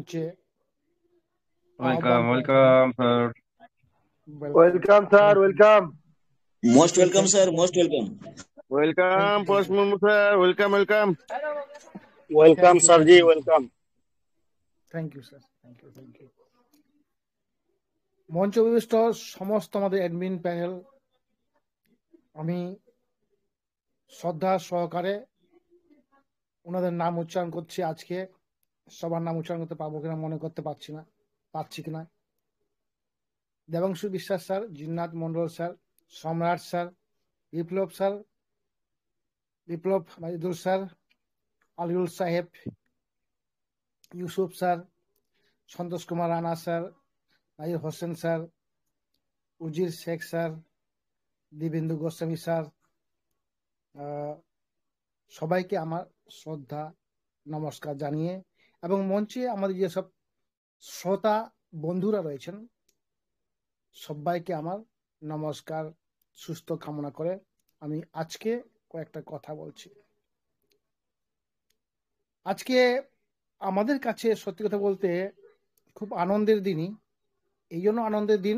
মঞ্চে আহ্বান ওয়েলকাম করার জন্য। Welcome sir. Welcome welcome sir, welcome. Most welcome, sir. Most welcome. Welcome thank Parash Murmu sir, welcome welcome. Welcome you স্যারজি, welcome. Thank you sir, thank you. মঞ্চ বিশিষ্ট সমস্ত আমাদের অ্যাডমিন প্যানেল, আমি শ্রদ্ধা সহকারে ওনাদের নাম উচ্চারণ করছি। আজকে সবার নাম উচ্চারণ করতে পারবো কিনা মনে করতে পারছি কিনা। দেবাংশু বিশ্বাস স্যার, জিন্নাত মন্ডল স্যার, সম্রাট স্যার, বিপ্লব মাইদুল স্যার, আলিউল সাহেব, Yusuf sir, Santosh Kumar Rana sir, নাহির Hossain sir, উজির শেখ স্যার, দিবেন্দু গোস্বামী স্যার, সবাইকে আমার শ্রদ্ধা নমস্কার জানিয়ে, এবং মঞ্চে আমাদের যেসব শ্রোতা বন্ধুরা রয়েছেন সবাইকে আমার নমস্কার সুস্থ কামনা করে আমি আজকে কয়েকটা কথা বলছি। আজকে আমাদের কাছে সত্যি কথা বলতে খুব আনন্দের দিনই। এই জন্য আনন্দের দিন,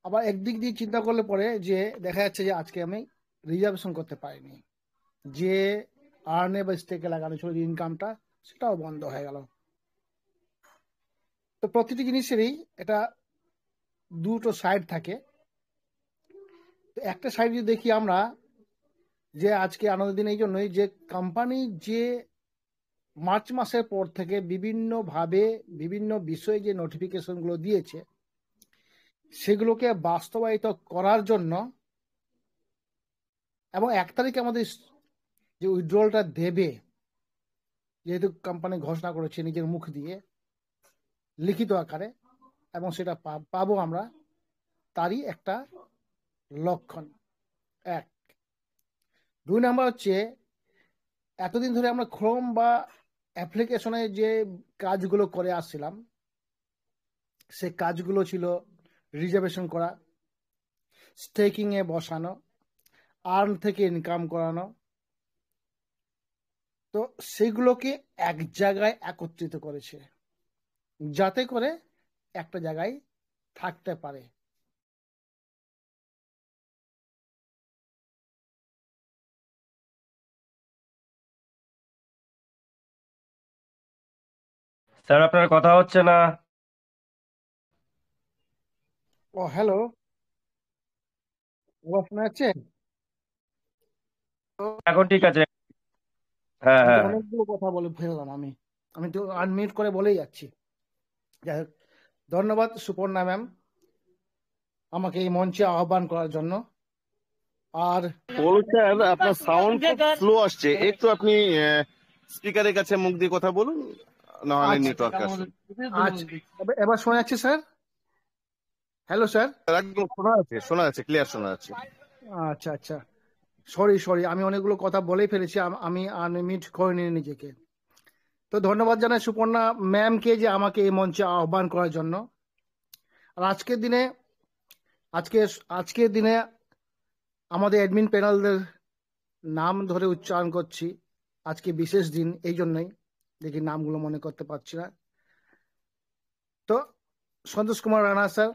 আবার একদিক দিয়ে চিন্তা করলে পরে যে দেখা যাচ্ছে যে আজকে আমি রিজার্ভেশন করতে পারিনি, যে আর্নে বা স্টেকে লাগানো ছিল ইনকামটা সেটাও বন্ধ হয়ে গেল। তো প্রতিটি জিনিসেরই এটা দুটো সাইড থাকে। তো একটা সাইড যদি দেখি আমরা, যে আজকে আনন্দের দিন এই জন্যই যে কোম্পানি যে মার্চ মাসের পর থেকে বিভিন্নভাবে বিভিন্ন বিষয়ে যে নোটিফিকেশনগুলো দিয়েছে সেগুলোকে বাস্তবায়িত করার জন্য, এবং 1 তারিখে আমাদের যে উইথড্রলটা দেবে, যেহেতু কোম্পানি ঘোষণা করেছে নিজের মুখ দিয়ে লিখিত আকারে, এবং সেটা পাবো আমরা, তারই একটা লক্ষণ। 1। 2 নাম্বার হচ্ছে এতদিন ধরে আমরা ক্রোম বা অ্যাপ্লিকেশনে যে কাজগুলো করে আসছিলাম সে কাজগুলো ছিল রিজার্ভেশন করা, স্টেকিং এ বসানো, আর্ন থেকে ইনকাম করানো। তো সেগুলোকে এক জায়গায় একত্রিত করেছে যাতে করে একটা জায়গায় থাকতে পারে। স্যার আপনার কথা হচ্ছে না। ও হ্যালো, শোনা যাচ্ছে? এখন ঠিক আছে। হ্যাঁ আমি তো হ্যাঁ। অনেকগুলো কথা বলে ফেললাম, আমি তো আনমিউট করে বলেই যাচ্ছি। যাই হোক, ধন্যবাদ সুপর্ণা ম্যাম আমাকে এই মঞ্চে আহ্বান করার জন্য। আর বলুন স্যার, আপনার সাউন্ড খুব স্লো আসছে, একটু আপনি স্পিকারের কাছে মুখ দিয়ে কথা বলুন, নাহলে নেটওয়ার্ক আসবে। এবার শোনা যাচ্ছে স্যার? Hello sir. একদম শোনা যাচ্ছে, শোনা যাচ্ছে, ক্লিয়ার শোনা যাচ্ছে। আচ্ছা আচ্ছা, সরি, আমি অনেকগুলো কথা বলেই ফেলেছি, আমি আনমিউট করে নিই নিজেকে। তো ধন্যবাদ জানাই সুপর্ণা ম্যামকে যে আমাকে এই মঞ্চে আহ্বান করার জন্য। আর আজকের দিনে আমাদের অ্যাডমিন প্যানেলদের নাম ধরে উচ্চারণ করছি। আজকে বিশেষ দিন, এই জন্যই দেখি নামগুলো মনে করতে পারছি না। তো Santosh Kumar Rana sir,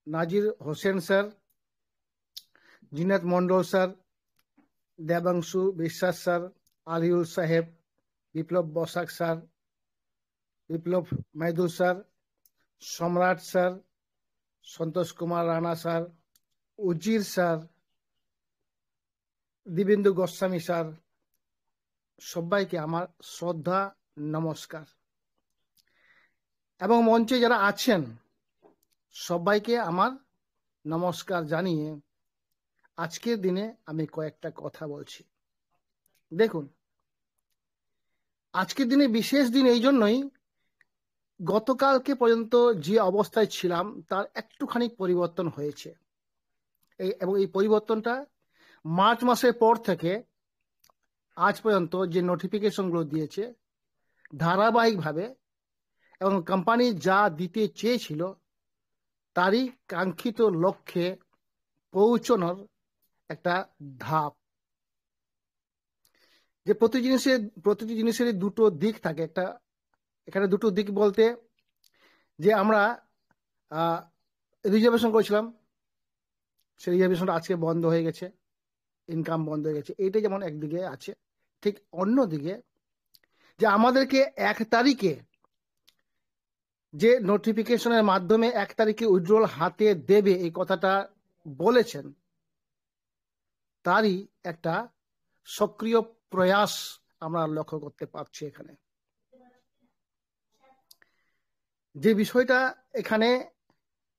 Nazir Hossain sir, Zinat Mondal sir, Debangshu Biswas sir, আলিউল সাহেব, বিপ্লব বসাক স্যার, বিপ্লব Maidul sir, Samrat sir, Santosh Kumar Rana sir, উজির স্যার, দিবেন্দু গোস্বামী স্যার, সবাইকে আমার শ্রদ্ধা নমস্কার। এবং মঞ্চে যারা আছেন সবাইকে আমার নমস্কার জানিয়ে আজকের দিনে আমি কয়েকটা কথা বলছি। দেখুন, আজকের দিনে বিশেষ দিন এই জন্যই, গতকালকে পর্যন্ত যে অবস্থায় ছিলাম তার একটুখানি পরিবর্তন হয়েছে, এবং এই পরিবর্তনটা মার্চ মাসের পর থেকে আজ পর্যন্ত যে নোটিফিকেশনগুলো দিয়েছে ধারাবাহিকভাবে, এবং কোম্পানি যা দিতে চেয়েছিল তারই কাঙ্ক্ষিত লক্ষ্যে পৌঁছানোর একটা ধাপ। যে প্রতিটি জিনিসের দুটো দিক থাকে, একটা এখানে দুটো দিক বলতে, যে আমরা রিজার্ভেশন করেছিলাম, সেই রিজার্ভেশনটা আজকে বন্ধ হয়ে গেছে, ইনকাম বন্ধ হয়ে গেছে। এইটা যেমন একদিকে আছে, ঠিক অন্যদিকে যে আমাদেরকে 1 তারিখে যে নোটিফিকেশনের মাধ্যমে 1 তারিখে উইথড্রল হাতে দেবে এই কথাটা বলেছেন, তারই একটা সক্রিয় প্রয়াস আমরা লক্ষ্য করতে পারছি এখানে। যে বিষয়টা এখানে,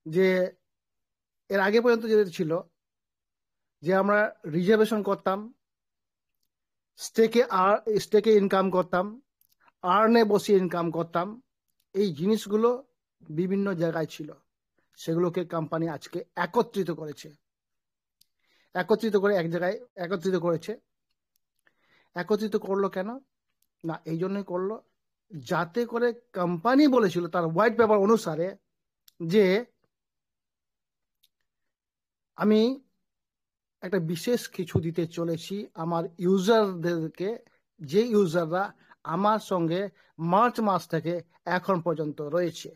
যে এর আগে পর্যন্ত যেটা ছিল যে আমরা রিজার্ভেশন করতাম, স্টেকে ইনকাম করতাম, আর্নে বসে ইনকাম করতাম, এই জিনিসগুলো বিভিন্ন জায়গায় ছিল, সেগুলোকে কোম্পানি আজকে একত্রিত করেছে, একত্রিত করে এক জায়গায় একত্রিত করেছে। একত্রিত করলো কেন না, এই জন্যই করলো যাতে করে কোম্পানি বলেছিল তার হোয়াইট পেপার অনুসারে যে আমি একটা বিশেষ কিছু দিতে চলেছি আমার ইউজারদেরকে, যে ইউজাররা আমার সঙ্গে মার্চ মাস থেকে এখন পর্যন্ত রয়েছে।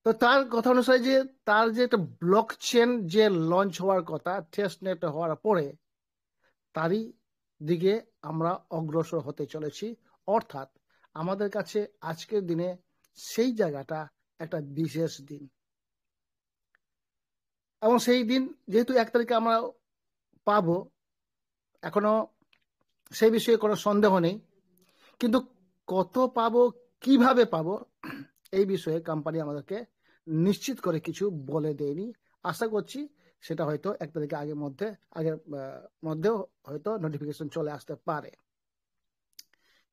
তো তার কথা অনুসারে যে তার যে একটা ব্লক চেন যে লঞ্চ হওয়ার কথা টেস্টনেট হওয়ার পরে, তারই দিকে আমরা অগ্রসর হতে চলেছি। অর্থাৎ আমাদের কাছে আজকের দিনে সেই জায়গাটা একটা বিশেষ দিন, এবং সেই দিন যেহেতু 1 তারিখে আমরা পাবো, এখনো সেই বিষয়ে কোনো সন্দেহ নেই, কিন্তু কত পাবো, কিভাবে পাবো, এই বিষয়ে কোম্পানি আমাদেরকে নিশ্চিত করে কিছু বলে দেয়নি। আশা করছি সেটা হয়তো 1 তারিখে আগের মধ্যেও হয়তো নোটিফিকেশন চলে আসতে পারে।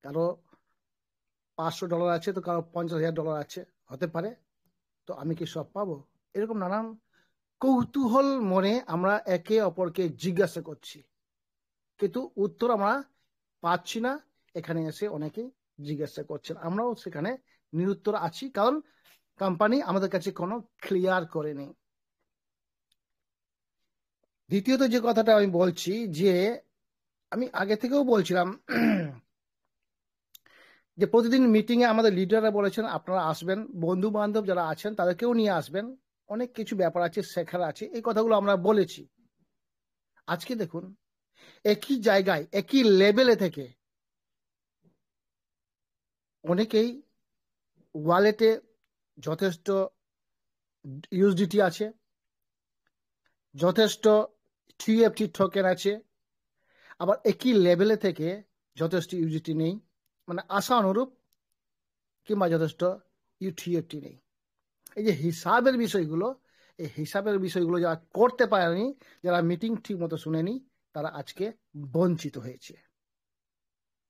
কারো $500 আছে, তো কারো $50,000 আছে, হতে পারে। তো আমি কি সব পাবো? এরকম নানান কৌতূহল মনে আমরা একে অপরকে জিজ্ঞাসা করছি, কিন্তু উত্তর আমরা পাচ্ছি না। এখানে এসে অনেকেই জিজ্ঞাসা করছেন, আমরাও সেখানে নিরুত্তর আছি, কারণ কোম্পানি আমাদের কাছে কোনো ক্লিয়ার করেনি। দ্বিতীয়ত যে কথাটা আমি বলছি, যে আমি আগে থেকেও বলছিলাম যে প্রতিদিন মিটিংয়ে আমাদের লিডাররা বলেছেন আপনারা আসবেন, বন্ধু বান্ধব যারা আছেন তাদেরকেও নিয়ে আসবেন, অনেক কিছু ব্যাপার আছে, শেখার আছে, এই কথাগুলো আমরা বলেছি। আজকে দেখুন, একই জায়গায় একই লেভেলে থেকে অনেকেই ওয়ালেটে যথেষ্ট ইউএসডিটি আছে, যথেষ্ট টিএফটি টোকেন আছে, আবার একই লেভেলে থেকে যথেষ্ট ইউএসডিটি নেই, মানে আশা অনুরূপ, কিংবা যথেষ্ট ইউটিএফটি নেই। এই যে হিসাবের বিষয়গুলো, এই হিসাবের বিষয়গুলো যারা করতে পারেনি, যারা মিটিং ঠিক মতো শুনেনি, তারা আজকে বঞ্চিত হয়েছে।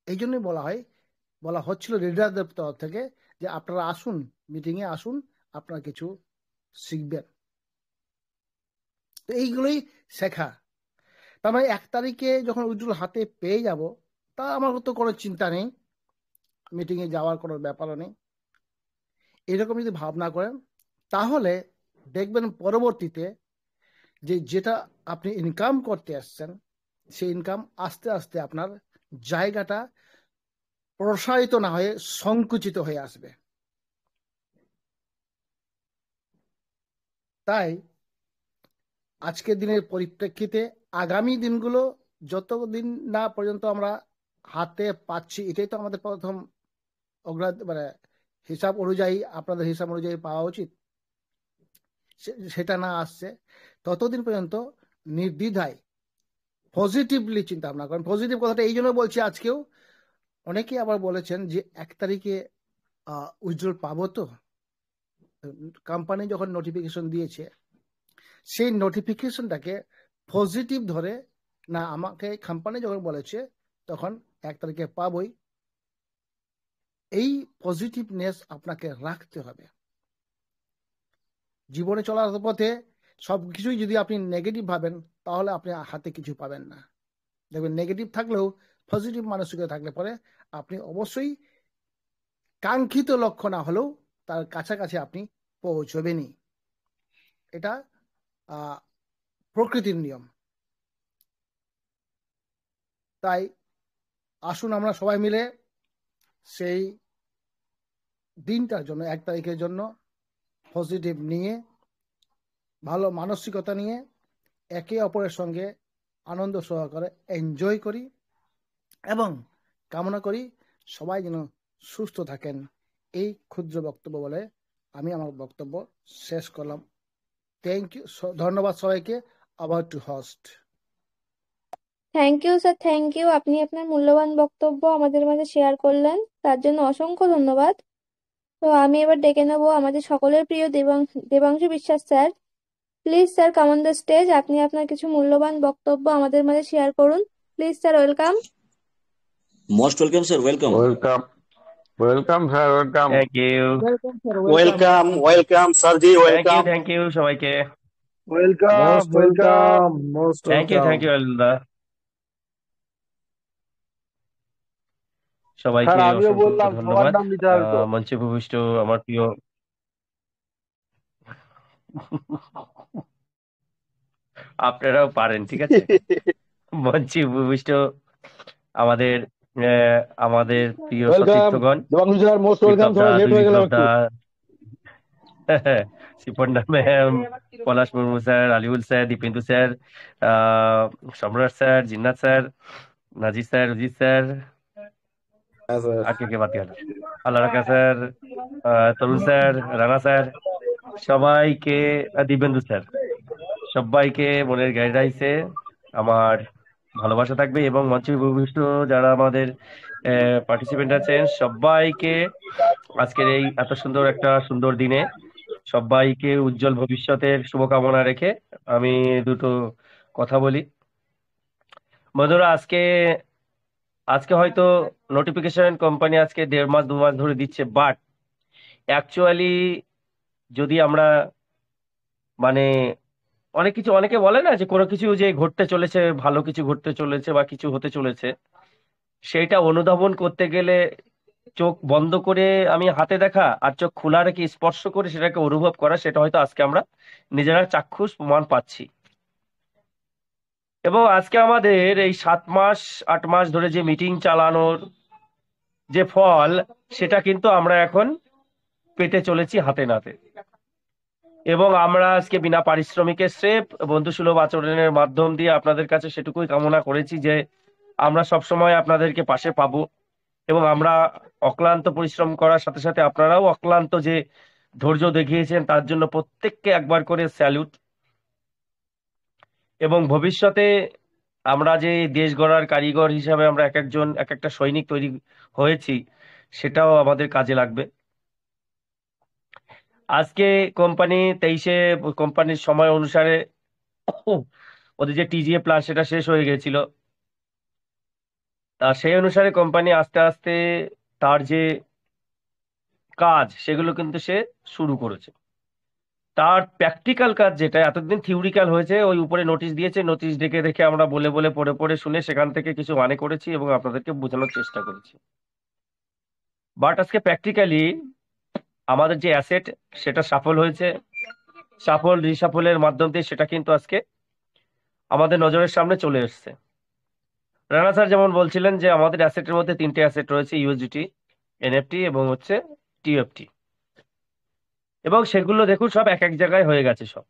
এই জন্যই বলা হচ্ছিল লিডারদের তরফ থেকে যে আপনারা আসুন, মিটিংয়ে আসুন, আপনারা কিছু শিখবেন। তো এইগুলোই শেখা। তার মানে 1 তারিখে যখন উইথড্রল হাতে পেয়ে যাব, তা আমার তো কোনো চিন্তা নেই, মিটিংয়ে যাওয়ার কোনো ব্যাপারও নেই। এরকম যদি ভাবনা করেন, তাহলে দেখবেন পরবর্তীতে যেটা আপনি ইনকাম করতে আসছেন, সেই ইনকাম আস্তে আস্তে আপনার জায়গাটা প্রসারিত না হয়ে সংকুচিত হয়ে আসবে। তাই আজকের দিনের পরিপ্রেক্ষিতে আগামী দিনগুলো যতদিন না পর্যন্ত আমরা হাতে পাচ্ছি, এটাই তো আমাদের প্রথম মানে হিসাব অনুযায়ী, আপনাদের হিসাব অনুযায়ী পাওয়া উচিত, সেটা না আসছে ততদিন পর্যন্ত নির্দ্বিধায় পজিটিভলি চিন্তা ভাবনা করেন। পজিটিভ কথাটা এই জন্য বলছি, আজকেও অনেকে আবার বলেছেন যে 1 তারিখে উইথড্রল পাবো। তো কোম্পানি যখন নোটিফিকেশন দিয়েছে, সেই নোটিফিকেশনটাকে পজিটিভ ধরে, না আমাকে কোম্পানি যখন বলেছে তখন 1 তারিখে পাবোই, এই পজিটিভনেস আপনাকে রাখতে হবে। জীবনে চলার পথে সবকিছুই যদি আপনি নেগেটিভ ভাবেন, তাহলে আপনি হাতে কিছু পাবেন না। দেখবেন নেগেটিভ থাকলেও পজিটিভ মানসিকতা থাকলে পরে আপনি অবশ্যই কাঙ্ক্ষিত লক্ষ্য না হলেও তার কাছাকাছি আপনি পৌঁছবেনই। এটা প্রকৃতির নিয়ম। তাই আসুন আমরা সবাই মিলে সেই দিনটার জন্য 1 তারিখের জন্য পজিটিভ নিয়ে, ভালো মানসিকতা নিয়ে একে অপরের সঙ্গে আনন্দ সহকারে এনজয় করি এবং কামনা করি সবাই যেন সুস্থ থাকেন। এই ক্ষুদ্র বক্তব্য বলে আমি আমার বক্তব্য শেষ করলাম। থ্যাংক ইউ, ধন্যবাদ সবাইকে। আবার to host. Thank you sir, thank you. আপনি আপনার মূল্যবান বক্তব্য আমাদের মাঝে শেয়ার করলেন, তার জন্য অসংখ্য ধন্যবাদ। তো আমি এবার ডেকে নেবো আমাদের সকলের প্রিয় Debangshu Biswas sir. Please sir, come on the stage. আপনি আপনার কিছু মূল্যবান বক্তব্য আমাদের মাঝে শেয়ার করুন। Please sir, welcome. Most welcome, sir. Welcome. Welcome. Welcome, sir. Welcome. Thank you, welcome sir, welcome. Welcome. Welcome, sir. Ji, welcome. Thank you সবাইকে। Welcome. Most Welcome. welcome, most thank welcome. You আলদা সবাইকে sir আমিও অসংখ্য বললাম সবার ধন্যবাদ। নাম নিতে হবে তো। মঞ্চে উপবিষ্ট আমার প্রিয় আপনারাও পারেন, ঠিক আছে। মঞ্চে উপবিষ্ট আমাদের আমাদের প্রিয় ওয়েলকাম সতীর্থগণ, Debanshu sir, most welcome. Biplab দা, সবাই লেট দুই হয়ে গেলাম বিপ্লব একটু। দা, শিপন্ডা ma'am, Palash Murmu sir, Aliul sir, Dipendu sir, Samrat sir, Jinnat sir, Nazir sir, Ajit sir, হ্যাঁ স্যার। আর কে বাকি হলো, Allah Rakha sir, Tarun sir, Rana sir, সবাইকে, দিবেন্দু স্যার, সবাইকে মনের গাইডাইসে আমার ভালোবাসা থাকবে এবং মঞ্চে উপবিষ্ট যারা আমাদের পার্টিসিপেন্ট আছেন সবাইকে আজকের এই এত সুন্দর একটা সুন্দর দিনে সবাইকে উজ্জ্বল ভবিষ্যতের শুভকামনা রেখে আমি দুটো কথা বলি। বন্ধুরা, আজকে আজকে হয়তো নোটিফিকেশন কোম্পানি আজকে 1.5 মাস 2 মাস ধরে দিচ্ছে, বাট অ্যাকচুয়ালি যদি আমরা মানে অনেক কিছু, অনেকে বলে না যে কোনো কিছু যে ঘটতে চলেছে, ভালো কিছু ঘটতে চলেছে বা কিছু হতে চলেছে, সেইটা অনুধাবন করতে গেলে চোখ বন্ধ করে আমি হাতে দেখা আর চোখ খোলা রেখে স্পর্শ করে সেটাকে অনুভব করা, সেটা হয়তো আজকে আমরা নিজেরা চাক্ষুষ প্রমাণ পাচ্ছি। এবং আজকে আমাদের এই 7 মাস 8 মাস ধরে যে মিটিং চালানোর যে ফল, সেটা কিন্তু আমরা এখন পেতে চলেছি হাতে নাতে। এবং আমরা আজকে বিনা পারিশ্রমিকের স্রেফ বন্ধুসুলভ আচরণের মাধ্যম দিয়ে আপনাদের কাছে সেটুকুই কামনা করেছি যে আমরা সবসময় আপনাদেরকে পাশে পাবো এবং আমরা অক্লান্ত পরিশ্রম করার সাথে সাথে আপনারাও অক্লান্ত যে ধৈর্য দেখিয়েছেন তার জন্য প্রত্যেককে একবার করে স্যালুট। এবং ভবিষ্যতে আমরা যে দেশ গড়ার কারিগর হিসাবে আমরা এক একজন এক একটা সৈনিক তৈরি হয়েছি, সেটাও আমাদের কাজে লাগবে। আজকে কোম্পানি 23-এ কোম্পানির সময় অনুসারে ওদের যে টিজিএ প্ল্যান সেটা শেষ হয়ে গেছিল, তা সেই অনুসারে কোম্পানি আস্তে আস্তে তার যে কাজ সেগুলো কিন্তু সে শুরু করেছে। তার প্র্যাকটিক্যাল কাজ যেটা এতদিন থিওরিক্যাল হয়েছে, ওই উপরে নোটিশ দিয়েছে, নোটিশ দেখে দেখে আমরা বলে বলে পড়ে পড়ে শুনে সেখান থেকে কিছু মানে করেছি এবং আপনাদেরকে বোঝানোর চেষ্টা করেছি। বাট আজকে প্র্যাকটিক্যালি আমাদের যে অ্যাসেট সেটা সাফল হয়েছে, সাফল রিসাফলের মাধ্যম দিয়ে সেটা কিন্তু আজকে আমাদের নজরের সামনে চলে এসছে। রানা স্যার যেমন বলছিলেন যে আমাদের অ্যাসেটের মধ্যে 3টে অ্যাসেট রয়েছে, ইউএসডিটি, এনএফটি এবং হচ্ছে টিএফটি, এবং সেগুলো দেখুন সব এক এক জায়গায় হয়ে গেছে সব।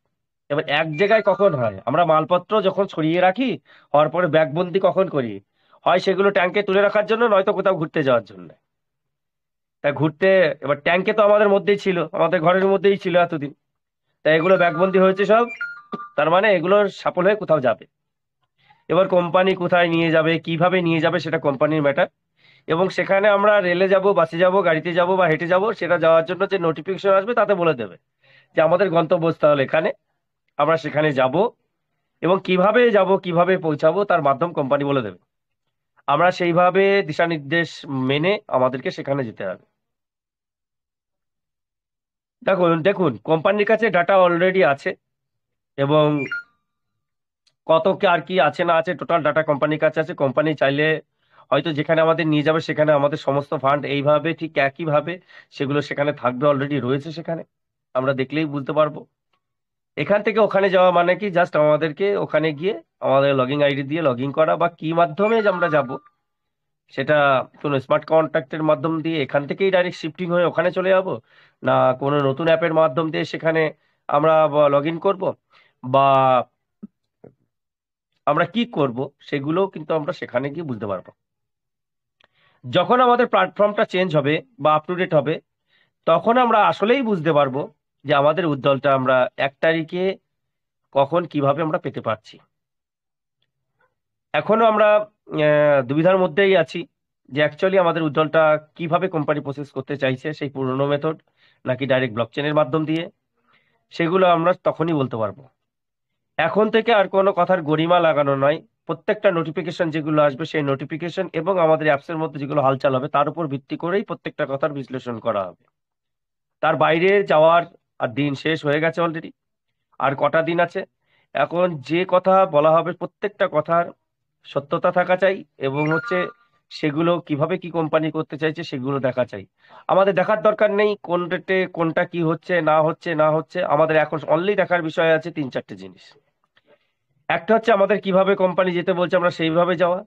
এবার এক জায়গায় কখন হয়, আমরা মালপত্র যখন ছড়িয়ে রাখি, হওয়ার পরে ব্যাগবন্দি কখন করি, হয় সেগুলো ট্যাঙ্কে তুলে রাখার জন্য, নয়তো কোথাও ঘুরতে যাওয়ার জন্য। তাই ঘুরতে, এবার ট্যাঙ্কে তো আমাদের মধ্যেই ছিল, আমাদের ঘরের মধ্যেই ছিল এতদিন, তাই এগুলো ব্যাগবন্দি হয়েছে সব, তার মানে এগুলো সাফল হয়ে কোথাও যাবে। এবার কোম্পানি কোথায় নিয়ে যাবে, কিভাবে নিয়ে যাবে, সেটা কোম্পানির ম্যাটার। এবং সেখানে আমরা রেলে যাব, বাসে যাব, গাড়িতে যাব বা হেঁটে যাব, সেটা যাওয়ার জন্য যে নোটিফিকেশন আসবে তাতে বলে দেবে যে আমাদের গন্তব্যস্থল এখানে, আমরা সেখানে যাব এবং কিভাবে যাব, কিভাবে পৌঁছাবো তার মাধ্যম কোম্পানি বলে দেবে। আমরা সেইভাবে দিশা নির্দেশ মেনে আমাদেরকে সেখানে যেতে হবে। দেখুন দেখুন কোম্পানির কাছে ডাটা অলরেডি আছে এবং কত আর কি আছে না আছে, টোটাল ডাটা কোম্পানির কাছে আছে। কোম্পানি চাইলে হয়তো যেখানে আমাদের নিয়ে যাবে সেখানে আমাদের সমস্ত ফান্ড এইভাবে ঠিক একইভাবে সেগুলো সেখানে থাকবে, অলরেডি রয়েছে সেখানে, আমরা দেখলেই বুঝতে পারবো। এখান থেকে ওখানে যাওয়া মানে কি, জাস্ট আমাদেরকে ওখানে গিয়ে আমাদের লগইন আইডি দিয়ে লগ ইন করা বা কি মাধ্যমে যে আমরা যাব সেটা কোনো স্মার্ট কন্ট্রাক্টের মাধ্যম দিয়ে এখান থেকেই ডাইরেক্ট শিফটিং হয়ে ওখানে চলে যাব, না কোনো নতুন অ্যাপের মাধ্যম দিয়ে সেখানে আমরা লগ ইন করবো, বা আমরা কি করব, সেগুলো কিন্তু আমরা সেখানে গিয়ে বুঝতে পারবো। যখন আমাদের প্ল্যাটফর্মটা চেঞ্জ হবে বা আপ টু ডেট হবে, তখন আমরা আসলেই বুঝতে পারবো যে আমাদের উজ্জ্বলটা আমরা 1 তারিখে কখন কিভাবে আমরা পেতে পারছি। এখনো আমরা দুবিধার মধ্যেই আছি যে অ্যাকচুয়ালি আমাদের উজ্জ্বলটা কিভাবে কোম্পানি প্রসেস করতে চাইছে, সেই পুরনো মেথড নাকি ডাইরেক্ট ব্লকচেনের মাধ্যম দিয়ে, সেগুলো আমরা তখনই বলতে পারবো। এখন থেকে আর কোনো কথার গরিমা লাগানো নয়, প্রত্যেকটা নোটিফিকেশন যেগুলো আসবে সেই নোটিফিকেশন এবং আমাদের অ্যাপসের মধ্যে যেগুলো হালচাল হবে তার উপর ভিত্তি করেই প্রত্যেকটা কথার বিশ্লেষণ করা হবে। তার বাইরে যাওয়ার আর দিন শেষ হয়ে গেছে অলরেডি। আর কটা দিন আছে? এখন যে কথা বলা হবে প্রত্যেকটা কথার সত্যতা থাকা চাই, এবং হচ্ছে সেগুলো কিভাবে কি কোম্পানি করতে চাইছে সেগুলো দেখা চাই। আমাদের দেখার দরকার নেই কোন রেটে কোনটা কি হচ্ছে না হচ্ছে। আমাদের এখন অনলি দেখার বিষয় আছে 3-4টে জিনিস। একটা হচ্ছে আমাদের কিভাবে কোম্পানি যেতে বলছে আমরা সেইভাবে যাওয়া।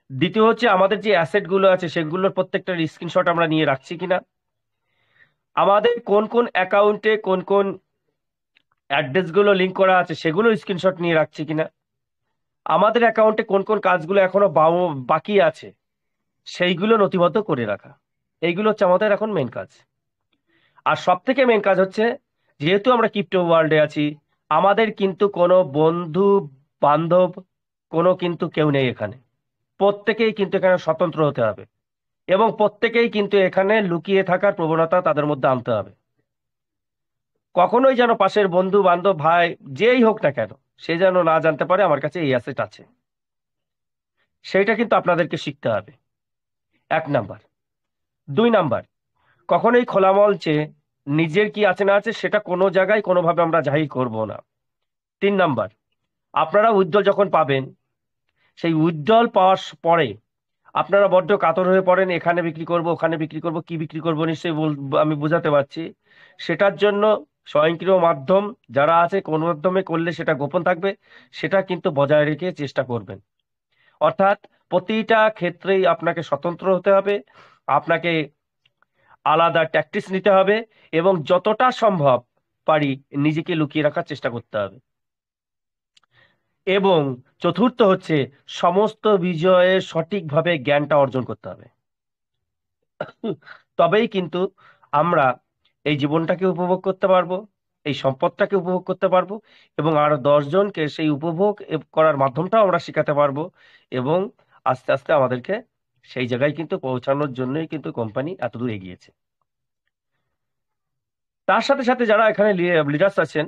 দ্বিতীয় হচ্ছে আমাদের যে অ্যাসেট গুলো আছে সেগুলোর প্রত্যেকটার স্ক্রিনশট আমরা নিয়ে রাখছি কিনা। আমাদের কোন কোন অ্যাকাউন্টে কোন কোন অ্যাড্রেস গুলো লিঙ্ক করা আছে সেগুলো স্ক্রিনশট নিয়ে রাখছি কিনা। আমাদের অ্যাকাউন্টে কোন কোন কাজগুলো এখনো বাকি আছে সেইগুলো নথিবদ্ধ করে রাখা। এইগুলো হচ্ছে আমাদের এখন মেন কাজ। আর সব থেকে মেন কাজ হচ্ছে, যেহেতু আমরা ক্রিপ্টো ওয়ার্ল্ডে আছি, আমাদের কিন্তু কোনো বন্ধু বান্ধব কোনো কিন্তু কেউ নেই এখানে। প্রত্যেকেই কিন্তু এখানে স্বতন্ত্র হতে হবে, এবং প্রত্যেকেই কিন্তু এখানে লুকিয়ে থাকার প্রবণতা তাদের মধ্যে আনতে হবে। কখনোই যেন পাশের বন্ধু বান্ধব ভাই যেই হোক না কেন, সে যেন না জানতে পারে আমার কাছে এই অ্যাসেট আছে। সেইটা কিন্তু আপনাদেরকে শিখতে হবে, 1 নাম্বার। 2 নাম্বার, কখনোই খোলা মঞ্চে নিজের কি আছে না আছে সেটা কোনো জায়গায় কোনোভাবে আমরা জাহির করব না। 3 নাম্বার, আপনারা উইথড্রল যখন পাবেন, সেই উইথড্রল পাওয়ার পরে আপনারা বড্ড কাতর হয়ে পড়েন, এখানে বিক্রি করব ওখানে বিক্রি করব, কি বিক্রি করব নিশ্চয়ই আমি বোঝাতে পারছি। সেটার জন্য স্বয়ংক্রিয় মাধ্যম যারা আছে, কোন মাধ্যমে করলে সেটা গোপন থাকবে, সেটা কিন্তু বজায় রেখে চেষ্টা করবেন। অর্থাৎ প্রতিটা ক্ষেত্রেই আপনাকে স্বতন্ত্র হতে হবে, আপনাকে আলাদা ট্যাকটিক্স নিতে হবে, এবং যতটা সম্ভব পারি নিজেকে লুকিয়ে রাখার চেষ্টা করতে হবে। এবং চতুর্থ হচ্ছে সমস্ত বিষয়ে সঠিকভাবে জ্ঞানটা অর্জন করতে হবে। তবেই কিন্তু আমরা এই জীবনটাকে উপভোগ করতে পারবো, এই সম্পদটাকে উপভোগ করতে পারবো, এবং আরো 10 জনকে সেই উপভোগ করার মাধ্যমটাও আমরা শেখাতে পারবো। এবং আস্তে আস্তে আমাদেরকে সেই জায়গায় কিন্তু পৌঁছানোর জন্যই কিন্তু কোম্পানি এতদূর এগিয়েছে। তার সাথে সাথে যারা এখানে লিডার্স আছেন,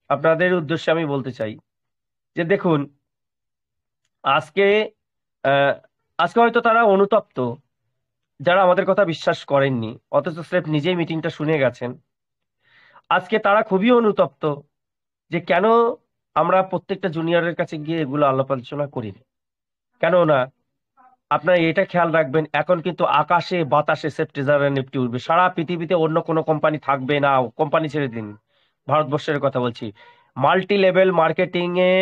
আপনাদের উদ্দেশ্যে আমি বলতে চাই যে দেখুন, আজকে আহ, আজকে হয়তো তারা অনুতপ্ত, যারা আমাদের কথা বিশ্বাস করেননি অথচ স্রেফ নিজেই মিটিংটা শুনে গেছেন। আজকে তারা খুবই অনুতপ্ত যে কেন আমরা প্রত্যেকটা জুনিয়রের কাছে গিয়ে এগুলো আলাপ আলোচনা করিনি। কেননা আপনারা এটা খেয়াল রাখবেন, এখন কিন্তু আকাশে বাতাসে সেফ ট্রেজার নিফটি উঠবে। সারা পৃথিবীতে অন্য কোনো কোম্পানি থাকবে না, কোম্পানি ছেড়ে দিন, ভারতবর্ষের কথা বলছি, মাল্টি লেভেল মার্কেটিং এ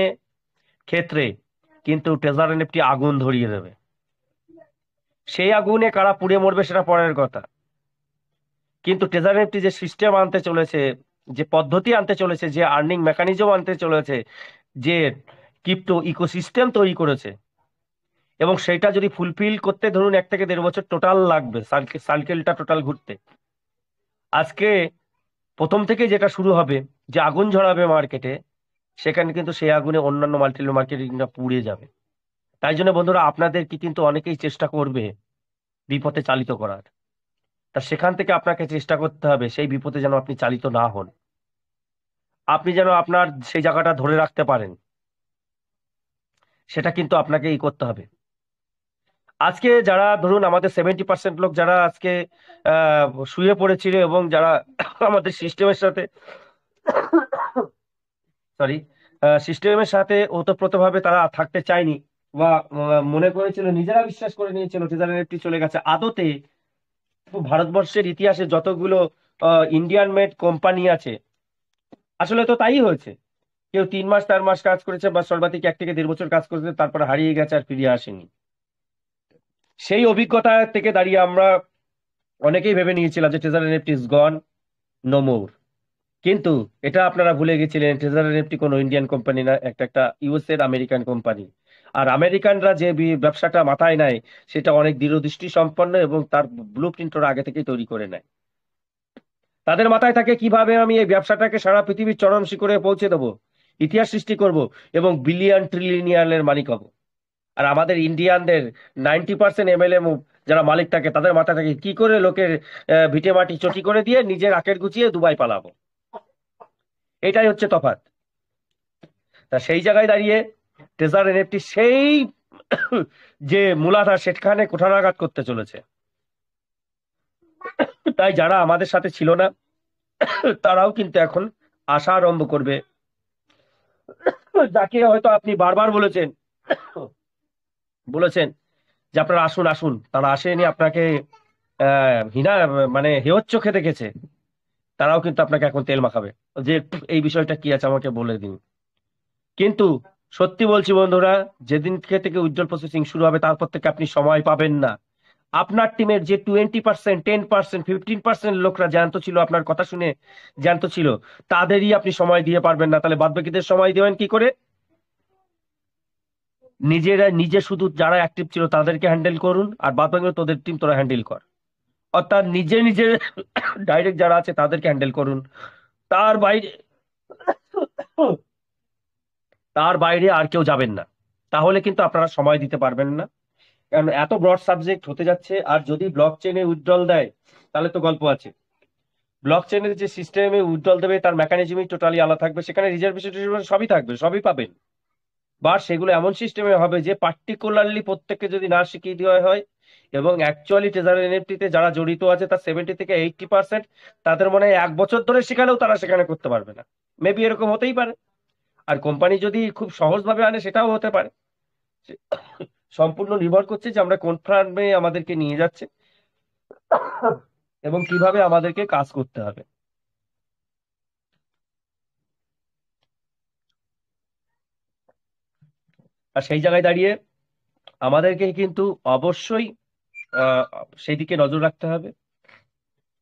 ক্ষেত্রে কিন্তু ট্রেজার নিফটি আগুন ধরিয়ে দেবে। সেই আগুনে কারা পুড়ে মরবে সেটা পরের কথা, কিন্তু ট্রেজার নিফটি যে সিস্টেম আনতে চলেছে, যে পদ্ধতি আনতে চলেছে, যে আর্নিং মেকানিজম আনতে চলেছে, যে ক্রিপ্টো ইকোসিস্টেম তৈরি করেছে, এবং সেটা যদি ফুলফিল করতে ধরুন 1 থেকে 1.5 বছর টোটাল লাগবে সার্কেলটা টোটাল ঘুরতে। আজকে প্রথম থেকে যেটা শুরু হবে, যে আগুন ঝরাবে মার্কেটে, সেখানে কিন্তু সেই আগুনে অন্যান্য মাল্টি লেভেল মার্কেটিংটা পুড়ে যাবে। তাই জন্য বন্ধুরা, আপনাদের কি কিন্তু অনেকেই চেষ্টা করবে বিপথে চালিত করার। তা সেখান থেকে আপনাকে চেষ্টা করতে হবে সেই বিপথে যেন আপনি চালিত না হন, আপনি যেন আপনার সেই জায়গাটা ধরে রাখতে পারেন, সেটা কিন্তু আপনাকে করতে হবে। আজকে যারা ধরুন আমাদের 70% লোক যারা আজকে শুয়ে পড়েছিল, এবং যারা আমাদের সিস্টেমের সাথে সিস্টেমের সাথে ওতপ্রোতভাবে তারা থাকতে চায়নি, বা মনে করেছিল, নিজেরা বিশ্বাস করে নিয়েছিল ট্রেজার নিফটি চলে গেছে। আদতে ভারতবর্ষের ইতিহাসে যতগুলো ইন্ডিয়ান মেড কোম্পানি আছে, আসলে তো তাই হয়েছে। কেউ 3 মাস 4 মাস কাজ করেছে, বা সর্বাধিক 1 থেকে 1.5 বছর কাজ করেছে, তারপরে হারিয়ে গেছে আর ফিরিয়ে আসেনি। সেই অভিজ্ঞতা থেকে দাঁড়িয়ে আমরা অনেকেই ভেবে নিয়েছিলাম যে treasure NFT is gone, no more. কিন্তু এটা আপনারা ভুলে গেছিলেন, ট্রেজার এনএফটি কোনো ইন্ডিয়ান কোম্পানি না, একটা একটা ইউএস এর আমেরিকান কোম্পানি। আর আমেরিকানরা যে ব্যবসাটা মাথায় নেয় সেটা অনেক দূরদৃষ্টি সম্পন্ন এবং তার ব্লু প্রিন্ট ওরা আগে থেকেই তৈরি করে নেয়। তাদের মাথায় থাকে কিভাবে আমি এই ব্যবসাটাকে সারা পৃথিবীর চরম শিখরে পৌঁছে দেবো, ইতিহাস সৃষ্টি করব এবং বিলিয়ন ট্রিলিয়নের মালিক হব। আর আমাদের ইন্ডিয়ানদের 90% এমএলএ যারা মালিক থাকে তাদের মাথায় থাকে কি করে লোকের ভিটে মাটি চটি করে দিয়ে নিজের আকের গুছিয়ে দুবাই পালাবো। এটাই হচ্ছে তফাৎ। তা সেই জায়গায় দাঁড়িয়ে ট্রেজার এনএফটি সেই যে মূলাধার সেখানে কুঠারাঘাত করতে চলেছে। তাই যারা আমাদের সাথে ছিল না তারাও কিন্তু এখন আশা আরম্ভ করবে, যাকে হয়তো আপনি বারবার বলেছেন বলেছেন যে আপনারা আসুন আসুন, তারা আসেনি, আপনাকে হিনা মানে হেয় চোখে দেখেছে, তারাও কিন্তু আপনাকে এখন তেল মাখাবে যে এই বিষয়টা কি আছে আমাকে বলে দিন। কিন্তু সত্যি বলছি বন্ধুরা, যেদিন থেকে উজ্জ্বল প্রসেসিং শুরু হবে তারপর থেকে আপনি সময় পাবেন না। আপনার টিমের যে 20%, 10%, 15% লোকরা জ্যান্ত ছিল, আপনার কথা শুনে জ্যান্ত ছিল, তাদেরই আপনি সময় দিয়ে পারবেন না। তাহলে বাদবাকিদের সময় দেবেন কি করে? নিজে শুধু যারা অ্যাক্টিভ ছিল তাদেরকে হ্যান্ডেল করুন, আর বাদবাকি তোদের টিম তোরা হ্যান্ডেল কর। অর্থাৎ নিজে ডাইরেক্ট যারা আছে তাদেরকে হ্যান্ডেল করুন, তার বাইরে তার বাইরে আর কেউ যাবেন না। তাহলে কিন্তু আপনারা সময় দিতে পারবেন না, কারণ এত ব্রড সাবজেক্ট হতে যাচ্ছে। আর যদি ব্লক চেইনে উইথড্রল দেয় তাহলে তো গল্প আছে। ব্লক চেইনের যে সিস্টেমে উইথড্রল দেবে তার মেকানিজমই টোটালি আলাদা থাকবে, সেখানে রিজার্ভেশন সবই থাকবে, সবই পাবেন। বাট সেগুলো এমন সিস্টেমে হবে যে পার্টিকুলারলি প্রত্যেককে যদি না শিখিয়ে দেওয়া হয়, এবং অ্যাকচুয়ালি ট্রেজার এনএফটিতে যারা জড়িত আছে তার 70 থেকে 80% তাদের মনে হয় 1 বছর ধরে শেখালেও তারা সেখানে করতে পারবে না। মেবি এরকম হতেই পারে। আর কোম্পানি যদি খুব সহজভাবে আনে সেটাও হতে পারে। সম্পূর্ণ নির্ভর করছে যে আমরা কোন ফার্মে আমাদেরকে নিয়ে যাচ্ছে এবং কিভাবে আমাদেরকে কাজ করতে হবে। আর সেই জায়গায় দাঁড়িয়ে আমাদেরকে কিন্তু অবশ্যই সেই দিকে নজর রাখতে হবে।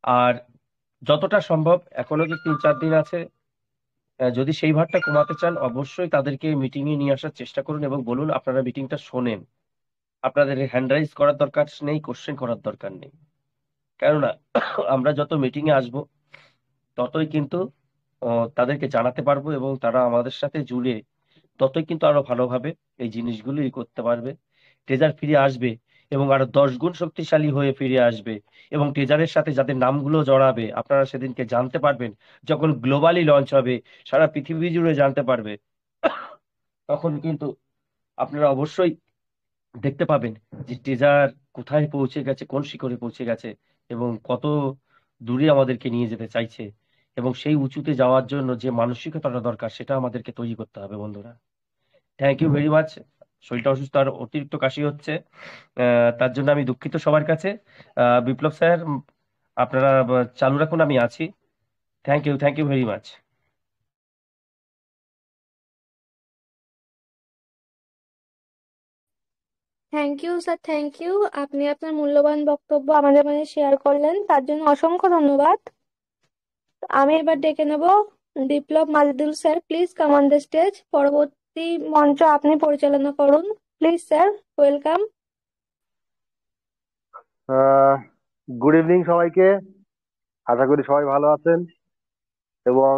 আর যতটা সম্ভব, এখনো যে 3-4 দিন আছে, যদি সেই ভারটা কমাতে চান অবশ্যই তাদেরকে মিটিং এ নিয়ে আসার চেষ্টা করুন এবং বলুন আপনারা মিটিংটা শোনেন। আপনাদের হ্যান্ড রাইজ করার দরকার নেই, কোশ্চেন করার দরকার নেই। কেননা আমরা যত মিটিং এ আসবো ততই কিন্তু তাদেরকে জানাতে পারবো এবং তারা আমাদের সাথে জুড়ে ততই কিন্তু আরো ভালোভাবে এই জিনিসগুলো করতে পারবে। ট্রেজার ফিরে আসবে এবং আরো 10 গুণ শক্তিশালী হয়ে ফিরে আসবে, এবং ট্রেজারের সাথে যাদের নামগুলো জড়াবে আপনারা সেদিনকে জানতে পারবেন। যখন গ্লোবালি লঞ্চ হবে, সারা পৃথিবী জুড়ে জানতে পারবে, তখন কিন্তু আপনারা অবশ্যই দেখতে পাবেন যে ট্রেজার কোথায় পৌঁছে গেছে, কোন শিখরে পৌঁছে গেছে এবং কত দূরে আমাদেরকে নিয়ে যেতে চাইছে। এবং সেই উঁচুতে যাওয়ার জন্য যে মানসিকতাটা দরকার সেটা আমাদেরকে তৈরি করতে হবে বন্ধুরা। Thank you very much. শরীরটা অসুস্থ আর অতিরিক্ত কাশি হচ্ছে, তার জন্য আমি দুঃখিত সবার কাছে। বিপ্লব স্যার, আপনারা চালু রাখুন, আমি আছি। Thank you very much. Thank you sir, thank you. আপনি আপনার মূল্যবান বক্তব্য আমাদের মাঝে শেয়ার করলেন, তার জন্য অসংখ্য ধন্যবাদ। আমি এবার ডেকে নেব Biplab Majedul sir. Please come on the stage. পরবর্তী মঞ্চ আপনি পরিচালনা করুন। Please sir, welcome. Good evening সবাইকে। আশা করি সবাই ভালো আছেন এবং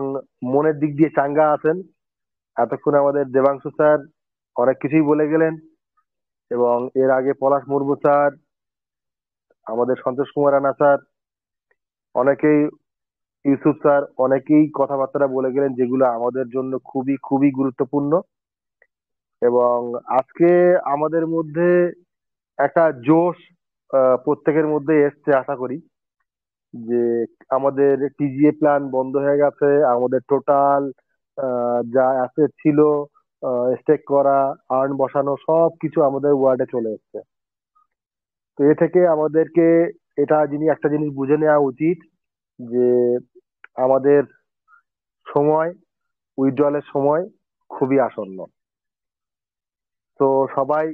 মনের দিক দিয়ে চাঙ্গা আছেন। এতক্ষণ আমাদের দেবাংশু স্যার অনেক কিছুই বলে গেলেন এবং এর আগে পলাশ মুর্মু স্যার, আমাদের সন্তোষ কুমার রানা স্যার, অনেকেই, ইউসুফ স্যার, অনেকেই কথাবার্তা বলে গেলেন যেগুলো আমাদের জন্য খুবই খুবই গুরুত্বপূর্ণ। এবং আজকে আমাদের মধ্যে একটা জোশ প্রত্যেকের মধ্যে এসছে আশা করি, যে আমাদের টিজিএ প্ল্যান বন্ধ হয়ে গেছে, আমাদের টোটাল যা অ্যাসেট ছিল স্টেক করা, আর্ন বসানো, সব কিছু আমাদের ওয়ার্ডে চলে এসছে। তো এ থেকে আমাদেরকে একটা জিনিস বুঝে নেওয়া উচিত যে আমাদের সময়, উইথড্রলের সময় খুবই আসন্ন। তো সবাই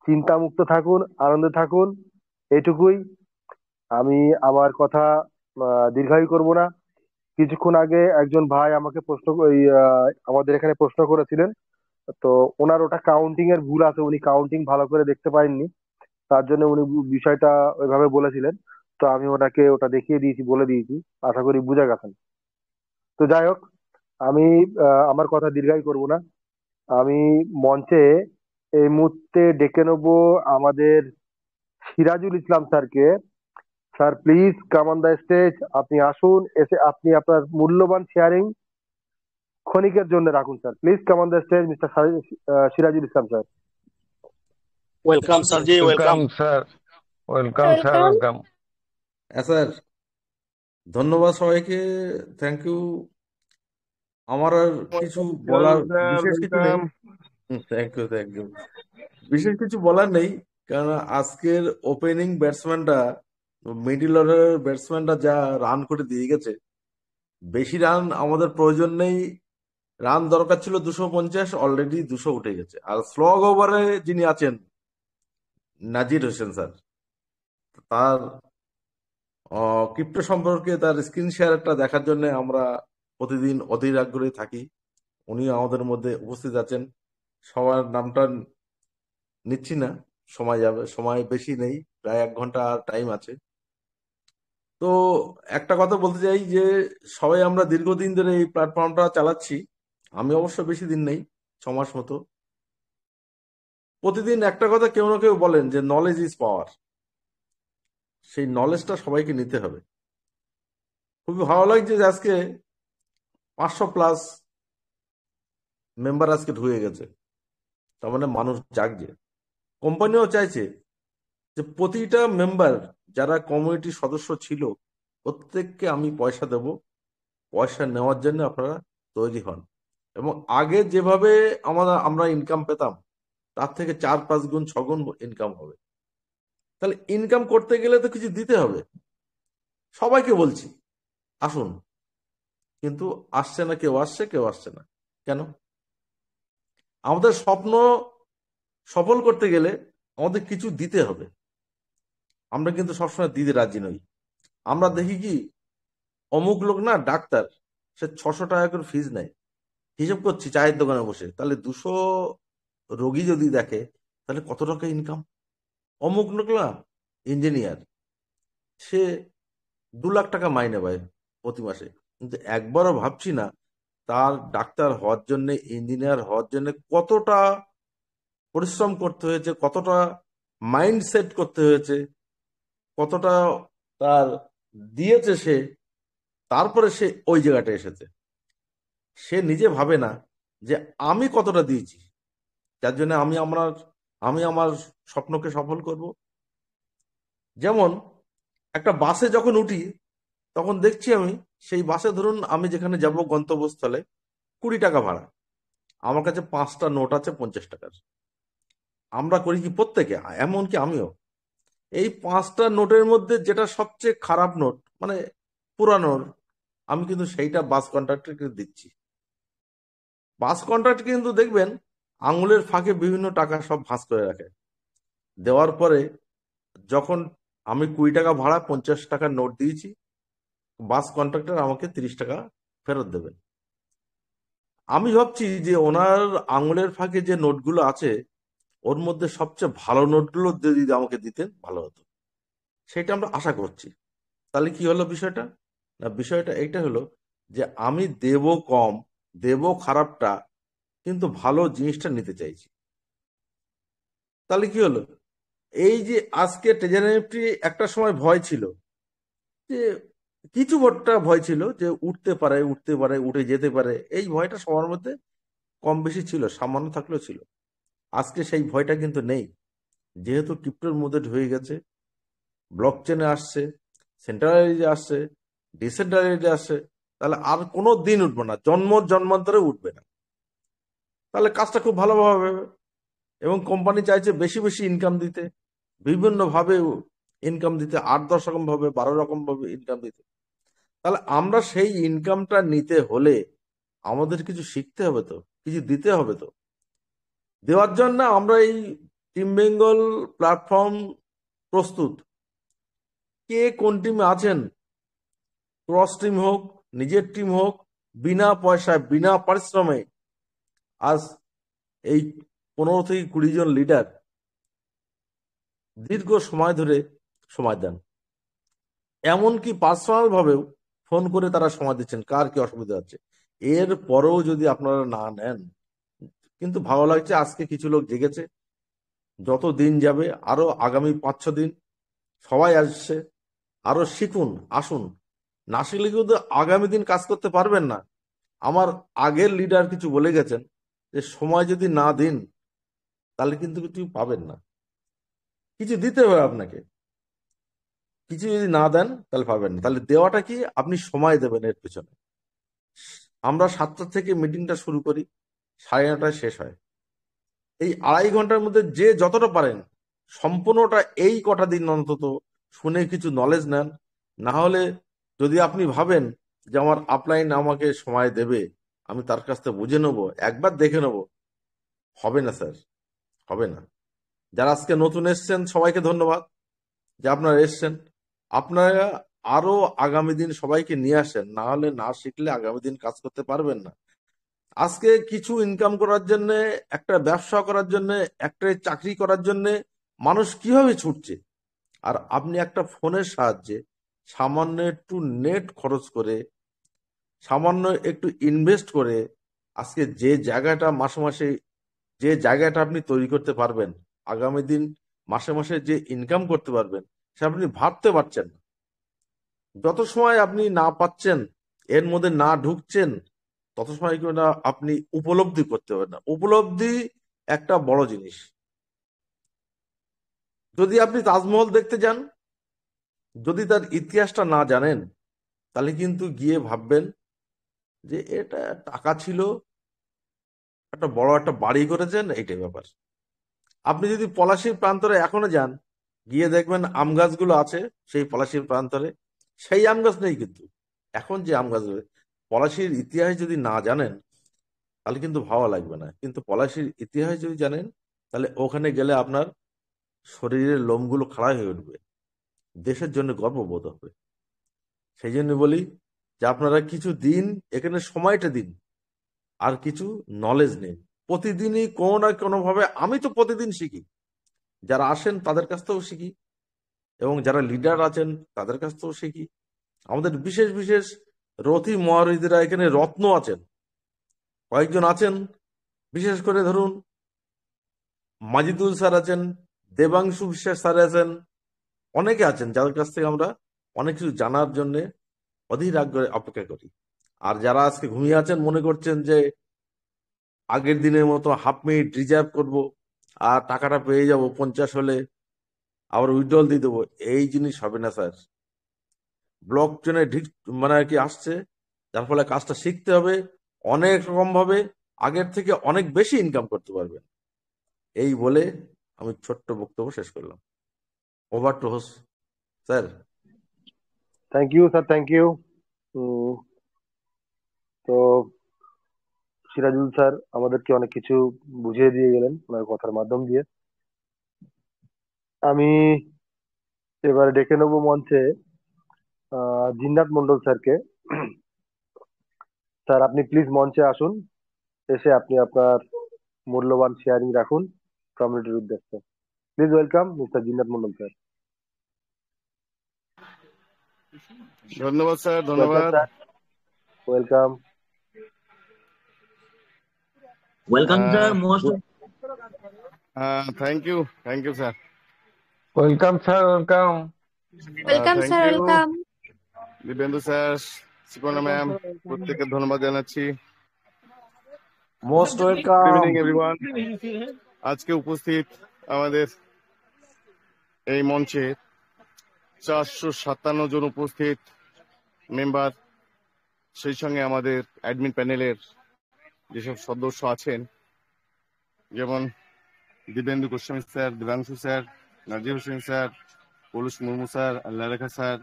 চিন্তামুক্ত থাকুন, আনন্দে থাকুন, এইটুকুই। আমি আমার কথা দীর্ঘায়ু করব না। কিছুক্ষণ আগে একজন ভাই আমাকে আমাদের এখানে প্রশ্ন করেছিলেন। তো ওনার ওটা কাউন্টিং এর ভুল আছে, উনি কাউন্টিং ভালো করে দেখতে পারেননি, তার জন্য উনি বিষয়টা ওইভাবে বলেছিলেন। তো আমি ওনাকে ওটা দেখিয়ে দিয়েছি, বলে দিয়েছি, আশা করি বুঝে গেছেন। তো যাই হোক, আমি আমার কথা দীর্ঘায়ু করব না। আমি মঞ্চে এই মুহূর্তে ডেকে নেবো আমাদের সিরাজুল ইসলাম স্যারকে। Sir please come on the stage. আপনি আসুন, এসে আপনি আপনার মূল্যবান শেয়ারিং ক্ষণিকের জন্য রাখুন। Sir please come on the stage, mister Sirajul Islam sir. Welcome sir ji, welcome. Welcome sir, welcome sir, welcome. Welcome. হ্যাঁ স্যার, ধন্যবাদ সবাইকে, থ্যাংক ইউ। আমার আর কিছু বলার বিশেষ কিছু নেই। Thank you, thank you. বিশেষ কিছু বলার নেই, কারণ আজকের ওপেনিং ব্যাটসম্যানটা, মিডল অর্ডারের ব্যাটসম্যানটা যা রান করে দিয়ে গেছে, বেশি রান আমাদের প্রয়োজন নেই। রান দরকার ছিল 250, অলরেডি 200 উঠে গেছে। আর স্লগ ওভারে যিনি আছেন নাজির হোসেন স্যার, তার ক্রিপ্টো সম্পর্কে তার স্ক্রিন শেয়ারটা দেখার জন্য আমরা প্রতিদিন অধীর আগ্রহে থাকি। উনি আমাদের মধ্যে উপস্থিত আছেন। সবার নামটা নিচ্ছি না, সময় যাবে, সময় বেশি নেই, প্রায় 1 ঘন্টা টাইম আছে। তো একটা কথা বলতে চাই যে সবাই আমরা দীর্ঘদিন ধরে এই প্ল্যাটফর্মটা চালাচ্ছি। আমি অবশ্য বেশি দিন নেই, 6 মাস মতো। প্রতিদিন একটা কথা কেউ না কেউ বলেন যে নলেজ ইজ পাওয়ার। সেই নলেজটা সবাইকে নিতে হবে। খুবই ভালো লাগছে যে আজকে 500+ মেম্বার আজকে ঢুকে গেছে। তার মানে মানুষ জাগছে। কোম্পানিও চাইছে যে প্রতিটা মেম্বার যারা কমিউনিটির সদস্য ছিল, প্রত্যেককে আমি পয়সা দেব, পয়সা নেওয়ার জন্য আপনারা তৈরি হন। এবং আগে যেভাবে আমরা ইনকাম পেতাম, তার থেকে 4-5 গুণ 6 গুণ ইনকাম হবে। তাহলে ইনকাম করতে গেলে তো কিছু দিতে হবে। সবাইকে বলছি আসুন, কিন্তু আসছে না, কেউ আসছে, কেউ আসছে না কেন? আমাদের স্বপ্ন সফল করতে গেলে আমাদের কিছু দিতে হবে। আমরা কিন্তু সবসময় দিতে রাজি নই। আমরা দেখি কি, অমুক লোক না ডাক্তার, সে 600 টাকা করে ফিজ নেয়। হিসাব করছি চায়ের দোকানে বসে, তাহলে 200 রোগী যদি দেখে, তাহলে কত টাকা ইনকাম। অমুক লোক না ইঞ্জিনিয়ার, সে 2 লাখ টাকা মাইনে পায় প্রতি মাসে, কিন্তু একবারও ভাবছি না তার ডাক্তার হওয়ার জন্য, ইঞ্জিনিয়ার হওয়ার জন্য কতটা পরিশ্রম করতে হয়েছে, কতটা মাইন্ড সেট করতে হয়েছে, কতটা তার দিয়েছে সে, তারপরে সে ওই জায়গাটা এসেছে। সে নিজে ভাবে না যে আমি কতটা দিয়েছি, যার জন্য আমি আমার স্বপ্নকে সফল করব। যেমন একটা বাসে যখন উঠি, তখন দেখছি আমি সেই বাসে, ধরুন আমি যেখানে যাব গন্তব্যস্থলে, 20 টাকা ভাড়া, আমার কাছে 5টা নোট আছে 50 টাকার। আমরা করি কি প্রত্যেকে, এমনকি আমিও, এই 5টা নোটের মধ্যে যেটা সবচেয়ে খারাপ নোট, মানে পুরানো, আমি কিন্তু সেইটা বাস কন্ট্রাক্টরকে দিচ্ছি। বাস কন্ট্রাক্টর কিন্তু দেখবেন আঙুলের ফাঁকে বিভিন্ন টাকা সব ভাঁজ করে রাখে। দেওয়ার পরে যখন আমি 20 টাকা ভাড়া 50 টাকার নোট দিয়েছি, বাস কন্ট্রাক্টর আমাকে 30 টাকা ফেরত দেবেন। আমি ভাবছি যে ওনার আঙুলের ফাঁকে যে নোটগুলো আছে, ওর মধ্যে সবচেয়ে ভালো নোটগুলো যদি আমাকে দিতেন ভালো হতো। সেটা আমরা আশা করছি। তাহলে কি হলো বিষয়টা? না, বিষয়টা এইটা হলো যে আমি দেব কম, দেব খারাপটা, কিন্তু ভালো জিনিসটা নিতে চাইছি। তাহলে কি হলো, এই যে আজকে ট্রেজারি নিফটি একটা সময় ভয় ছিল, যে কিছু ভোটটা ভয় ছিল যে উঠতে পারে, উঠে যেতে পারে, এই ভয়টা সবার মধ্যে কম বেশি ছিল, সামান্য থাকলেও ছিল। আজকে সেই ভয়টা কিন্তু নেই, যেহেতু ক্রিপ্টোর মধ্যে ঢুকে গেছে, ব্লক চেনে আসছে, সেন্ট্রালাইজে আসছে, ডিসেন্ট্রালাইজে আসছে, তাহলে আর কোনো দিন উঠবে না, জন্মান্তরে উঠবে না। তাহলে কাজটা খুব ভালোভাবে হবে। এবং কোম্পানি চাইছে বেশি বেশি ইনকাম দিতে, বিভিন্নভাবে ইনকাম দিতে, 8-10 রকম ভাবে, 12 রকম ভাবে ইনকাম দিতে। তাহলে আমরা সেই ইনকামটা নিতে হলে আমাদের কিছু শিখতে হবে তো, কিছু দিতে হবে তো। দেওয়ার জন্য আমরা এই টিম বেঙ্গল প্ল্যাটফর্ম প্রস্তুত। কে কোন টিমে আছেন, ক্রস টিম হোক, নিজের টিম হোক, বিনা পয়সায় বিনা পরিশ্রমে আজ এই 15 থেকে 20 জন লিডার দীর্ঘ সময় ধরে সময় দেন। এমনকি পার্সোনাল ভাবেও ফোন করে তারা সময় দিচ্ছেন কার কি অসুবিধা আছে। এর পরেও যদি আপনারা না নেন, কিন্তু ভালো লাগছে আজকে কিছু লোক জেগেছে। যত দিন যাবে আরো আগামী 5-6 দিন সবাই আসছে, আরো শিখুন, আসুন। না শিখলে কিন্তু আগামী দিন কাজ করতে পারবেন না। আমার আগের লিডার কিছু বলে গেছেন যে সময় যদি না দিন তাহলে কিন্তু কিছু পাবেন না, কিছু দিতে হবে আপনাকে। কিছু যদি না দেন তাহলে পাবেন না। তাহলে দেওয়াটা কি, আপনি সময় দেবেন এর পেছনে। আমরা 7টা থেকে মিটিংটা শুরু করি, 9:30টায় শেষ হয়। এই 2.5 ঘন্টার মধ্যে যে যতটা পারেন সম্পূর্ণটা এই কটা দিন অন্তত শুনে কিছু নলেজ নেন। না হলে যদি আপনি ভাবেন যে আমার আপলাইন আমাকে সময় দেবে, আমি তার কাছ থেকে বুঝে নেবো, একবার দেখে নেবো, হবে না স্যার, হবে না। যারা আজকে নতুন এসছেন সবাইকে ধন্যবাদ যে আপনারা এসছেন। আপনারা আরো আগামী দিন সবাইকে নিয়ে আসেন, না হলে না শিখলে আগামী দিন কাজ করতে পারবেন না। আজকে কিছু ইনকাম করার জন্য, একটা ব্যবসা করার জন্য, একটা চাকরি করার জন্য মানুষ কিভাবে ছুটছে, আর আপনি একটা ফোনের সাহায্যে সামান্য একটু নেট খরচ করে, সামান্য একটু ইনভেস্ট করে আজকে যে জায়গাটা মাসে মাসে, যে জায়গাটা আপনি তৈরি করতে পারবেন, আগামী দিন মাসে মাসে যে ইনকাম করতে পারবেন, সে আপনি ভাবতে পারছেন না। যত সময় আপনি না পাচ্ছেন, এর মধ্যে না ঢুকছেন, তত সময় কিন্তু আপনি উপলব্ধি করতে পারেন না। উপলব্ধি একটা বড় জিনিস। যদি আপনি তাজমহল দেখতে যান, যদি তার ইতিহাসটা না জানেন, তাহলে কিন্তু গিয়ে ভাববেন যে এটা টাকা ছিল, একটা বড় একটা বাড়ি করেছেন, এইটাই ব্যাপার। আপনি যদি পলাশীর প্রান্তরে এখনো যান, গিয়ে দেখবেন আম গাছগুলো আছে সেই পলাশীর প্রান্তরে, সেই আম গাছ নেই কিন্তু এখন যে আম গাছ রয়েছে। পলাশীর ইতিহাস যদি না জানেন তাহলে কিন্তু ভালো লাগবে না, কিন্তু পলাশীর ইতিহাস যদি জানেন তাহলে ওখানে গেলে আপনার শরীরের লোমগুলো খাড়া হয়ে উঠবে, দেশের জন্য গর্ববোধ হবে। সেই জন্য বলি যে আপনারা কিছু দিন এখানে সময়টা দিন, আর কিছু নলেজ নিন। প্রতিদিনই কোনো না কোনো ভাবে, আমি তো প্রতিদিন শিখি, যারা আসেন তাদের কাছ থেকেও শিখি, এবং যারা লিডার আছেন তাদের কাছ থেকেও শিখি। আমাদের বিশেষ বিশেষ রথী মহারথীরা এখানে রত্ন আছেন, কয়েকজন আছেন। বিশেষ করে ধরুন মাজিদুল স্যার আছেন, দেবাংশু বিশ্বাস স্যার আছেন, অনেকে আছেন যাদের কাছ থেকে আমরা অনেক কিছু জানার জন্য অধীর আগ্রহে অপেক্ষা করি। আর যারা আজকে ঘুমিয়ে আছেন, মনে করছেন যে আগের দিনের মতো হাফ মিনিট রিজার্ভ করব আর টাকাটা পেয়ে যাব 50 হলে, আবার উইথড্রল দিয়ে দেবো, এই জিনিস হবে না স্যার। ব্লক চেনে ঠিক মানে আর কি আসছে, যার ফলে কাজটা শিখতে হবে অনেক রকম ভাবে, আগের থেকে অনেক বেশি ইনকাম করতে পারবেন। এই বলে আমি ছোট্ট বক্তব্য শেষ করলাম। Over to host sir. Thank you sir, thank you. তো সিরাজুল স্যার আমাদেরকে অনেক কিছু বুঝিয়ে দিয়ে গেলেন ওনার কথার মাধ্যম দিয়ে। আমি এবারে ডেকে নেবো মঞ্চে জিন্নাত মন্ডল স্যারকে। স্যার আপনি প্লিজ মঞ্চে আসুন, এসে আপনি আপনার মূল্যবান শেয়ারিং রাখুন কমিউনিটির উদ্দেশ্যে। Please welcome mister Jinnat Mondal sir. ধন্যবাদ স্যার, ওয়েলকাম ধন্যবাদ। Sir, welcome. Welcome, sir. Most thank you sir. Welcome sir, welcome. Welcome thank sir, you welcome. Dibendu sir, Suparna ma'am, প্রত্যেককে ধন্যবাদ জানাচ্ছি। most good welcome. Evening everyone. আজকে উপস্থিত আমাদের এই মঞ্চে 457 জন উপস্থিত মেম্বার, সেই সঙ্গে আমাদের অ্যাডমিন প্যানেলের যেসব সদস্য আছেন, যেমন Dibendu Goswami sir, Debangshu sir, Nazir Hossain sir, পৌলুষ Murmu sir, আল্লাহ স্যার,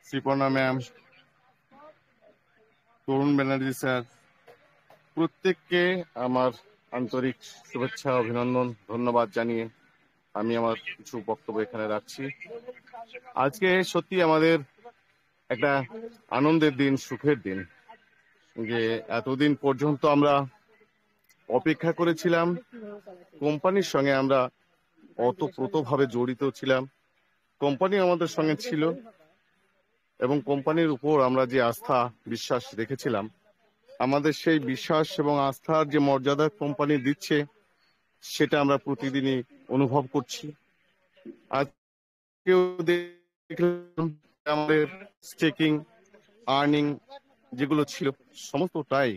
শ্রীপর্ণা ম্যাম, তরুণ ব্যানার্জি স্যার, প্রত্যেককে আমার আন্তরিক শুভেচ্ছা, অভিনন্দন, ধন্যবাদ জানিয়ে আমি আমার কিছু বক্তব্য এখানে রাখছি। আজকে সত্যি আমাদের একটা আনন্দের দিন, সুখের দিন, যে এতদিন পর্যন্ত আমরা অপেক্ষা করেছিলাম। কোম্পানির সঙ্গে আমরা অতপ্রতভাবে জড়িত ছিলাম, কোম্পানি আমাদের সঙ্গে ছিল এবং কোম্পানির উপর আমরা যে আস্থা বিশ্বাস রেখেছিলাম, আমাদের সেই বিশ্বাস এবং আস্থার যে মর্যাদা কোম্পানি দিচ্ছে সেটা আমরা প্রতিদিনই অনুভব করছি। আজকেও দেখলাম আমাদের স্টেকিং, আর্নিং যেগুলো ছিল সমস্তটাই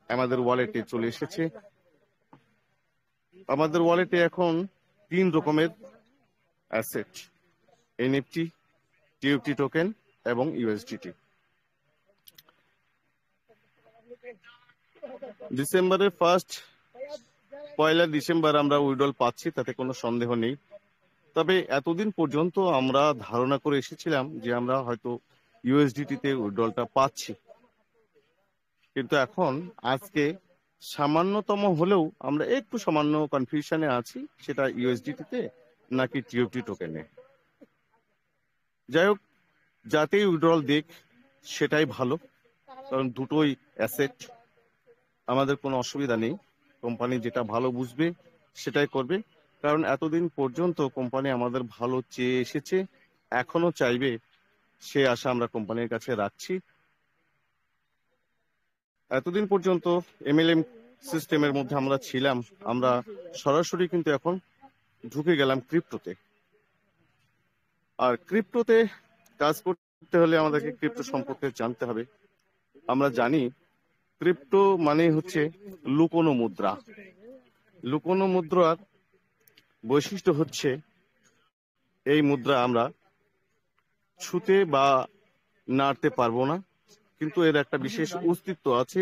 আমাদের ওয়ালেটে চলে এসেছে। আমাদের ওয়ালেটে এখন 3 রকমের অ্যাসেট: এনএফটি, টিএফটি টোকেন এবং ইউএসডিটি। ডিসেম্বরের পয়লা ডিসেম্বর আমরা উইড্রল পাচ্ছি, তাতে কোনো সন্দেহ নেই। তবে এতদিন পর্যন্ত আমরা ধারণা করে এসেছিলাম যে আমরা হয়তো ইউএসডিটিতে উইড্রলটা পাচ্ছি, কিন্তু এখন আজকে সামান্যতম হলেও আমরা একটু সামান্য কনফিউশনে আছি, সেটা ইউএসডিটিতে নাকি টিএফটি টোকেনে। যাই হোক, যাতেই উইড্রল দিক সেটাই ভালো, কারণ দুটোই অ্যাসেট, আমাদের কোনো অসুবিধা নেই। কোম্পানি যেটা ভালো বুঝবে সেটাই করবে, কারণ এতদিন পর্যন্ত কোম্পানি আমাদের ভালো চেয়ে এসেছে, এখনো চাইবে, সে আশা আমরা কোম্পানির কাছে রাখছি। এতদিন পর্যন্ত এমএলএম সিস্টেমের মধ্যে আমরা ছিলাম, আমরা সরাসরি কিন্তু এখন ঢুকে গেলাম ক্রিপ্টোতে। আর ক্রিপ্টোতে কাজ করতে হলে আমাদেরকে ক্রিপ্টো সম্পর্কে জানতে হবে। আমরা জানি ক্রিপ্টো মানে হচ্ছে লুকোনো মুদ্রা। লুকোনো মুদ্রার বৈশিষ্ট্য হচ্ছে এই মুদ্রা আমরা ছুতে বা নাড়তে পারবো না, কিন্তু এর একটা বিশেষ অস্তিত্ব আছে,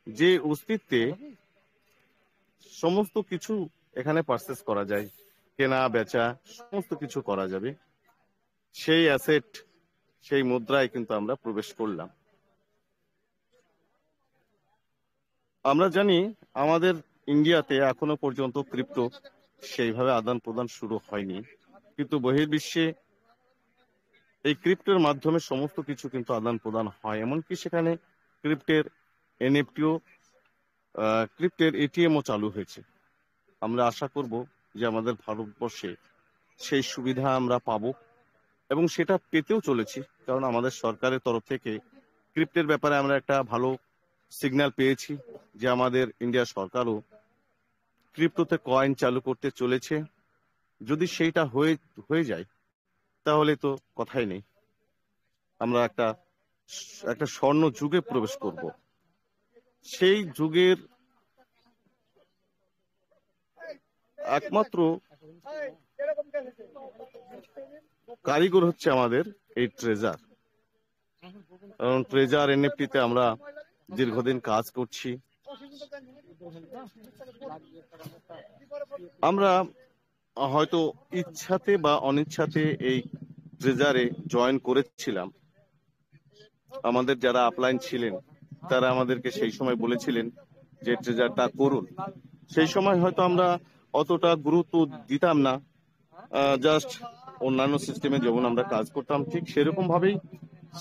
যে অস্তিত্বে সমস্ত কিছু এখানে পারচেস করা যায়, কেনা বেচা সমস্ত কিছু করা যাবে। সেই অ্যাসেট, সেই মুদ্রায় কিন্তু আমরা প্রবেশ করলাম। আমরা জানি আমাদের ইন্ডিয়াতে এখনো পর্যন্ত ক্রিপ্টো সেইভাবে আদান প্রদান শুরু হয়নি, কিন্তু বহির্বিশ্বে এই ক্রিপ্টোর মাধ্যমে সমস্ত কিছু কিন্তু আদান প্রদান হয়। এমনকি সেখানে ক্রিপ্টের এনএফটিও, ক্রিপ্টের এটিএমও চালু হয়েছে। আমরা আশা করব যে আমাদের ভারতবর্ষে সেই সুবিধা আমরা পাবো এবং সেটা পেতেও চলেছি, কারণ আমাদের সরকারের তরফ থেকে ক্রিপ্টের ব্যাপারে আমরা একটা ভালো সিগন্যাল পেয়েছি যে আমাদের ইন্ডিয়া সরকারও ক্রিপ্টোতে কয়েন চালু করতে চলেছে। যদি সেইটা হয়ে যায় তাহলে তো কথাই নেই, আমরা একটা স্বর্ণ যুগে প্রবেশ করব। সেই যুগের একমাত্র কারিগর হচ্ছে আমাদের এই ট্রেজার। কারণ ট্রেজার এনএফটিতে আমরা দীর্ঘদিন কাজ করছি। আমরা হয়তো ইচ্ছাতে বা অনিচ্ছাতে এই ট্রেজারে জয়েন করেছিলাম। আমাদের যারা আপলাইন ছিলেন তারা আমাদেরকে সেই সময় বলেছিলেন যে ট্রেজারটা করুন। সেই সময় হয়তো আমরা অতটা গুরুত্ব দিতাম না, জাস্ট অন্যান্য সিস্টেমে যেমন আমরা কাজ করতাম ঠিক সেরকম ভাবেই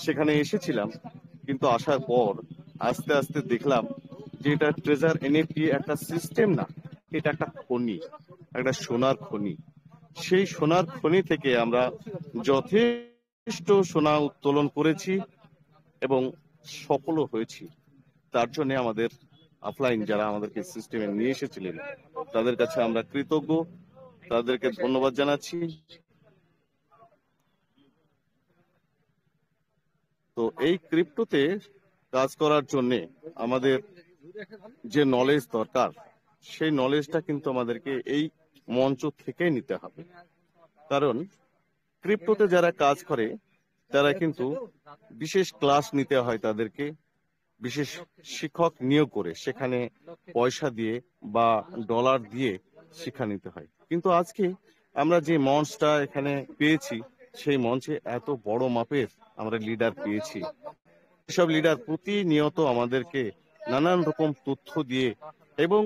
সেখানে এসেছিলাম। কিন্তু আসার পর আস্তে আস্তে দেখলাম যে এটা ট্রেজার এনএফটি একটা সিস্টেম না, এটা একটা খনি, একটা সোনার খনি। সেই সোনার খনি থেকে আমরা যথেষ্ট সোনা উত্তোলন করেছি এবং সফলও হয়েছি। তার জন্য আমাদের অফলাইন যারা আমাদেরকে সিস্টেমে নিয়ে এসেছিলেন তাদের কাছে আমরা কৃতজ্ঞ, তাদেরকে ধন্যবাদ জানাচ্ছি। তো এই ক্রিপ্টোতে কাজ করার জন্য আমাদের যে নলেজ দরকার, সেই নলেজটা কিন্তু আমাদেরকে এই মঞ্চ থেকে নিতে হবে। কারণ ক্রিপ্টোতে যারা কাজ করে তারা কিন্তু বিশেষ ক্লাস নিতে হয়, তাদেরকে বিশেষ শিক্ষক নিয়োগ করে সেখানে পয়সা দিয়ে বা ডলার দিয়ে শিক্ষা নিতে হয়। কিন্তু আজকে আমরা যে মঞ্চটা এখানে পেয়েছি, সেই মঞ্চে এত বড় মাপের আমরা লিডার পেয়েছি। এসব লিডার প্রতিনিয়ত আমাদেরকে নানান রকম তথ্য দিয়ে এবং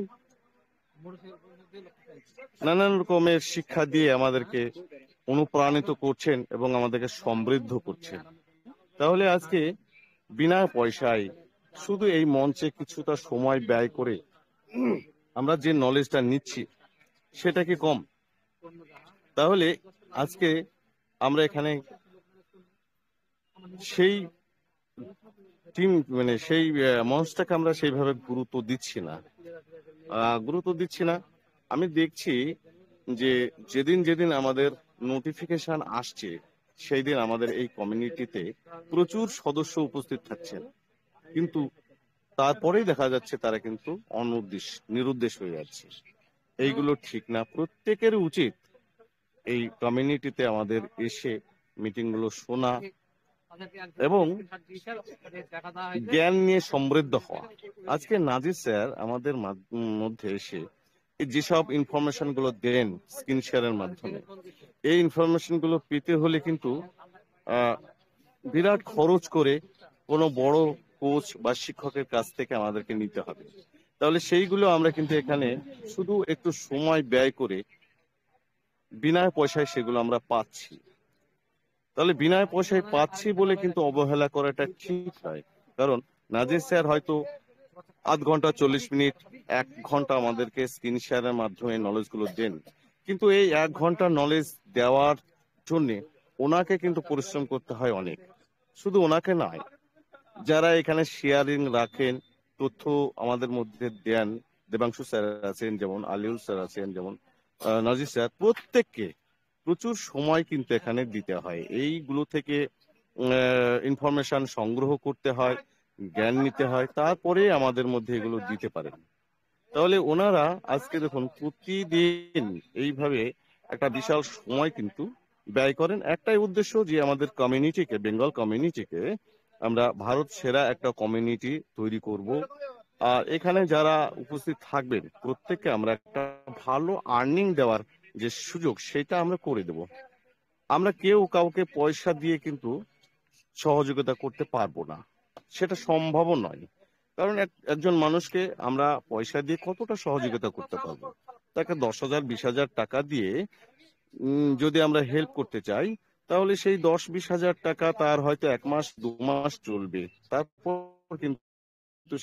নানান রকমের শিক্ষা দিয়ে আমাদেরকে অনুপ্রাণিত করছেন এবং আমাদেরকে সমৃদ্ধ করছেন। তাহলে আজকে বিনা পয়সায় শুধু এই মঞ্চে কিছুটা সময় ব্যয় করে আমরা যে নলেজটা নিচ্ছি সেটা কি কম? তাহলে আজকে আমরা এখানে সেই টিম মানে সেই মঞ্চটাকে আমরা সেইভাবে গুরুত্ব দিচ্ছি না। আমি দেখছি যে যেদিন যেদিন আমাদের নোটিফিকেশন আসছে সেই দিন আমাদের এই কমিউনিটিতে প্রচুর সদস্য উপস্থিত থাকছেন, কিন্তু তারপরেই দেখা যাচ্ছে তারা কিন্তু নিরুদ্দেশ হয়ে যাচ্ছে। এইগুলো ঠিক না। প্রত্যেকের উচিত এই কমিউনিটিতে আমাদের এসে মিটিং গুলো শোনা এবং জ্ঞান নিয়ে সমৃদ্ধ হওয়া। আজকে নাজির স্যার আমাদের মধ্যে এসে যেসব ইনফরমেশন গুলো দেন স্ক্রিন শেয়ারের মাধ্যমে, এই ইনফরমেশন গুলো পেতে হলে কিন্তু বিরাট খরচ করে কোনো বড় কোচ বা শিক্ষকের কাছ থেকে আমাদেরকে নিতে হবে। তাহলে সেইগুলো আমরা কিন্তু এখানে শুধু একটু সময় ব্যয় করে বিনা পয়সায় সেগুলো আমরা পাচ্ছি। তাহলে বিনা পয়সায় পাচ্ছি বলে কিন্তু অবহেলা করাটা ঠিক নয়। কারণ নাজির স্যার হয়তো আধ ঘন্টা 40 মিনিট 1 ঘন্টা আমাদেরকে স্ক্রিন শেয়ারের মাধ্যমে নলেজ গুলো দেন, কিন্তু এই 1 ঘন্টা নলেজ দেওয়ার জন্য ওনাকে কিন্তু পরিশ্রম করতে হয় অনেক। শুধু ওনাকে নয়, যারা এখানে শেয়ারিং রাখেন, তথ্য আমাদের মধ্যে দেন, দেবাংশু স্যার আছেন, যেমন আলিউল স্যার আছেন, যেমন নাজির স্যার, প্রত্যেককে প্রচুর সময় কিন্তু এখানে দিতে হয়। এইগুলো থেকে ইনফরমেশন সংগ্রহ করতে হয়, জ্ঞান নিতে হয়, তারপরে আমাদের মধ্যে এগুলো দিতে পারেন। তাহলে ওনারা আজকে দেখুন প্রতিদিন এইভাবে একটা বিশাল সময় কিন্তু ব্যয় করেন। একটাই উদ্দেশ্য যে আমাদের কমিউনিটিকে, বেঙ্গল কমিউনিটিকে আমরা ভারত সেরা একটা কমিউনিটি তৈরি করব। আর এখানে যারা উপস্থিত থাকবেন প্রত্যেককে আমরা একটা ভালো আর্নিং দেওয়ার যে সুযোগ সেটা আমরা করে দেব। আমরা কেউ কাউকে পয়সা দিয়ে কিন্তু সহযোগিতা করতে পারবো না, সেটা সম্ভব নয়। কারণ একজন মানুষকে আমরা পয়সা দিয়ে কতটা সহযোগিতা করতে পারবো? তাকে 10,000 20,000 টাকা দিয়ে যদি আমরা হেল্প করতে চাই, তাহলে সেই 10-20 হাজার টাকা তার হয়তো 1 মাস 2 মাস চলবে, তারপর কিন্তু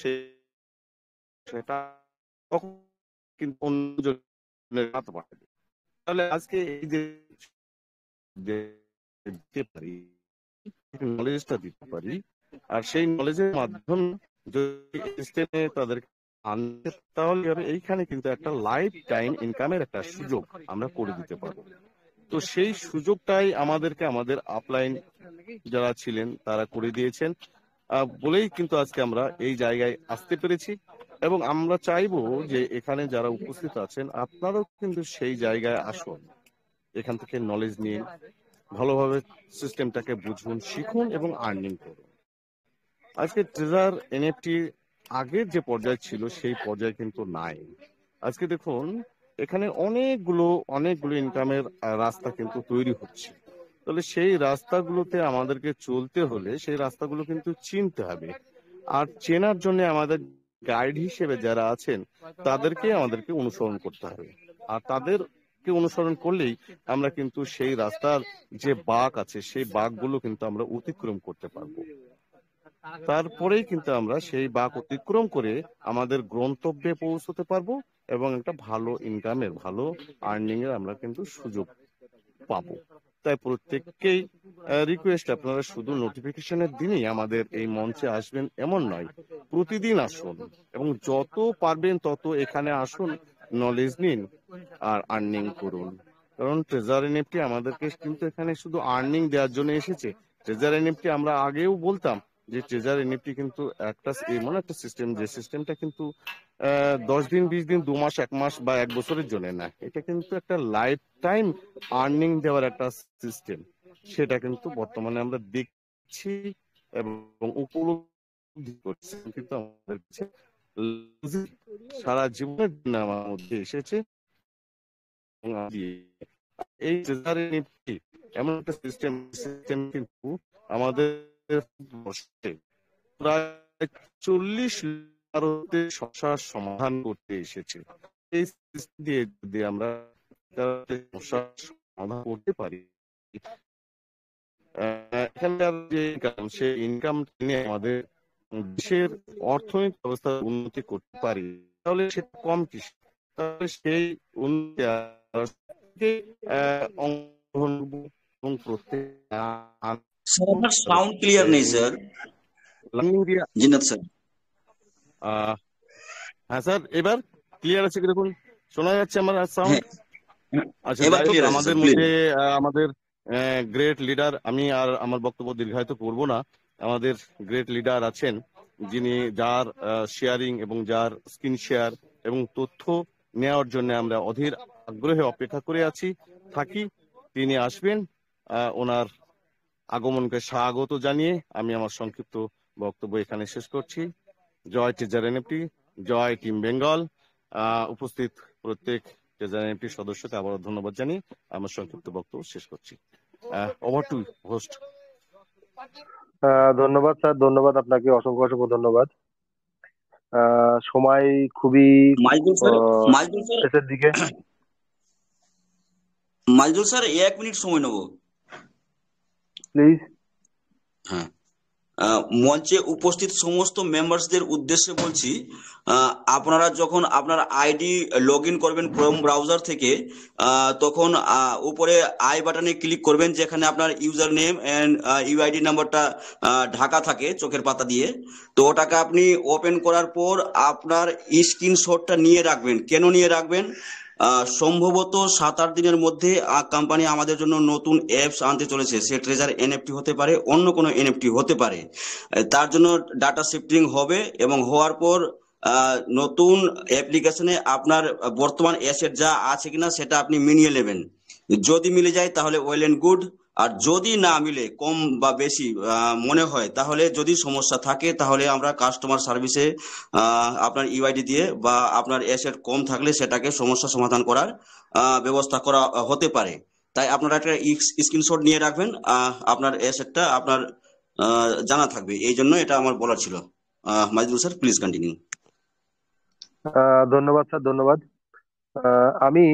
সেটা তখন কিন্তু অন্যজনের হাতে পাঠাবে। তাহলে আজকে এই যে দিতে পারি, নলেজটা দিতে পারি, আর সেই নলেজের মাধ্যমে যদি সিস্টেমে তাদের আনতে, তাহলে এইখানে কিন্তু একটা লাইফ টাইম ইনকামের একটা সুযোগ আমরা করে দিতে পারবো। তো সেই সুযোগটাই আমাদেরকে আমাদের আপলাইন যারা ছিলেন তারা করে দিয়েছেন বলেই কিন্তু আজকে আমরা এই জায়গায় আসতে পেরেছি। এবং আমরা চাইবো যে এখানে যারা উপস্থিত আছেন আপনারাও কিন্তু সেই জায়গায় আসুন, এখান থেকে নলেজ নিন, ভালোভাবে সিস্টেমটাকে বুঝুন, শিখুন এবং আর্নিং করুন। আজকে ট্রেজার এনএফটি আগের যে পর্যায়ে ছিল সেই পর্যায়ে কিন্তু নাই। আজকে দেখুন এখানে অনেকগুলো ইনকামের রাস্তা কিন্তু তৈরি হচ্ছে। তাহলে সেই রাস্তাগুলোতে আমাদেরকে চলতে হলে সেই রাস্তাগুলো কিন্তু চিনতে হবে, আর চেনার জন্য আমাদের গাইড হিসেবে যারা আছেন তাদেরকে আমাদেরকে অনুসরণ করতে হবে। আর তাদেরকে অনুসরণ করলেই আমরা কিন্তু সেই রাস্তার যে বাঁক আছে সেই বাঁকগুলো কিন্তু আমরা অতিক্রম করতে পারবো। তারপরেই কিন্তু আমরা সেই বাঁক অতিক্রম করে আমাদের গন্তব্যে পৌঁছতে পারবো এবং একটা ভালো ইনকামের, ভালো আর্নিং এর আমরা কিন্তু সুযোগ পাবো। তাই প্রত্যেককেই রিকোয়েস্ট, আপনারা শুধু নোটিফিকেশনের দিনই আমাদের এই মঞ্চে আসবেন এমন নয়, প্রতিদিন আসুন এবং যত পারবেন তত এখানে আসুন, নলেজ নিন আর আর্নিং করুন। কারণ ট্রেজার এনএফটি আমাদেরকে কিন্তু এখানে শুধু আর্নিং দেওয়ার জন্য এসেছে। ট্রেজার এনএফটি আমরা আগেও বলতাম যে ট্রেজার এনএফটি কিন্তু এমন একটা সিস্টেম, যে সিস্টেমটা কিন্তু 10 দিন 20 দিন 2 মাস 1 মাস বা 1 বছরের জন্য না, এটা কিন্তু একটা লাইফ টাইম আর্নিং দেওয়ার একটা সিস্টেম। সেটা কিন্তু বর্তমানে আমরা দেখছি এবং উপলব্ধি করছি, কিন্তু আমাদের কাছে সারা জীবনের জন্য আমার মধ্যে এসেছে। এই ট্রেজার এনএফটি এমন একটা সিস্টেম কিন্তু আমাদের প্রায় 40 ভারতের সমস্যার সমাধান করতে এসেছে। এই সিস্টেম দিয়ে যদি আমরা সমস্যার সমাধান করতে পারি, এখানকার যে ইনকাম, সেই ইনকাম নিয়ে আমাদের দেশের অর্থনৈতিক ব্যবস্থার উন্নতি করতে পারি, তাহলে সেটা কম কিছু। তাহলে সেই উন্নতি অংশগ্রহণ এবং প্রত্যেক স্যার আপনার সাউন্ড ক্লিয়ার নেই স্যার। জিনাত স্যার। হ্যাঁ স্যার, এবার ক্লিয়ার আছে কি দেখুন, শোনা যাচ্ছে আমার সাউন্ড? আচ্ছা, এবার যাই হোক, ক্লিয়ার আছে আমাদের স্যার, মধ্যে আমাদের গ্রেট লিডার, আমি আর আমার বক্তব্য দীর্ঘায়িত করব না, আমাদের গ্রেট লিডার আছেন যিনি, যার শেয়ারিং এবং যার স্ক্রিন শেয়ার এবং তথ্য নেওয়ার জন্য আমরা অধীর আগ্রহে অপেক্ষা করে থাকি। তিনি আসবেন। ওনার আগমনকে স্বাগত জানিয়ে আমি আমার সংক্ষিপ্ত বক্তব্য এখানে শেষ করছি। জয় ট্রেজার এনএফটি, জয় টিম বেঙ্গল। উপস্থিত প্রত্যেক ট্রেজার এনএফটি সদস্যকে আবারও ধন্যবাদ জানিয়ে আমার সংক্ষিপ্ত বক্তব্য শেষ করছি। Over to host. ধন্যবাদ স্যার, ধন্যবাদ আপনাকে, অসংখ্য অসংখ্য ধন্যবাদ। সময় খুবই শেষের দিকে। মাইজুল স্যার 1 মিনিট সময় নেব প্লিজ। হ্যাঁ, মঞ্চে উপস্থিত সমস্ত মেম্বার্সদের উদ্দেশ্যে বলছি, আপনারা যখন আপনার আইডি লগ ইন করবেন ক্রোম ব্রাউজার থেকে, তখন উপরে আই বাটনে ক্লিক করবেন, যেখানে আপনার ইউজার নেম এন্ড ইউআইডি নাম্বারটা ঢাকা থাকে চোখের পাতা দিয়ে। তো ওটাকে আপনি ওপেন করার পর আপনার স্ক্রিনশটটা নিয়ে রাখবেন। কেন নিয়ে রাখবেন? সম্ভবত 7-8 দিনের মধ্যে কোম্পানি আমাদের জন্য নতুন অ্যাপস আনতে চলেছে। সে ট্রেজার এনএফটি হতে পারে, অন্য কোনো এনএফটি হতে পারে। তার জন্য ডাটা শিফটিং হবে এবং হওয়ার পর নতুন অ্যাপ্লিকেশনে আপনার বর্তমান অ্যাসেট যা আছে কিনা সেটা আপনি মিলিয়ে নেবেন। যদি মিলে যায় তাহলে ওয়েল এন্ড গুড, আর যদি না মিলে, কম বা বেশি মনে হয়, তাহলে যদি সমস্যা থাকে তাহলে আমরা কাস্টমার সার্ভিসে আপনার ইউআইডি দিয়ে বা আপনার অ্যাসেট কম থাকলে সেটাকে সমস্যা সমাধান করার ব্যবস্থা করা হতে পারে। তাই আপনারা একটা স্ক্রিনশট নিয়ে রাখবেন, আপনার অ্যাসেটটা আপনার জানা থাকবে। এই জন্য এটা আমার বলার ছিল। Maizul sir, please continue. ধন্যবাদ স্যার, ধন্যবাদ। আমি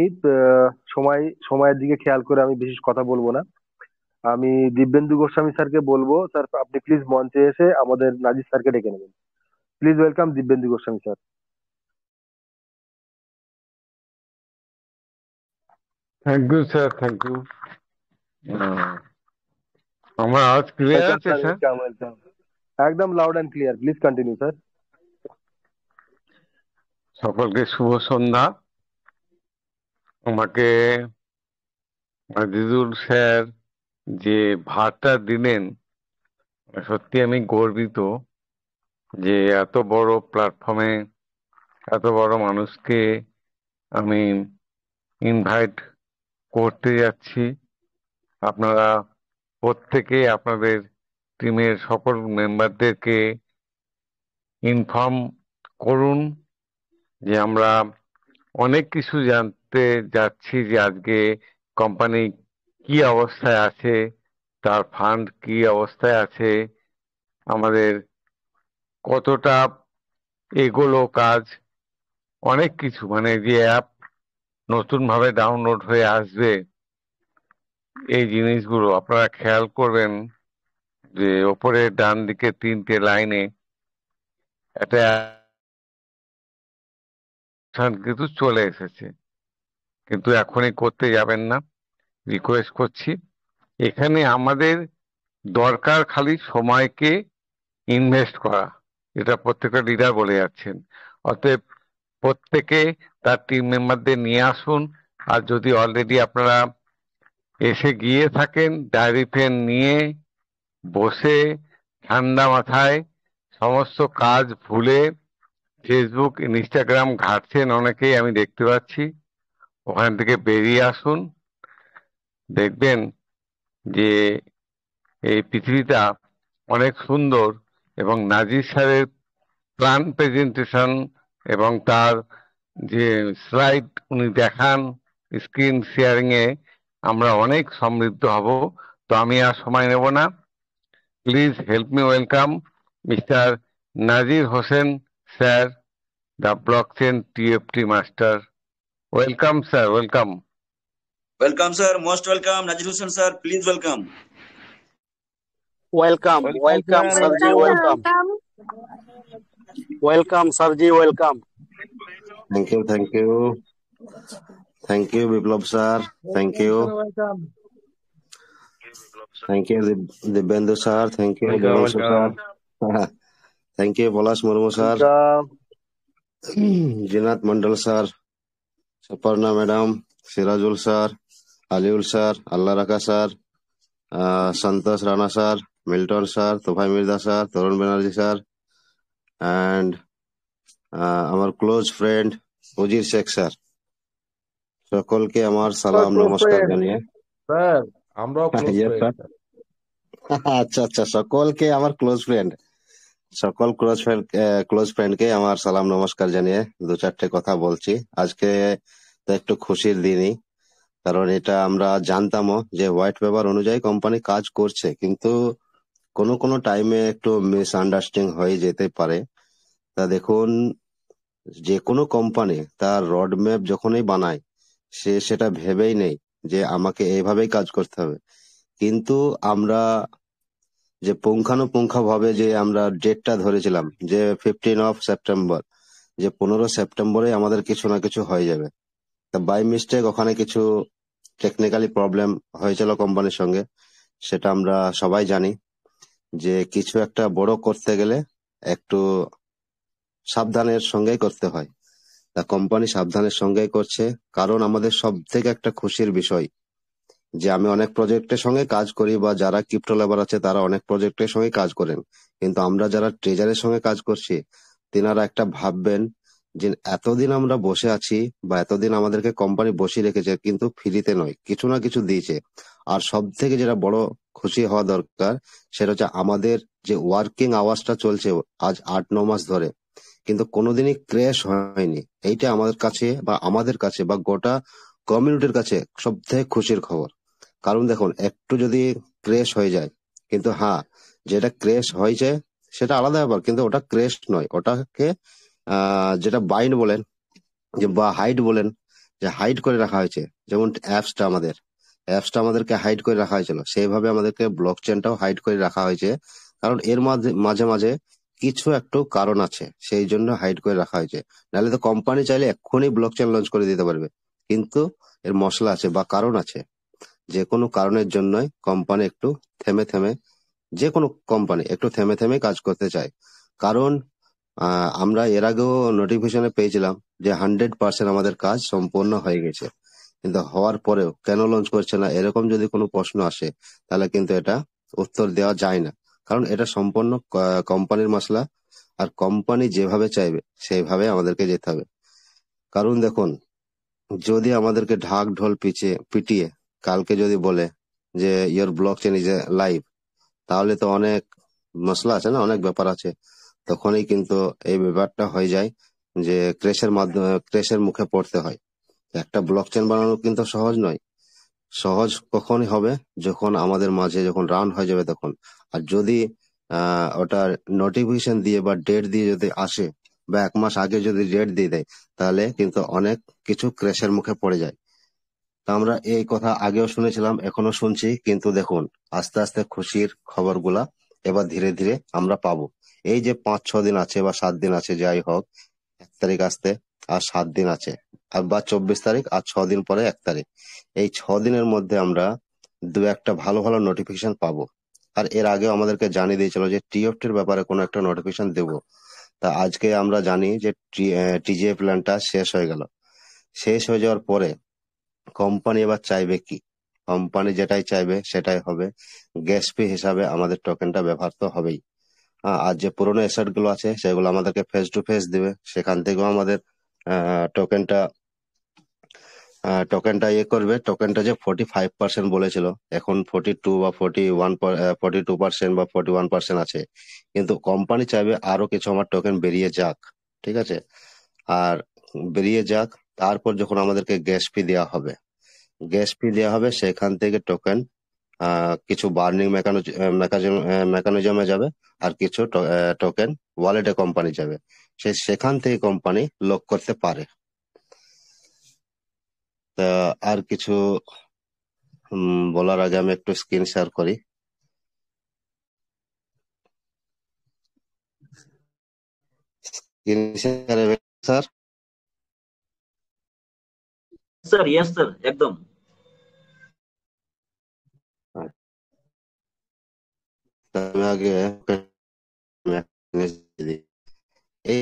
সময়ের দিকে খেয়াল করে আমি বিশেষ কথা বলবো না। আমি দিব্যেন্দু গোস্বামী স্যারকে বলবো, স্যার আপনি প্লিজ মঞ্চে এসে আমাদের নাজির স্যারকে ডেকে নেবেন। Please welcome Dibyendu Goswami sir. Thank you sir, thank you. আমার আওয়াজ ক্লিয়ার আছে স্যার? একদম loud and clear. Please continue sir. সকলকে শুভ সন্ধ্যা। আমাকে আজিজুল স্যার যে ভাতটা দিলেন, সত্যি আমি গর্বিত যে এত বড় প্ল্যাটফর্মে এত বড় মানুষকে আমি ইনভাইট করতে যাচ্ছি। আপনারা প্রত্যেকে আপনাদের টিমের সকল মেম্বারদেরকে ইনফর্ম করুন যে আমরা অনেক কিছু জানতে যাচ্ছি, যে আজকে কোম্পানি কি অবস্থায় আছে, তার ফান্ড কি অবস্থায় আছে, আমাদের কতটা এগোলো কাজ, অনেক কিছু, মানে যে অ্যাপ নতুন ভাবে ডাউনলোড হয়ে আসবে, এই জিনিসগুলো আপনারা খেয়াল করবেন। যে ওপরে ডান দিকে 3টে লাইনে একটা কিন্তু চলে এসেছে, কিন্তু এখনই করতে যাবেন না, রিকোয়েস্ট করছি। এখানে আমাদের দরকার খালি সময়কে ইনভেস্ট করা, এটা প্রত্যেকটা লিডার বলে যাচ্ছেন। অতএব প্রত্যেকে তার টিম মেম্বারদের নিয়ে আসুন। আর যদি অলরেডি আপনারা এসে গিয়ে থাকেন, ডায়েরি পেন নিয়ে বসে ঠান্ডা মাথায় সমস্ত কাজ ভুলে ফেসবুক ইনস্টাগ্রাম ঘাঁটছেন অনেকেই, আমি দেখতে পাচ্ছি, ওখান থেকে বেরিয়ে আসুন। দেখবেন যে এই পৃথিবীটা অনেক সুন্দর, এবং নাজির স্যারের প্ল্যান প্রেজেন্টেশন এবং তার যে স্লাইড উনি দেখান স্ক্রিন শেয়ারিং এ, আমরা অনেক সমৃদ্ধ হব। তো আমি আর সময় নেব না, please help me welcome mister Nazir Hossain sir, the blockchain TFT master. Welcome sir, welcome. Welcome sir, most welcome. Nazir Hossain sir, please welcome. Welcome, welcome sir. স্যারজি, Welcome, sir. Welcome, Welcome. Welcome স্যারজি, welcome. Thank you, thank you. Thank you, Biplab sir. Thank you. welcome. Thank you, Dibyendu sir. Thank you, welcome Devanshu sir. Welcome. Thank you, Palash Murmu sir. Jinath Mandal sir. Saparna madam. Sirajul sir. Aliul sir. Allah Raka sir. Santosh Rana sir. Milton sir. Tofai Mirza sir. Tarun Banerjee sir. And our close friend Ujir Sheikh sir. সকলকে আমার সালাম নমস্কার জানিয়ে sir আমরাও close Yes, friend. sir. আচ্ছা আচ্ছা, সকলকে আমার ক্লোজ ফ্রেন্ড, সকল ক্লোজ ফ্রেন্ডকে আমার সালাম নমস্কার জানিয়ে দু চারটে কথা বলছি। আজকে তো একটু খুশির দিনই, কারণ এটা আমরা জানতামও যে হোয়াইট পেপার অনুযায়ী কোম্পানি কাজ করছে, কিন্তু কোনো কোনো টাইমে একটু মিসআন্ডারস্ট্যান্ডিং হয়ে যেতে পারে। তা দেখুন, যে কোনো কোম্পানি তার রোডম্যাপ যখনই বানায় সে সেটা ভেবেই নেই যে আমাকে এইভাবেই কাজ করতে হবে, কিন্তু আমরা যে পুঙ্খানুপুঙ্খভাবে যে আমরা ডেটটা ধরেছিলাম যে 15 সেপ্টেম্বর, যে 15 সেপ্টেম্বরে আমাদের কিছু না কিছু হয়ে যাবে, তা বাই মিস্টেক ওখানে কিছু টেকনিক্যালি প্রবলেম হয়েছিল কোম্পানির সঙ্গে। সেটা আমরা সবাই জানি যে কিছু একটা বড় করতে গেলে একটু সাবধানের সঙ্গেই করতে হয়। তা কোম্পানি সাবধানের সঙ্গেই করছে, কারণ আমাদের সব থেকে একটা খুশির বিষয় যে আমি অনেক প্রজেক্টের সঙ্গে কাজ করি, বা যারা ক্রিপ্টো লেবার আছে তারা অনেক প্রজেক্টের সঙ্গে কাজ করেন, কিন্তু আমরা যারা ট্রেজারের সঙ্গে কাজ করছি তেনারা একটা ভাববেন যে এতদিন আমরা বসে আছি বা এতদিন আমাদেরকে কোম্পানি বসিয়ে রেখেছে, কিন্তু ফ্রিতে নয়, কিছু না কিছু দিয়েছে। আর সব থেকে যেটা বড় খুশি হওয়া দরকার সেটা হচ্ছে আমাদের যে ওয়ার্কিং আওয়ার্সটা চলছে আজ 8-9 মাস ধরে, কিন্তু কোনোদিনই ক্র্যাশ হয়নি। এইটা আমাদের কাছে বা গোটা কমিউনিটির কাছে সব থেকে খুশির খবর। কারণ দেখুন, একটু যদি ক্র্যাশ হয়ে যায়, কিন্তু হ্যাঁ, যেটা ক্র্যাশ হয়েছে সেটা আলাদা ব্যাপার, কিন্তু ওটা ক্র্যাশ নয়, ওটাকে যেটা বাইন্ড বলেন যে বা হাইড বলেন, যে হাইড করে রাখা হয়েছে। যেমন অ্যাপসটা আমাদেরকে হাইড করে রাখা হয়েছিল, সেইভাবে আমাদেরকে ব্লক চেনটাও হাইড করে রাখা হয়েছে, কারণ এর মাঝে মাঝে কিছু একটু কারণ আছে, সেই জন্য হাইড করে রাখা হয়েছে। নাহলে তো কোম্পানি চাইলে এক্ষুনি ব্লক চেন লঞ্চ করে দিতে পারবে, কিন্তু এর মশলা আছে বা কারণ আছে। যে কোনো কারণের জন্যই কোম্পানি একটু থেমে যে কোনো কোম্পানি একটু থেমে কাজ করতে চায়। কারণ আমরা এর আগেও নোটিফিকেশনে পেয়েছিলাম যে 100% আমাদের কাজ সম্পূর্ণ হয়ে গেছে, কিন্তু হওয়ার পরেও কেন লঞ্চ করছে না, এরকম যদি কোনো প্রশ্ন আসে তাহলে কিন্তু এটা উত্তর দেওয়া যায় না, কারণ এটা সম্পূর্ণ কোম্পানির মশলা, আর কোম্পানি যেভাবে চাইবে সেইভাবে আমাদেরকে যেতে হবে। কারণ দেখুন, যদি আমাদেরকে ঢাক ঢোল পিটিয়ে কালকে যদি বলে যে your block chain is live, তাহলে তো অনেক মশলা আছে না, অনেক ব্যাপার আছে, তখনই কিন্তু এই ব্যাপারটা হয়ে যায় যে ক্রেশের মুখে পড়তে হয়। একটা ব্লক চেন বানানো কিন্তু সহজ নয়। সহজ কখনই হবে যখন আমাদের মাঝে যখন রান হয়ে যাবে তখন। আর যদি ওটার নোটিফিকেশন দিয়ে বা ডেট দিয়ে যদি আসে, বা 1 মাস আগে যদি ডেট দিয়ে দেয়, তাহলে কিন্তু অনেক কিছু ক্র্যাশের মুখে পড়ে যায়। তা আমরা এই কথা আগেও শুনেছিলাম, এখনো শুনছি, কিন্তু দেখুন আস্তে আস্তে খুশির খবরগুলা এবার ধীরে ধীরে আমরা পাবো। এই যে 5-6 দিন আছে বা 7 দিন আছে, যাই হোক, 1 তারিখ আসতে আর 7 দিন আছে, আর বা 24 তারিখ আর 6 দিন পরে 1 তারিখ, এই 6 দিনের মধ্যে আমরা 2-1টা ভালো ভালো নোটিফিকেশন পাবো। আর এর আগেও আমাদেরকে জানিয়ে দিয়েছিল যে টিওটির ব্যাপারে কোনো একটা নোটিফিকেশন দেবো। তা আজকে আমরা জানি যে টিজিএ প্ল্যানটা শেষ হয়ে গেল। শেষ হয়ে যাওয়ার পরে কোম্পানি এবার চাইবে কি? কোম্পানি যেটাই চাইবে সেটাই হবে। গ্যাস ফি হিসাবে আমাদের টোকেনটা ব্যবহার তো হবেই। আর যে পুরোনো অ্যাসেট গুলো আছে সেগুলো আমাদেরকে ফেস টু ফেস দিবে, সেখান থেকেও আমাদের টোকেনটা করবে। টোকেনটা যে 45% বলেছিল, এখন 42 বা 42% বা 41% আছে, কিন্তু কোম্পানি চাইবে আরো কিছু আমার টোকেন বেরিয়ে যাক, ঠিক আছে? আর বেরিয়ে যাক, তারপর যখন আমাদেরকে গ্যাস ফি দেওয়া হবে সেখান থেকে টোকেন কিছু বার্নিং মেকানিজমে যাবে, আর কিছু টোকেন ওয়ালেটে কোম্পানি যাবে, সেখান থেকে কোম্পানি লক করতে পারে। তা আর কিছু বলার আগে আমি একটু স্ক্রিন শেয়ার করি। Screen share sir. Sir yes sir একদম। আমি আগে এই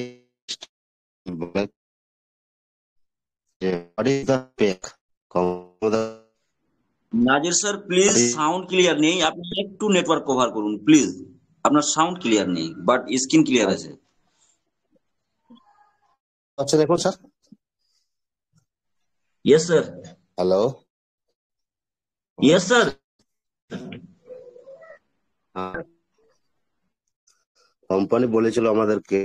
বলে যে what is the spec? Nazir sir please sound clear নেই, আপনি একটু নেটওয়ার্ক কভার করুন প্লিজ। আপনার সাউন্ড ক্লিয়ার নেই বাট স্ক্রিন ক্লিয়ার আছে। আচ্ছা দেখুন sir. Yes sir. Hello. Yes sir. Company বলেছিল আমাদেরকে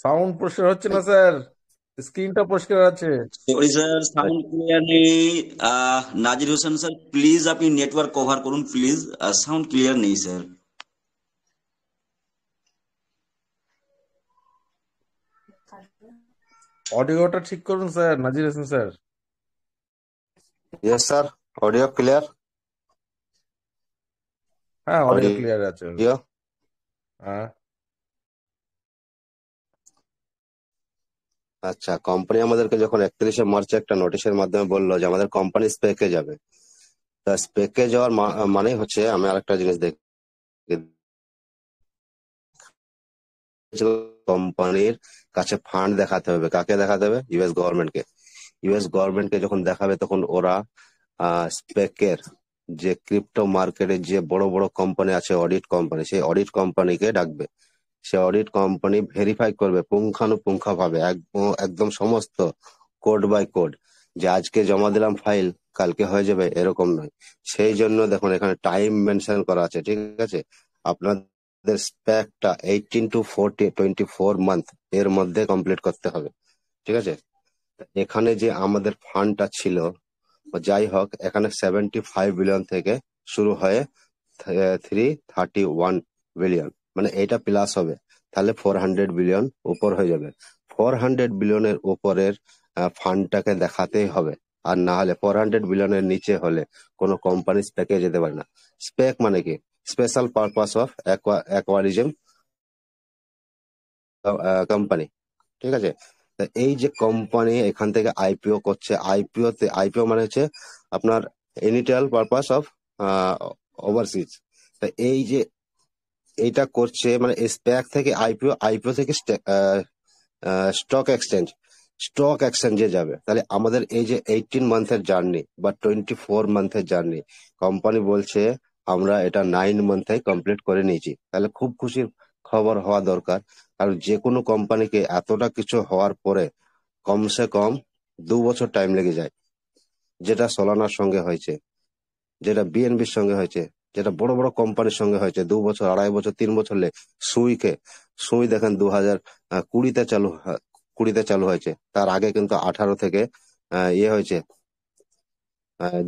সাউন্ড পরিষ্কার হচ্ছে না স্যার, স্ক্রিনটা পরিষ্কার আছে। সরি স্যার, সাউন্ড ক্লিয়ার নেই। নাজির হোসেন স্যার প্লিজ আপনি নেটওয়ার্ক কভার করুন প্লিজ, সাউন্ড ক্লিয়ার নেই স্যার। অডিওটা ঠিক করুন sir, Nazir Hossain sir. Yes sir, audio clear. হ্যাঁ অডিও ক্লিয়ার আছে। অডিও হ্যাঁ আচ্ছা, কোম্পানি আমাদেরকে যখন 31শে মার্চে একটা নোটিশের মাধ্যমে বললো যে আমাদের কোম্পানি স্পেকে যাবে, তা স্পেকে যাওয়ার মানে হচ্ছে, আমি আরেকটা জিনিস দেখি, কোম্পানির কাছে ফান্ড দেখাতে হবে। কাকে দেখাতে হবে? ইউএস গভর্নমেন্টকে। ইউএস গভর্নমেন্টকে যখন দেখাবে তখন ওরা স্পেকের যে ক্রিপ্টো মার্কেটের যে বড় বড় কোম্পানি আছে, অডিট কোম্পানি, সেই অডিট কোম্পানিকে ডাকবে। সে অডিট কোম্পানি ভেরিফাই করবে পুঙ্খানুপুঙ্খভাবে একদম সমস্ত কোড বাই কোড, যে আজকে জমা দিলাম ফাইল কালকে হয়ে যাবে এরকম নয়। সেই জন্য দেখুন এখানে টাইম মেনশন করা আছে, ঠিক আছে। আপনাদের স্প্যাকটা 18 to 24 মান্থ এর মধ্যে কমপ্লিট করতে হবে, ঠিক আছে। এখানে যে আমাদের ফান্ডটা ছিল, যাই হোক, এখানে 75 বিলিয়ন থেকে শুরু হয়ে 331 বিলিয়ন, মানে এটা প্লাস হবে, তাহলে 400 বিলিয়ন উপর হয়ে যাবে। 400 বিলিয়নের উপরের ফান্ডটাকে দেখাতেই হবে, আর না হলে 400 বিলিয়নের নিচে হলে কোনো কোম্পানি স্পেকে যেতে পারে না। স্পেক মানে কি? স্পেশাল পারপাস অফ অ্যাকোয়ারিজম কোম্পানি, ঠিক আছে। তা এই যে কোম্পানি এখান থেকে আইপিও করছে, আইপিও মানে হচ্ছে আপনার ইনিশিয়াল পারপাস অফ ওভারসিজ। তা এই যে এইটা করছে মানে স্প্যাক থেকে আইপিও থেকে স্টক এক্সচেঞ্জে যাবে। তাহলে আমাদের এই যে 18 মান্থের জার্নি বা 24 মান্থের জার্নি, কোম্পানি বলছে আমরা এটা 9 মান্থে কমপ্লিট করে নিয়েছি। তাহলে খুব খুশির খবর হওয়া দরকার, কারণ যে কোনো কোম্পানিকে এতটা কিছু হওয়ার পরে কমসে কম 2 বছর টাইম লেগে যায়। যেটা সোলানার সঙ্গে হয়েছে, যেটা বিএনবির সঙ্গে হয়েছে, যেটা বড় বড় কোম্পানির সঙ্গে হয়েছে, 2 বছর 2.5 বছর 3 বছর সুই দেখেন 2020 চালু হয়েছে। তার আগে কিন্তু 18 থেকে ইয়ে হয়েছে,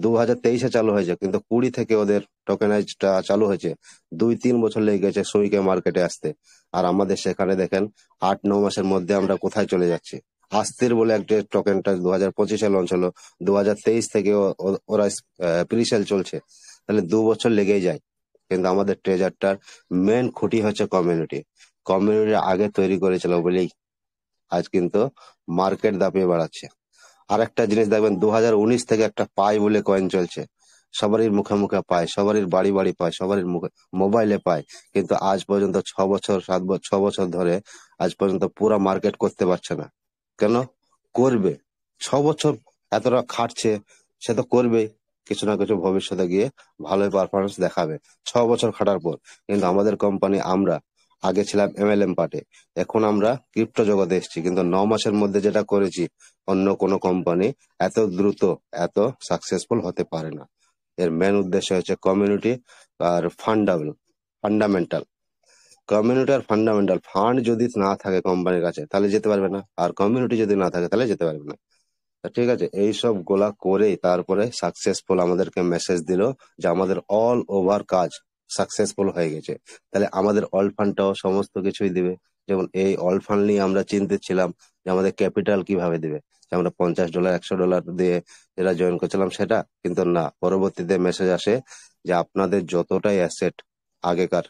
2023 চালু হয়েছে, কিন্তু 20 থেকে ওদের টোকেনাইজটা চালু হয়েছে। 2-3 বছর লেগে গেছে সুইকে মার্কেটে আসতে। আর আমাদের সেখানে দেখেন 8-9 মাসের মধ্যে আমরা কোথায় চলে যাচ্ছি। আস্তির বলে একটা টোকেনটা 2025-এ লঞ্চ হলো, 2023 থেকে ওরা প্রিসেল চলছে। তাহলে 2 বছর লেগেই যায়। কিন্তু আমাদের ট্রেজারটার মেন খুঁটি হচ্ছে কমিউনিটি আগে তৈরি করেছিল বলেই আজ কিন্তু মার্কেট দাপিয়ে বাড়াচ্ছে। আর একটা জিনিস দেখবেন, 2019 থেকে একটা পাই বলে কয়েন চলছে, সবারই মুখে মুখে পায়, সবারই বাড়ি বাড়ি পায়, সবারই মুখে মোবাইলে পায়, কিন্তু আজ পর্যন্ত 6 বছর ধরে আজ পর্যন্ত পুরো মার্কেট করতে পারছে না। কেন করবে? 6 বছর এতটা খাটছে, সে তো করবেই, কিছু না কিছু ভবিষ্যতে গিয়ে ভালোই পারফরমেন্স দেখাবে 6 বছর খাটার পর। কিন্তু আমাদের কোম্পানি, আমরা আগে ছিলাম এমএলএম পার্টে, এখন আমরা ক্রিপ্টো জগতে এসেছি, কিন্তু 9 মাসের মধ্যে যেটা করেছি অন্য কোনো কোম্পানি এত দ্রুত এত সাকসেসফুল হতে পারে না। এর মেন উদ্দেশ্য হচ্ছে কমিউনিটি আর ফান্ডামেন্টাল। কমিউনিটি আর ফান্ডামেন্টাল ফান্ড যদি না থাকে কোম্পানির কাছে তাহলে যেতে পারবে না, আর কমিউনিটি যদি না থাকে তাহলে যেতে পারবে না। তা ঠিক আছে, এইসব গোলা করেই তারপরে সাকসেসফুল আমাদেরকে মেসেজ দিল যে আমাদের অল ওভার কাজ সাকসেসফুল হয়ে গেছে, তাহলে আমাদের অল ফান্ডটাও সমস্ত কিছুই দিবে। যেমন এই অল ফান্ড নিয়ে আমরা চিন্তিত ছিলাম যে আমাদের ক্যাপিটাল কিভাবে দিবে, যে আমরা $50 $100 দিয়ে যেটা জয়েন করছিলাম সেটা, কিন্তু না, পরবর্তীতে মেসেজ আসে যে আপনাদের যতটাই অ্যাসেট আগেকার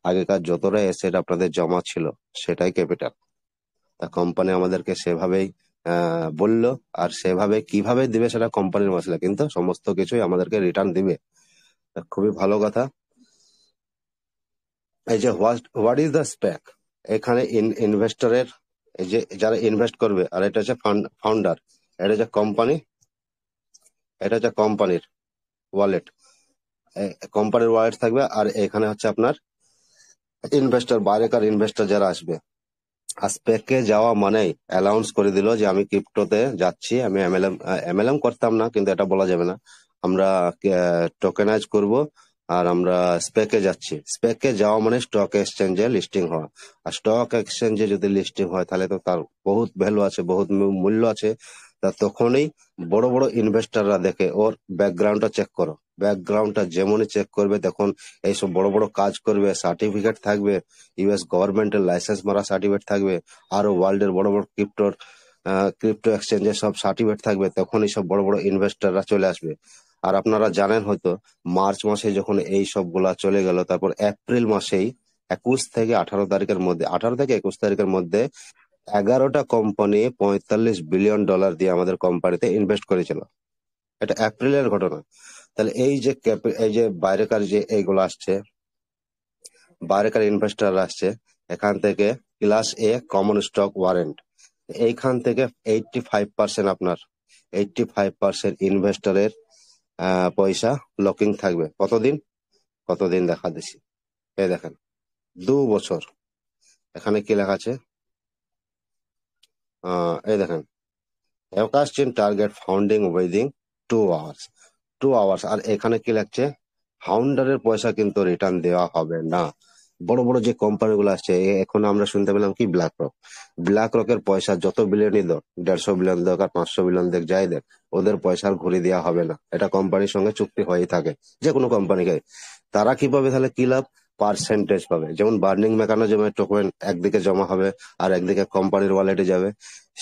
আগেকার যতটাই অ্যাসেট আপনাদের জমা ছিল সেটাই ক্যাপিটাল। তা কোম্পানি আমাদেরকে সেভাবেই বললো, আর সেভাবে কিভাবে দিবে সেটা কোম্পানির মশলা, কিন্তু সমস্ত কিছুই আমাদেরকে রিটার্ন দিবে। তা খুবই ভালো কথা। এই যে হোয়াট ইজ দ্য স্পেক, এখানে ইনভেস্টরের, এই যে যারা ইনভেস্ট করবে, আর এটা হচ্ছে ফাউন্ডার, এটা হচ্ছে কোম্পানি, এটা হচ্ছে কোম্পানির ওয়ালেট, কোম্পানির ওয়ালেট থাকবে। আর এখানে হচ্ছে আপনার ইনভেস্টর, বাইরেকার ইনভেস্টর যারা আসবে। আর স্পেকে যাওয়া মানেই অ্যানাউন্স করে দিল যে আমি ক্রিপ্টোতে যাচ্ছি। আমি এমএলএম করতাম না, কিন্তু এটা বলা যাবে না, আমরা টোকেনাইজ করব আর আমরা স্পেকে যাচ্ছি। স্পেকে যাওয়া মানে স্টক এক্সচেঞ্জে লিস্টিং হওয়া। আর স্টক এক্সচেঞ্জে যদি লিস্টিং হয় তাহলে তো তার বহুত ভ্যালু আছে, বহুত মূল্য আছে। তা তখনই বড় বড় ইনভেস্টররা দেখে, ওর ব্যাকগ্রাউন্ডটা চেক করো, ব্যাকগ্রাউন্ডটা যেমনই চেক করবে তখন এইসব বড় বড় কাজ করবে, সার্টিফিকেট থাকবে, ইউএস গভর্নমেন্টের লাইসেন্স মারা সার্টিফিকেট থাকবে, আরো ওয়ার্ল্ডের বড় বড় ক্রিপ্টো এক্সচেঞ্জের সব সার্টিফিকেট থাকবে, তখনই সব বড় বড় ইনভেস্টররা চলে আসবে। আর আপনারা জানেন হয়তো মার্চ মাসে যখন এই সবগুলা চলে গেল, তারপর এপ্রিল মাসেই 21 থেকে 18 তারিখের মধ্যে, 18 থেকে 21 তারিখের মধ্যে 11টা কোম্পানি $45 বিলিয়ন দিয়ে আমাদের কোম্পানিতে ইনভেস্ট করেছিল। এটা এপ্রিলের ঘটনা। তাহলে এই যে এই যে বাইরেকার যে এইগুলো আসছে, বাইরেকার ইনভেস্টর আসছে, এখান থেকে class a common stock warrant, এইখান থেকে 85% আপনার 85% ইনভেস্টরের পয়সা লকিং থাকবে। কতদিন দেখা দিছি, এই দেখেন 2 বছর। এখানে কি লেখা আছে, এই দেখেন অ্যাকাস্টিন target founding within 2 hours 2 hours. আর এখানে কি লাগছে, ফাউন্ডারের পয়সা কিন্তু রিটার্ন দেওয়া হবে না। বড় বড় যে কোম্পানি গুলো আসছে, এখন আমরা শুনতে পেলাম কি ব্ল্যাক রকের পয়সা যত বিলিয়নই দেখ, 150 বিলিয়ন দেখ আর 500 বিলিয়ন দেখ, যাই দেখ, ওদের পয়সার ঘুরে দেওয়া হবে না। এটা কোম্পানির সঙ্গে চুক্তি হয়েই থাকে, যে কোনো কোম্পানিকে। তারা কি পাবে তাহলে, কি লাভ, পার্সেন্টেজ পাবে। যেমন বার্নিং মেকানিজমে টোকেন একদিকে জমা হবে আর একদিকে কোম্পানির ওয়ালেটে যাবে,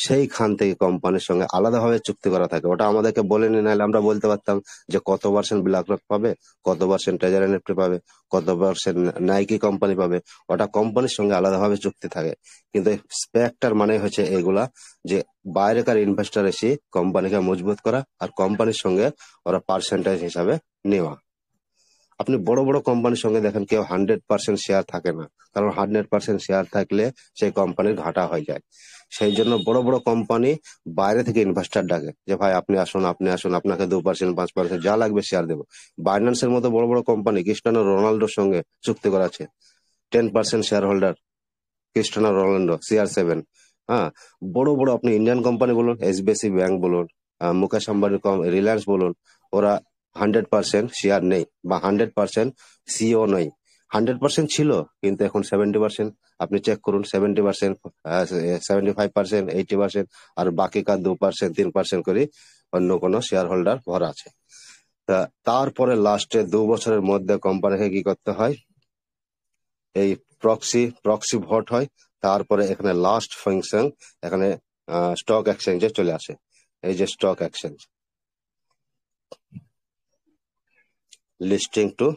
সেইখান থেকে কোম্পানির সঙ্গে আলাদাভাবে চুক্তি করা থাকে। ওটা আমাদেরকে বলেনি, নাহলে আমরা বলতে পারতাম যে কত পার্সেন্ট ব্ল্যাক রক পাবে, কত পার্সেন্ট ট্রেজার এনএফটি পাবে, কত পার্সেন্ট নাইকি কোম্পানি পাবে। ওটা কোম্পানির সঙ্গে আলাদাভাবে চুক্তি থাকে। কিন্তু স্পেকটার মানে হচ্ছে এগুলা, যে বাইরেকার ইনভেস্টর এসে কোম্পানিকে মজবুত করা আর কোম্পানির সঙ্গে ওরা পার্সেন্টেজ হিসাবে নেওয়া। আপনি বড় বড় কোম্পানির সঙ্গে দেখেন কেউ 100% শেয়ার থাকে না, কারণ 100% শেয়ার থাকলে সেই কোম্পানির ঘাটা হয়ে যায়। সেই জন্য বড় বড় কোম্পানি বাইরে থেকে ইনভেস্টর ডাকে, যে ভাই আপনি আসুন, আপনাকে 2% 5% যা লাগবে শেয়ার দেবো। বাইন্যান্সের মতো বড় বড় কোম্পানি ক্রিস্টিয়ানো রোনাল্ডোর সঙ্গে চুক্তি করাছে, 10% share holder Cristiano Ronaldo, CR7। হ্যাঁ, বড় বড় আপনি ইন্ডিয়ান কোম্পানি বলুন, এসবিএসসি ব্যাংক বলুন, মুকেশ আম্বানির রিলায়েন্স বলুন, ওরা 100% শেয়ার নেই বা 100% সিও নেই। 100% ছিল, কিন্তু এখন 70%। আপনি চেক করুন, 70%, 75%, 80%, আর বাকিকার 2% 3% করে অন্য কোনো শেয়ার হোল্ডার ভরা আছে। তা তারপরে লাস্টে 2 বছরের মধ্যে কোম্পানিকে কি করতে হয়, এই প্রক্সি ভোট হয়। তারপরে এখানে লাস্ট ফাংশন, এখানে স্টক এক্সচেঞ্জে চলে আসে। এই যে stock exchange, listing to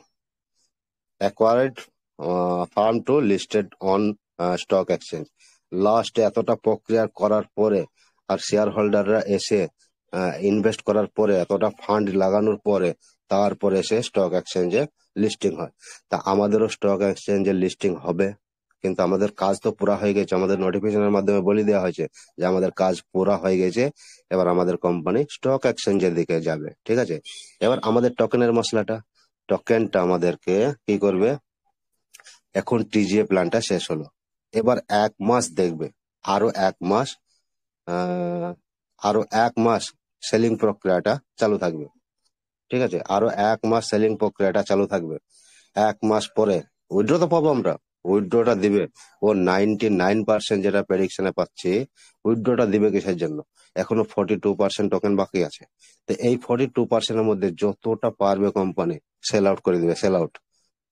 acquired firm to listed on stock exchange. লাস্টে এতটা প্রক্রিয়া করার পরে আর শেয়ার হোল্ডাররা এসে ইনভেস্ট করার পরে, এতটা ফান্ড লাগানোর পরে, তারপরে এসে স্টক এক্সচেঞ্জে লিস্টিং হয়। তা আমাদেরও স্টক এক্সচেঞ্জে লিস্টিং হবে, কিন্তু আমাদের কাজ তো পুরা হয়ে গেছে। আমাদের নোটিফিকেশনের মাধ্যমে বলে দেওয়া হয়েছে যে আমাদের কাজ পুরা হয়ে গেছে, এবার আমাদের কোম্পানি স্টক এক্সচেঞ্জের দিকে যাবে। ঠিক আছে, এবার আমাদের টোকেনের মশলাটা, টোকেনটা আমাদেরকে কি করবে, এখন টিজিএ প্ল্যানটা শেষ হলো, এবার 1 মাস দেখবে, আরো 1 মাস সেলিং প্রক্রিয়াটা চালু থাকবে। ঠিক আছে, আরো 1 মাস সেলিং প্রক্রিয়াটা চালু থাকবে। 1 মাস পরে উইথড্র তো পাবো আমরা, উইথড্রটা দিবে ও 99% যেটা প্রেডিকশনে পাচ্ছি, উইথড্রটা দিবে কিসের জন্য, এখনো 42% টোকেন বাকি আছে। তো এই 42% এর মধ্যে যতটা পারবে কোম্পানি সেল আউট করে দিবে, সেল আউট।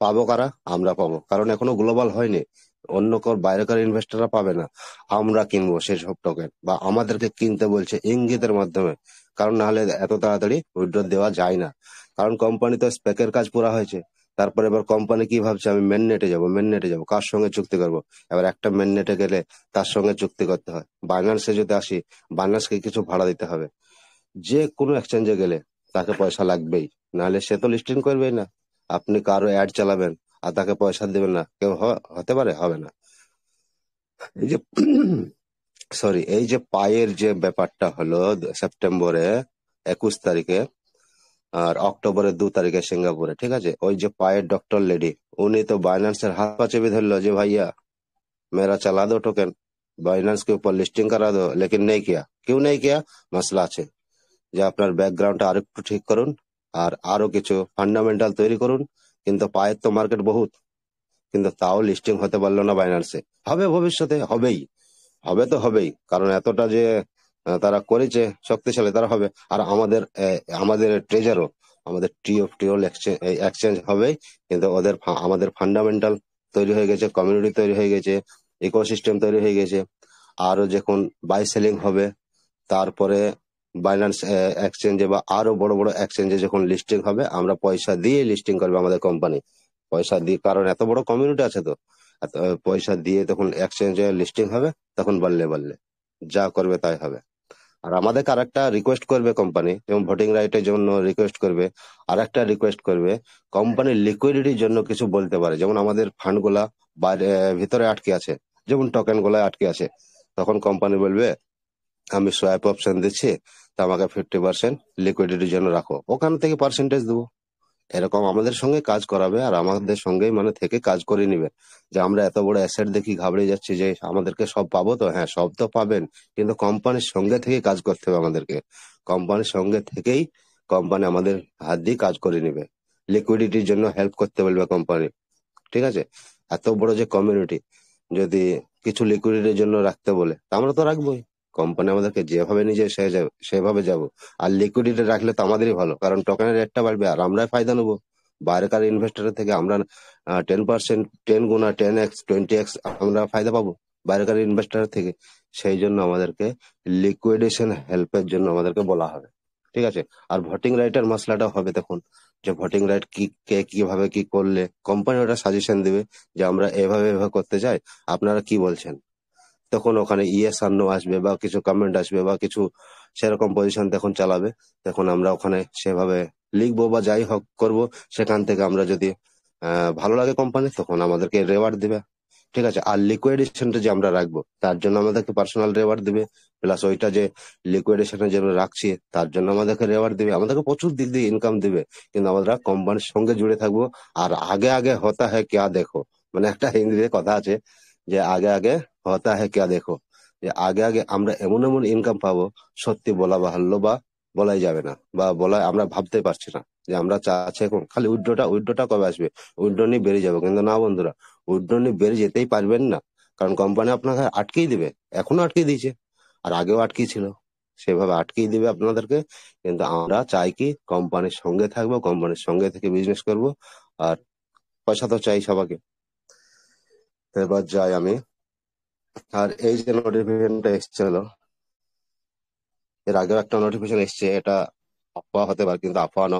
পাবো কারা? আমরা পাবো, কারণ এখনো গ্লোবাল হয়নি। অন্য বাইরেকার ইনভেস্টররা পাবে না, আমরা কিনবো সেসব টোকেন, বা আমাদেরকে কিনতে বলছে ইঙ্গিতের মাধ্যমে। কারণ না হলে এত তাড়াতাড়ি উইথড্র দেওয়া যায় না, কারণ কোম্পানি তো স্পেকের কাজ পুরা হয়েছে। তারপরে এবার কোম্পানি কি ভাবছে, আমি মেন নেটে যাবো, মেন নেটে যাবো, কার সঙ্গে চুক্তি করবো? এবার একটা মেন নেটে গেলে তার সঙ্গে চুক্তি করতে হয়। বাইন্যান্সে যদি আসি, বাইন্যান্সকে কিছু ভাড়া দিতে হবে। যে কোনো এক্সচেঞ্জে গেলে তাকে পয়সা লাগবেই, নাহলে সে তো লিস্টিং করবেই না। আপনি কারো অ্যাড চালাবেন আর তাকে পয়সা দেবেন না, কেউ হতে পারে? হবে না। এই যে সরি, এই যে পায়ের যে ব্যাপারটা হলো সেপ্টেম্বরে 21 তারিখে আর অক্টোবরের 2 তারিখে সিঙ্গাপুরে, ঠিক আছে, ওই যে পায়ের ডক্টর লেডি, উনি তো बाइनेंस हाथ पा চেপে ধরলো যে भैया मेरा चला दो टोकन, बाइनेंस के ऊपर लिस्टिंग करा दो, लेकिन नहीं किया। क्यों नहीं किया? মশলা আছে যে আপনার ব্যাকগ্রাউন্ডটা আর একটু ঠিক করুন, আর আরো কিছু ফান্ডামেন্টাল তৈরি করুন। কিন্তু পায়ের তো মার্কেট বহুত, কিন্তু তাও লিস্টিং হতে পারলো না বাইন্যান্সে। হবে ভবিষ্যতে, হবেই, হবে তো হবেই, কারণ এতটা যে তারা করেছে শক্তিশালী, তারা হবে। আর আমাদের ট্রেজারও, আমাদের টিওল এক্সচেঞ্জ হবে, কিন্তু আমাদের ফান্ডামেন্টাল তৈরি হয়ে গেছে, কমিউনিটি তৈরি হয়ে গেছে, ইকোসিস্টেম তৈরি হয়ে গেছে। আরো যখন বাই সেলিং হবে, তারপরে বাইন্যান্স এক্সচেঞ্জে বা আরো বড় বড় এক্সচেঞ্জে যখন লিস্টিং হবে, আমরা পয়সা দিয়ে লিস্টিং করবে আমাদের কোম্পানি, পয়সা দিয়ে, কারণ এত বড় কমিউনিটি আছে তো। পয়সা দিয়ে তখন এক্সচেঞ্জে লিস্টিং হবে, তখন বললে বললে যা করবে তাই হবে। আর আমাদেরকে আর একটা রিকোয়েস্ট করবে কোম্পানি, যেমন ভোটিং রাইটের জন্য রিকোয়েস্ট করবে, আর একটা রিকোয়েস্ট করবে কোম্পানির লিকুইডিটির জন্য কিছু বলতে পারে। যেমন আমাদের ফান্ড গুলা বাইরে ভিতরে আটকে আছে, যেমন টোকেন গুলা আটকে আছে, তখন কোম্পানি বলবে আমি সোয়াইপ অপশন দিচ্ছি, তো আমাকে 50% লিকুইডিটির জন্য রাখো, ওখান থেকে পার্সেন্টেজ দেবো। এরকম আমাদের সঙ্গে কাজ করাবে, আর আমাদের সঙ্গে মানে থেকে কাজ করে নিবে। যে আমরা এত বড় অ্যাসেট দেখি ঘাবড়ে যাচ্ছি যে আমাদেরকে সব পাবো, তো হ্যাঁ সব তো পাবেন, কিন্তু কোম্পানির সঙ্গে থেকে কাজ করতে হবে আমাদেরকে। কোম্পানির সঙ্গে থেকেই কোম্পানি আমাদের হাত দিয়ে কাজ করে নিবে, লিকুইডিটির জন্য হেল্প করতে বলবে কোম্পানি, ঠিক আছে। এত বড় যে কমিউনিটি, যদি কিছু লিকুইডিটির জন্য রাখতে বলে, তা আমরা তো রাখবোই। কোম্পানি আমাদেরকে যেভাবে নিজে সেভাবে যাব। আর লিকুইডিটি রাখলে তো আমাদেরই ভালো, কারণ টোকেনের রেটটা বাড়বে আর আমরাই ফায়দা নেবো। বাইরেকার ইনভেস্টরের থেকে আমরা 10%, 10 গুণা, 10x, 20x আমরা ফায়দা পাবো বাইরেকার ইনভেস্টরের থেকে। সেই জন্য আমাদেরকে লিকুইডেশন হেল্পের জন্য আমাদেরকে বলা হবে, ঠিক আছে। আর ভোটিং রাইটের মশলাটা হবে তখন, যে ভোটিং রাইট কি, কে কিভাবে কি করলে কোম্পানি ওটা সাজেশন দিবে যে আমরা এভাবে এভাবে করতে চাই, আপনারা কি বলছেন। তখন ওখানে ইয়েস আর নো আসবে, বা কিছু কমেন্ট আসবে, বা কিছু সেরকম পজিশন তখন চালাবে। তখন আমরা ওখানে সেভাবে লিখবো বা যাই হোক করবো। সেখান থেকে আমরা যদি ভালো লাগে কোম্পানি, তখন আমাদেরকে রেওয়ার্ড দিবে, ঠিক আছে। আর লিকুইডেশনটা যে আমরা রাখবো, তার জন্য আমাদেরকে পার্সোনাল রেওয়ার্ড দিবে, প্লাস ওইটা যে লিকুইডেশনের জন্য রাখছি তার জন্য আমাদেরকে রেওয়ার্ড দিবে, আমাদেরকে প্রচুর দিক দিয়ে ইনকাম দিবে। কিন্তু আমরা কোম্পানির সঙ্গে জুড়ে থাকবো। আর আগে আগে হতা হ্যায় ক্যা দেখো, মানে একটা হিন্দিতে কথা আছে যে আগে আগে হতা হ্যায় ক্যা দেখো, যে আগে আগে আমরা এমন এমন ইনকাম পাবো, সত্যি বলা বাহুল্য বা বলাই যাবে না, বা আমরা ভাবতে পারছি না। যে আমরা চাচ্ছি এখন খালি উইথড্রটা কবে আসবে, উইথড্র নিয়ে বেরিয়ে যাবো। কিন্তু না বন্ধুরা, উইথড্র নিয়ে বেরিয়ে যেতেই পারবেন না, কারণ কোম্পানি আপনাকে আটকেই দিবে, এখনো আটকে দিয়েছে, আর আগেও আটকে ছিল, সেভাবে আটকেই দিবে আপনাদেরকে। কিন্তু আমরা চাই কি কোম্পানির সঙ্গে থাকবো, কোম্পানির সঙ্গে থেকে বিজনেস করব। আর পয়সা তো চাই সবাইকে। তো এবার যাই আমি, আর এই যে নোটিফিকেশনটা এসেছিল, এর আগেও একটা নোটিফিকেশন এসছে, এটা আফওয়া হতে পারে কিন্তু আফওয়া না।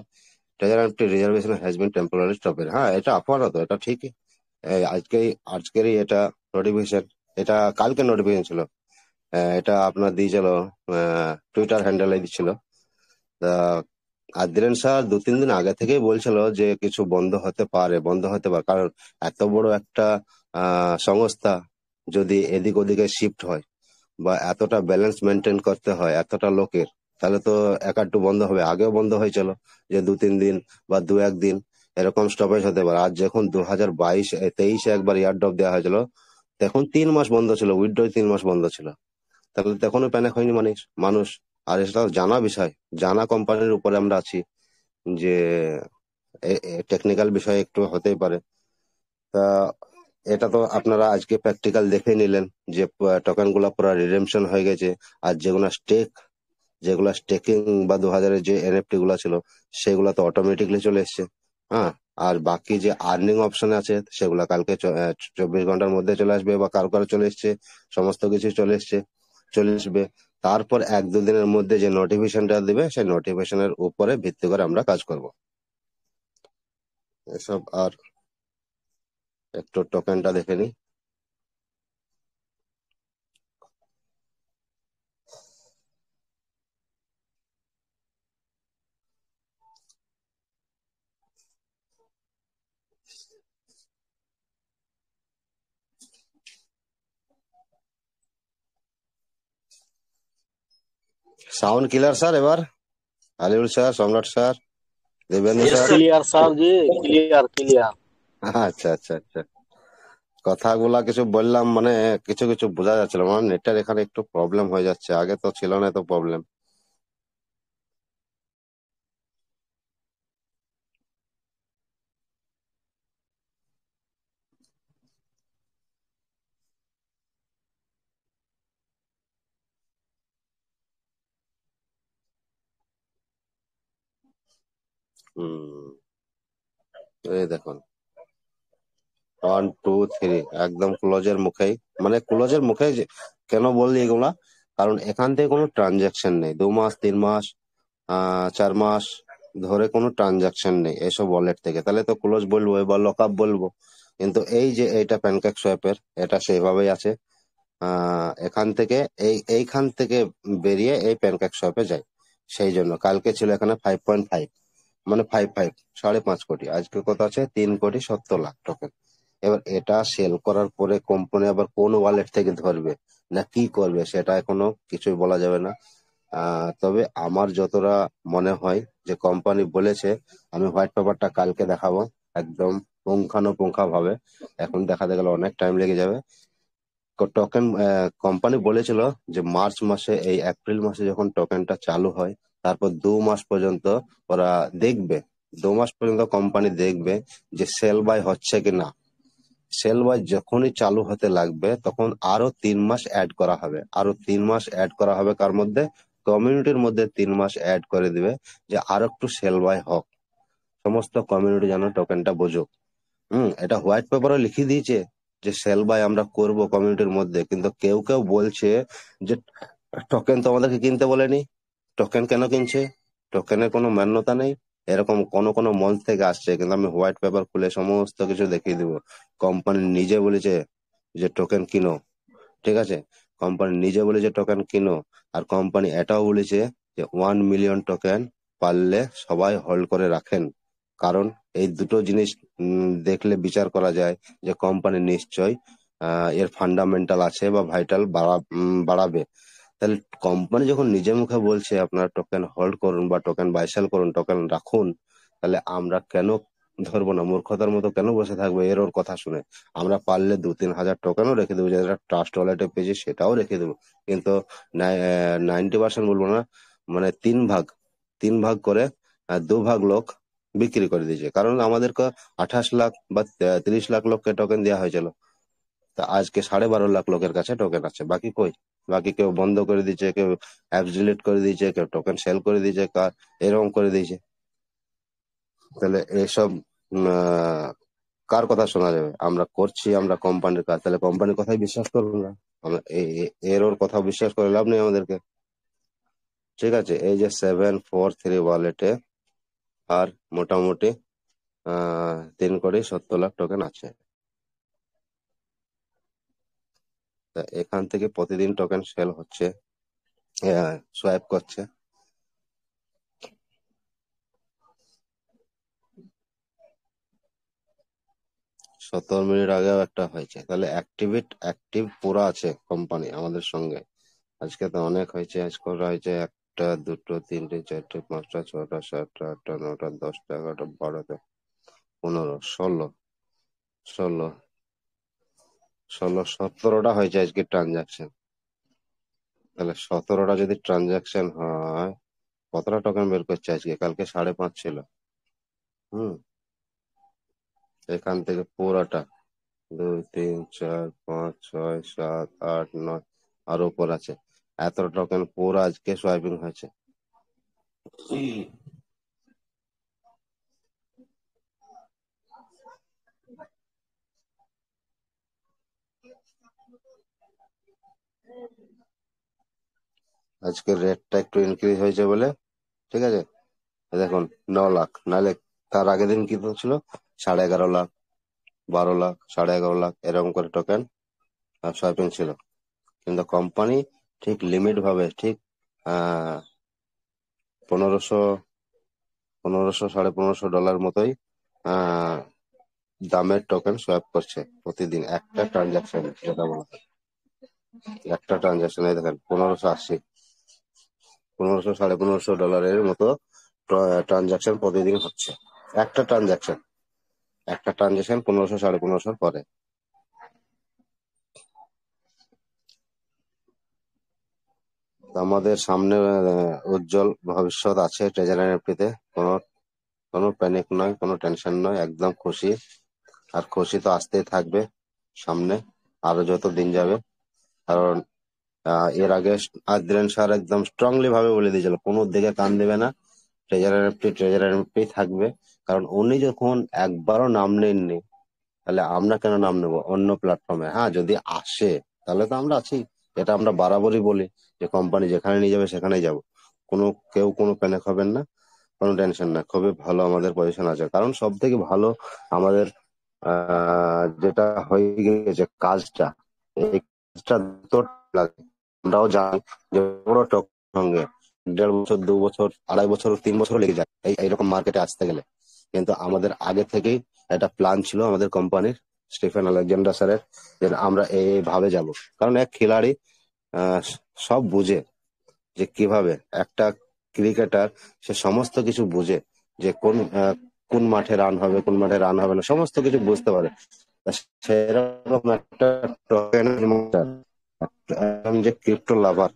Treasure reservation has been temporary stopped, হ্যাঁ এটা আফওয়া না তো, এটা ঠিকই। আজকেরই এটা নোটিফিকেশন, এটা কালকে নোটিফিকেশন ছিল। এটা আপনার দিয়েছিল, টুইটার হ্যান্ডেলে দিচ্ছিল। তা আদ্রিয়ান স্যার 2-3 দিন আগে থেকেই বলছিল যে কিছু বন্ধ হতে পারে, বন্ধ হতে পারে, কারণ এত বড় একটা সংস্থা যদি এদিক ওদিকে শিফট হয়, বা এতটা ব্যালেন্স মেনটেন করতে হয় এতটা লোকের, তাহলে তো একটু বন্ধ হবে। আগেও বন্ধ হয়েছিল, যে 2-3 দিন বা 2-1 দিন এরকম স্টপেজ হতে পারে। আর যখন 2023-23 একবার ইয়ারড্রপ দেওয়া হয়েছিল, তখন 3 মাস বন্ধ ছিল, উইথড্র 3 মাস বন্ধ ছিল। তাহলে তখনও প্যানিক হয়নি মানুষ। আর এটা জানা বিষয়, জানা কোম্পানির উপরে আমরা আছি, যে টেকনিক্যাল বিষয় একটু হতেই পারে। তা এটা তো আপনারা আজকে প্র্যাকটিক্যাল দেখে নিলেন যে টোকেন গুলা পুরো রিডেমশন হয়ে গেছে। আর যেগুলা স্টেকিং বা 2000-এর যে এনএফটি গুলা ছিল, সেগুলা তো অটোমেটিকলি চলে এসছে। হ্যাঁ, আর বাকি যে আর্নিং অপশন আছে সেগুলা কালকে 24 ঘন্টার মধ্যে চলে আসবে, বা কারো কারো চলে এসছে, সমস্ত কিছু চলে আসবে। তারপর 1-2 দিনের মধ্যে যে নোটিফিকেশনটা দিবে সেই নোটিফিকেশনের উপরে ভিত্তি করে আমরা কাজ করব এসব। আর একটু টোকেনটা দেখে নি। সাউন্ড ক্লিয়ার স্যার এবার? Aliul sir, Samrat sir, Debendu yes sir. Sir. Clear sir ji, clear clear. আচ্ছা আচ্ছা আচ্ছা, কথাগুলা কিছু বললাম মানে কিছু কিছু বোঝা যাচ্ছিল, মানে নেটের এখানে একটু প্রবলেম হয়ে যাচ্ছে, আগে তো ছিল না এত প্রবলেম। হুম, এই দেখুন 1 2 3 একদম ক্লোজের মুখেই, মানে ক্লোজের মুখে কেন বললি এগুলা, কারণ এখান থেকে কোনো ট্রানজাকশন নেই, 2 মাস 3 মাস 4 মাস ধরে কোনো ট্রানজাকশন নেই এসব ওয়ালেট থেকে, তাহলে তো ক্লোজ বলবো বা লক আপ বলবো। কিন্তু এই যে এইটা প্যানকেক সোয়াপের, এটা সেইভাবেই আছে। এখান থেকে এইখান থেকে বেরিয়ে এই প্যানকেক সোয়াপে যায়। সেই জন্য কালকে ছিল এখানে 5.5, মানে 5.5 আজকে কত আছে 3,70,00,000 টোকেন। এবার এটা সেল করার পরে কোম্পানি আবার কোন ওয়ালেট থেকে ধরবে না কি করবে সেটা এখনো কিছুই বলা যাবে না। তবে আমার যতটা মনে হয় যে কোম্পানি বলেছে, আমি হোয়াইট পেপারটা কালকে দেখাবো একদম পুঙ্খানুপুঙ্খা ভাবে, এখন দেখাতে গেলে অনেক টাইম লেগে যাবে। টোকেন কোম্পানি বলেছিল যে মার্চ মাসে, এই এপ্রিল মাসে যখন টোকেনটা চালু হয় তারপর 2 মাস পর্যন্ত ওরা দেখবে, 2 মাস পর্যন্ত কোম্পানি দেখবে যে সেল বাই হচ্ছে কি না। সেল বাই যখনই চালু হতে লাগবে তখন আরো 3 মাস অ্যাড করা হবে, আরো 3 মাস অ্যাড করা হবে, কার মধ্যে কমিউনিটির মধ্যে 3 মাস অ্যাড করে দিবে যে আরো একটু সেল বাই হোক, সমস্ত কমিউনিটি যেন টোকেনটা বুঝুক। এটা হোয়াইট পেপারে লিখে দিয়েছে যে সেল বাই আমরা করব কমিউনিটির মধ্যে, কিন্তু কেউ কেউ বলছে যে টোকেন তো আমাদেরকে কিনতে বলেনি, টোকেন কেন কিনছে, টোকেনের কোনো মান্যতা নেই, এরকম কোন কোন মঞ্চ থেকে আসছে। কিন্তু আমি হোয়াইট পেপার খুলে সমস্ত কিছু দেখিয়ে দিব। কোম্পানি নিজে বলেছে যে টোকেন কিনো, ঠিক আছে, কোম্পানি নিজে বলেছে টোকেন কিনো। আর কোম্পানি এটাও বলেছে যে 1 মিলিয়ন টোকেন পারলে সবাই হোল্ড করে রাখেন, কারণ এই দুটো জিনিস দেখলে বিচার করা যায় যে কোম্পানি নিশ্চয় এর ফান্ডামেন্টাল আছে বা ভাইটাল বাড়াবে। তাহলে কোম্পানি যখন নিজে মুখে বলছে আপনারা টোকেন হোল্ড করুন বা টোকেন বাই সেল করুন, টোকেন রাখুন, তাহলে আমরা কেন ধরবো না, মূর্খতার মতো কেন বসে থাকবো এর ওর কথা শুনে? আমরা পারলে 2-3 হাজার টোকেনও রেখে দেবো, যেটা ট্রাস্ট ওয়ালেটে পেয়েছি সেটাও রেখে দেবো, কিন্তু 90% বলবো না, মানে 3 ভাগ করে 2 ভাগ লোক বিক্রি করে দিয়েছে, কারণ আমাদেরকে 28 লাখ বা 30 লাখ লোককে টোকেন দেওয়া হয়েছিল। তা আজকে 12.5 লাখ লোকের কাছে টোকেন আছে, বাকি কই? বাকি কেউ বন্ধ করে দিয়েছে, কেউ অ্যাপস ডিলিট করে দিয়েছে, কেউ টোকেন সেল করে দিয়েছে, এরকম করে দিয়েছে। তাহলে এসব কার কথা শোনা যাবে? আমরা করছি আমরা কোম্পানির কাজ, তাহলে কোম্পানির কথাই বিশ্বাস করবো না? আমরা এর ওর কথা বিশ্বাস করে লাভ নেই আমাদেরকে। ঠিক আছে, এই যে 743 ওয়ালেটে আর মোটামুটি 3,70,00,000 টোকেন আছে। তা এখান থেকে প্রতিদিন টোকেন সেল হচ্ছে, সোয়াইপ করছে। সতেরো মিনিট আগেও একটা হয়েছে, তাহলে অ্যাক্টিভ পুরো আছে কোম্পানি আমাদের সঙ্গে। আজকে তো অনেক হয়েছে, আজ করা হয়েছে 1টা 2টো 3টে 4টে 5টা 6টা 7টা 8টা 9টা 10টা 11টা 12টা 15 16 16 17টা হয়েছে আজকে ট্রানজাকশন। তাহলে 17টা যদি ট্রানজাকশন হয়, কতটা টোকেন বের করছে আজকে? কালকে 5.5 ছিল। হুম, এখান থেকে পুরাটা 2 3 4 5 6 7 8 9 আর উপর আছে, এত টোকেন পুরো আজকে সোয়াইপিং হয়েছে। আজকে রেটটা একটু ইনক্রিজ হয়েছে বলে, ঠিক আছে। দেখুন 9 লাখ, নাহলে তার আগের দিন কি ছিল 11.5 লাখ, 12 লাখ, 11.5 লাখ এরকম করে টোকেন সোয়াপিং ছিল। কিন্তু কোম্পানি ঠিক লিমিট ভাবে ঠিক আহ 1500 $1500 মতোই আহ দামের টোকেন সোয়াপ করছে প্রতিদিন একটা ট্রানজাকশন, যেটা বলা হয় একটা ট্রানজাকশনে দেখেন 1580, 1500 $1500 মতো ট্রানজাকশন প্রতিদিন হচ্ছে। একটা ট্রানজাকশন 1500 1550 পরে। আমাদের সামনে উজ্জ্বল ভবিষ্যৎ আছে ট্রেজারি এনএফটি-তে। কোনো প্যানিক নয়, কোনো টেনশন নয়, একদম খুশি। আর খুশি তো আসতেই থাকবে সামনে আরো যত দিন যাবে। কারণ এর আগে আদ্রিয়ান স্যার একদম স্ট্রংলি ভাবে বলে দিয়েছিল কোনো দিকে কান দেবে না, ট্রেজারি এনএফটি থাকবে। কারণ উনি যখন একবারও নাম নেননি, তাহলে আমরা কেন নাম নেবো অন্য প্ল্যাটফর্মে? হ্যাঁ, যদি আসে তাহলে তো আমরা আছি। এটা আমরা বরাবরই বলি যে কোম্পানি যেখানে নিয়ে যাবে সেখানেই যাব। কেউ কোনো প্যানিক হবেন না, কোনো টেনশন না। খুবই ভালো আমাদের পজিশন আছে। কারণ সব থেকে ভালো আমাদের যেটা হয়ে গেছে কাজটা, এই কাজটা তো লাগে। আমরাও জানি যে বড় টক সঙ্গে 1.5 বছর 2 বছর 2.5 বছর 3 বছর লেগে যায় এইরকম মার্কেটে আসতে গেলে। কিন্তু আমাদের আগে থেকেই একটা প্ল্যান ছিল আমাদের কোম্পানির, স্টিফেন আলেকজান্ডার স্যারের, যে আমরা এইভাবে যাব। কারণ এক খিলাড়ি সব বুঝে যে কিভাবে একটা ক্রিকেটার, সে সমস্ত কিছু বুঝে যে কোন মাঠে রান হবে, কোন মাঠে রান হবে না, সমস্ত কিছু বুঝতে পারে। সেরকম একটা যে ক্রিপ্টো লাভার,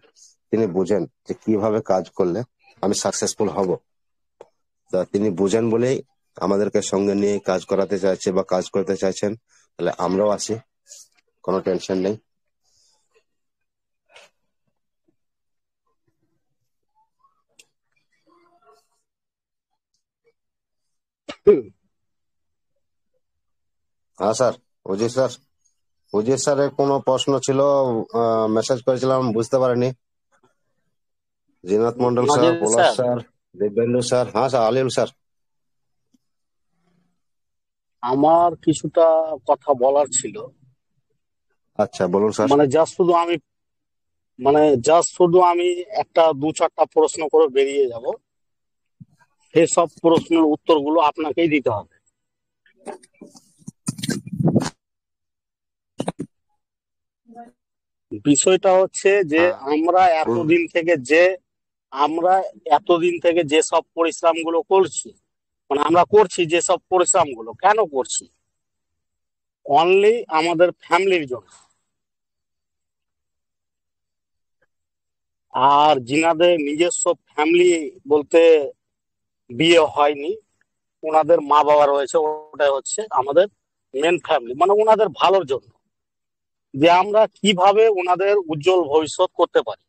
তিনি বুঝেন যে কিভাবে কাজ করলে আমি সাকসেসফুল হব। তা তিনি বুঝেন বলেই আমাদেরকে সঙ্গে নিয়ে কাজ করাতে চাইছে বা কাজ করতে চাইছেন। তাহলে আমরাও আছি, কোনো টেনশন নেই। হ্যাঁ স্যার, অজিত স্যারের কোনো প্রশ্ন ছিল, মেসেজ করেছিলাম, বুঝতে পারিনি। জিনাত মন্ডল স্যার, নাজির পলাশ স্যার, স্যার, দিব্যেন্দু স্যার। হ্যাঁ স্যার, আলিম স্যার। আমার কিছুটা কথা বলার ছিল। আচ্ছা বলুন স্যার। জাস্ট শুধু আমি একটা 2-4টা প্রশ্ন করে বেরিয়ে যাব। সেসব প্রশ্নের উত্তরগুলো আপনাকেই দিতে হবে। বিষয়টা হচ্ছে যে আমরা এতদিন থেকে যে সব পরিশ্রমগুলো করছি, আমরা করছি যেসব পরিশ্রমগুলো কেন করছি? অনলি আমাদের ফ্যামিলির জন্য। আর যিনাদের নিজস্ব ফ্যামিলি বলতে বিয়ে হয়নি, ওনাদের মা বাবা রয়েছে, ওটাই হচ্ছে আমাদের মেন ফ্যামিলি। ওনাদের ভালোর জন্য, যে আমরা কিভাবে ওনাদের উজ্জ্বল ভবিষ্যৎ করতে পারি।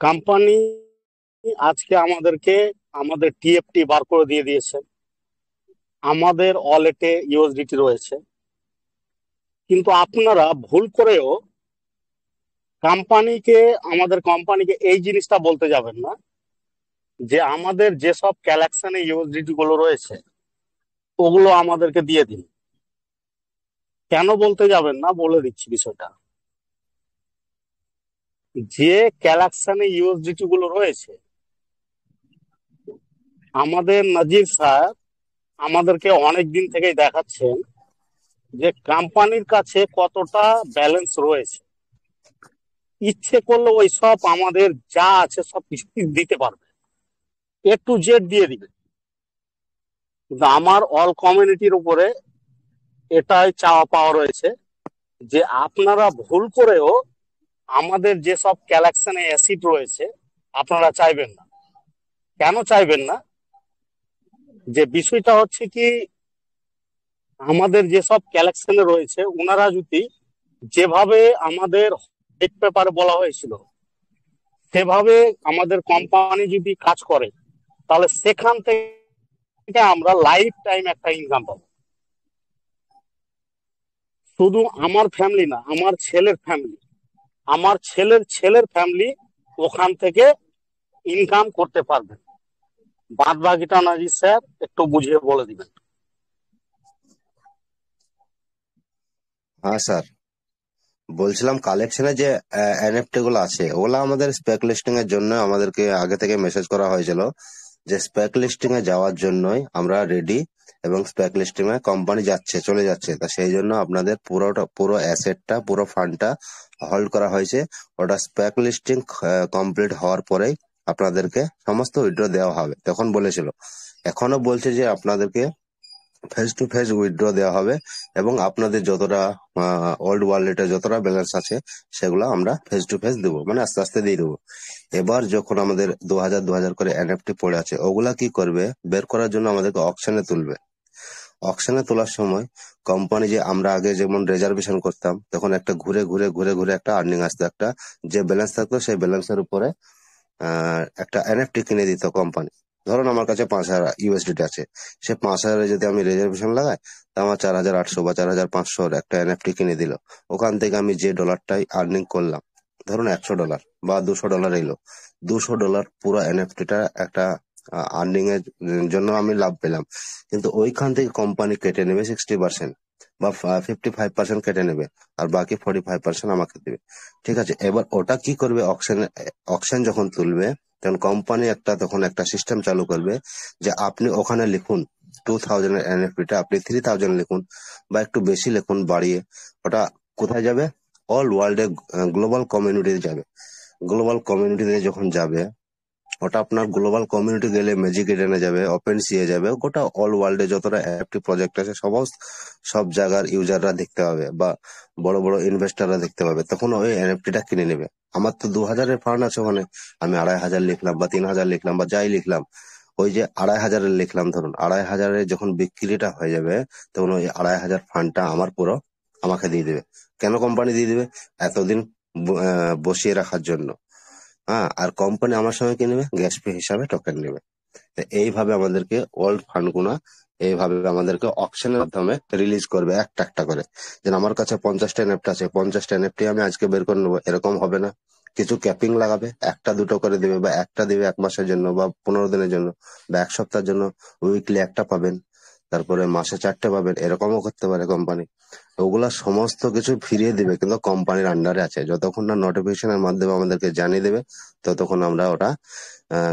কোম্পানি আজকে আমাদেরকে আমাদের টিএফটি বার করে দিয়ে দিয়েছে, আমাদের ওয়ালেটে ইউএসডিটি রয়েছে। কিন্তু আপনারা ভুল করেও আমাদের কোম্পানিকে এই জিনিসটা বলতে যাবেন না যে আমাদের যেসব কালেকশনে ইউএসডিটি গুলো রয়েছে ওগুলো আমাদেরকে দিয়ে দিন। কেন বলতে যাবেন না, বলে দিচ্ছি বিষয়টা। যে কালেকশনে ইউএসডিটি গুলো রয়েছে, আমাদের নাজির স্যার আমাদেরকে অনেক দিন থেকেই দেখাচ্ছেন যে কোম্পানির কাছে কতটা ব্যালেন্স রয়েছে। ইচ্ছে করলে ওই সব আমাদের যা আছে সব কিছু দিতে পারবে, A to Z দিয়ে দিবে। কিন্তু আমার অল কমিউনিটির উপরে এটাই চাওয়া পাওয়া রয়েছে যে আপনারা ভুল করেও আমাদের যেসব কালেকশনে অ্যাসিড রয়েছে আপনারা চাইবেন না। কেন চাইবেন না? যে বিষয়টা হচ্ছে কি, আমাদের যেসব কালেকশনে রয়েছে ওনারা যদি যেভাবে আমাদের হোয়াইট পেপারে বলা হয়েছিল সেভাবে আমাদের কোম্পানি যদি কাজ করে, তাহলে সেখান থেকে এটা আমরা লাইফ টাইম একটা ইনকাম পাবো। শুধু আমার ফ্যামিলি না, আমার ছেলের ফ্যামিলি, আমার ছেলের ছেলের ফ্যামিলি ওখান থেকে ইনকাম করতে পারবে। বাদ বাকিটা নাজির স্যার একটু বুঝিয়ে বলে দিবেন। হ্যাঁ স্যার, বলছিলাম কালেকশনে যে এনএফটি গুলো আছে ওগুলো আমাদের স্পেক লিস্টিং এর জন্য আমাদেরকে আগে থেকে মেসেজ করা হয়েছিল যে স্পেক লিস্টিং এ যাওয়ার জন্যই আমরা রেডি, এবং স্পেক লিস্টিং এ কোম্পানি চলে যাচ্ছে, তা সেই জন্য আপনাদের পুরো অ্যাসেটটা পুরো ফান্ডটা হোল্ড করা হয়েছে। ওটা স্পেক লিস্টিং কমপ্লিট হওয়ার পরেই আপনাদেরকে সমস্ত উইথড্র দেওয়া হবে তখন বলেছিল। এখনো বলছে যে আপনাদেরকে ফেস টু ফেস উইথড্র দেওয়া হবে, এবং আপনাদের যতটা ওল্ড ওয়ালেটে যতটা ব্যালেন্স আছে সেগুলো আমরা ফেস টু ফেস দেবো, মানে আস্তে আস্তে দিয়ে দেবো। এবার যখন আমাদের 2000 করে এনএফটি পড়ে আছে ওগুলা কি করবে, বের করার জন্য আমাদেরকে অকশনে তুলবে। অকশনে তোলার সময় কোম্পানি, যে আমরা আগে যেমন রিজার্ভেশন করতাম তখন একটা ঘুরে ঘুরে ঘুরে ঘুরে একটা আর্নিং আসতো, একটা যে ব্যালেন্স থাকতো সেই ব্যালেন্সের উপরে একটা এনএফটি কিনে দিত কোম্পানি। ধরুন আমার কাছে 5000 ইউএসডিটি আছে, সে 5000 যদি আমি রিজার্ভেশন লাগাই তা আমার 4800 বা 4500 একটা এনএফটি কিনে দিল। ওখান থেকে আমি যে ডলারটাই আর্নিং করলাম, ধরুন $100 বা $200 এলো, $200 পুরো এনএফটিটা একটা আর্নিং এর জন্য আমি লাভ পেলাম। কিন্তু ওইখান থেকে কোম্পানি কেটে নেবে 60% বা 55% কেটে নেবে, আর বাকি 45% আমাকে দেবে। ঠিক আছে, এবার ওটা কি করবে, অকশন যখন তুলবে তখন কোম্পানি তখন একটা সিস্টেম চালু করবে যে আপনি ওখানে লিখুন 2000 এর এনএফটিটা আপনি 3000 লিখুন, বা একটু বেশি লিখুন বাড়িয়ে। ওটা কোথায় যাবে, অল ওয়ার্ল্ডে গ্লোবাল কমিউনিটিতে যাবে। গ্লোবাল কমিউনিটিতে যখন যাবে, ওটা আপনার গ্লোবাল কমিউনিটি গেলে ম্যাজিক ইডেনে যাবে, ওপেন সিয়ে যাবে, গোটা অল ওয়ার্ল্ডে যতটা এনএফটি প্রজেক্ট আছে সব জায়গার ইউজাররা দেখতে পাবে বা বড় বড় ইনভেস্টাররা দেখতে পাবে, তখন ওই এনএফটিটা কিনে নেবে। আমার তো 2000 ফান্ড আছে ওখানে, আমি 2500 লিখলাম বা 3000 লিখলাম বা যাই লিখলাম, ওই যে 2500 লিখলাম, ধরুন 2500 যখন বিক্রিটা হয়ে যাবে তখন ওই 2500 ফান্ডটা আমাকে দিয়ে দেবে। কেন কোম্পানি দিয়ে দিবে, এতদিন বসিয়ে রাখার জন্য। হ্যাঁ, আর কোম্পানি আমার সঙ্গে কি নেবে, গ্যাস ফি হিসাবে টোকেন নেবে। তো এইভাবে আমাদেরকে ওল্ড ফান্ড গুনা এইভাবে আমাদেরকে অকশনের মাধ্যমে রিলিজ করবে একটা একটা করে। যেন আমার কাছে 50টা এনএফটি আছে, 50টা এনএফটি আমি আজকে বের করে নেবো এরকম হবে না। কিছু ক্যাপিং লাগাবে, একটা দুটো করে দিবে, বা একটা দিবে 1 মাসের জন্য বা 15 দিনের জন্য বা 1 সপ্তাহের জন্য। উইকলি একটা পাবেন, তারপরে মাসে 4টে পাবেন, এরকমও করতে পারে কোম্পানি। ওগুলা সমস্ত কিছু ফিরিয়ে দিবে, কিন্তু কোম্পানির আন্ডারে আছে। যতক্ষণ না নোটিফিকেশনের মাধ্যমে আমাদেরকে জানিয়ে দেবে ততক্ষণ আমরা ওটা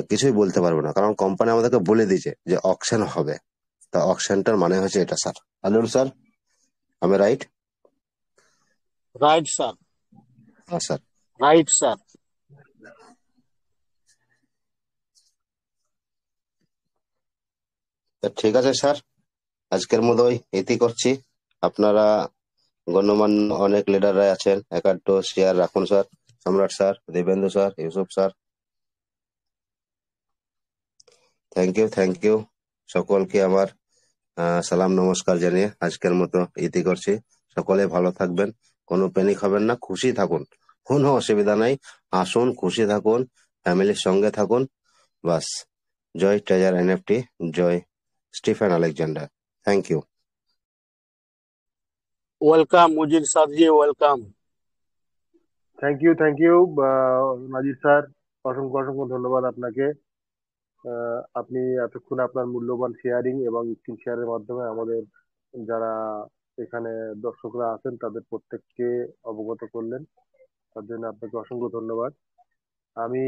কিছুই বলতে পারবো না, কারণ কোম্পানি আমাদেরকে বলে দিয়েছে যে অকশন হবে। তা অকশনটার মানে হচ্ছে এটা স্যার। আলুর স্যার, আমি রাইট? রাইট স্যার, হ্যাঁ স্যার। Right sir. তা ঠিক আছে স্যার, আজকের মতো এটি করছি। আপনারা গণ্যমান্য অনেক লিডাররা আছেন, একাড্ডো শেয়ার রাখুন sir. Samrat sir, Debendu sir, Yusuf sir, thank you. সকলকে আমার সালাম নমস্কার জানিয়ে আজকের মতো ইতি করছি। সকলে ভালো থাকবেন, কোনো প্যানিক হবেন না, খুশি থাকুন, কোনো অসুবিধা নাই। আসুন, খুশি থাকুন, ফ্যামিলির সঙ্গে থাকুন, বাস। জয় treasure NFT, Joy Stephen Alexander. Thank you. Welcome মুজির স্যারজি, welcome. Thank you Nazir sir, অসংখ্য অসংখ্য ধন্যবাদ আপনাকে। আপনি এতক্ষণ আপনার মূল্যবান শেয়ারিং এবং স্ক্রিন শেয়ারের মাধ্যমে আমাদের যারা এখানে দর্শকরা আছেন তাদের প্রত্যেককে অবগত করলেন, তার জন্য আপনাকে অসংখ্য ধন্যবাদ। আমি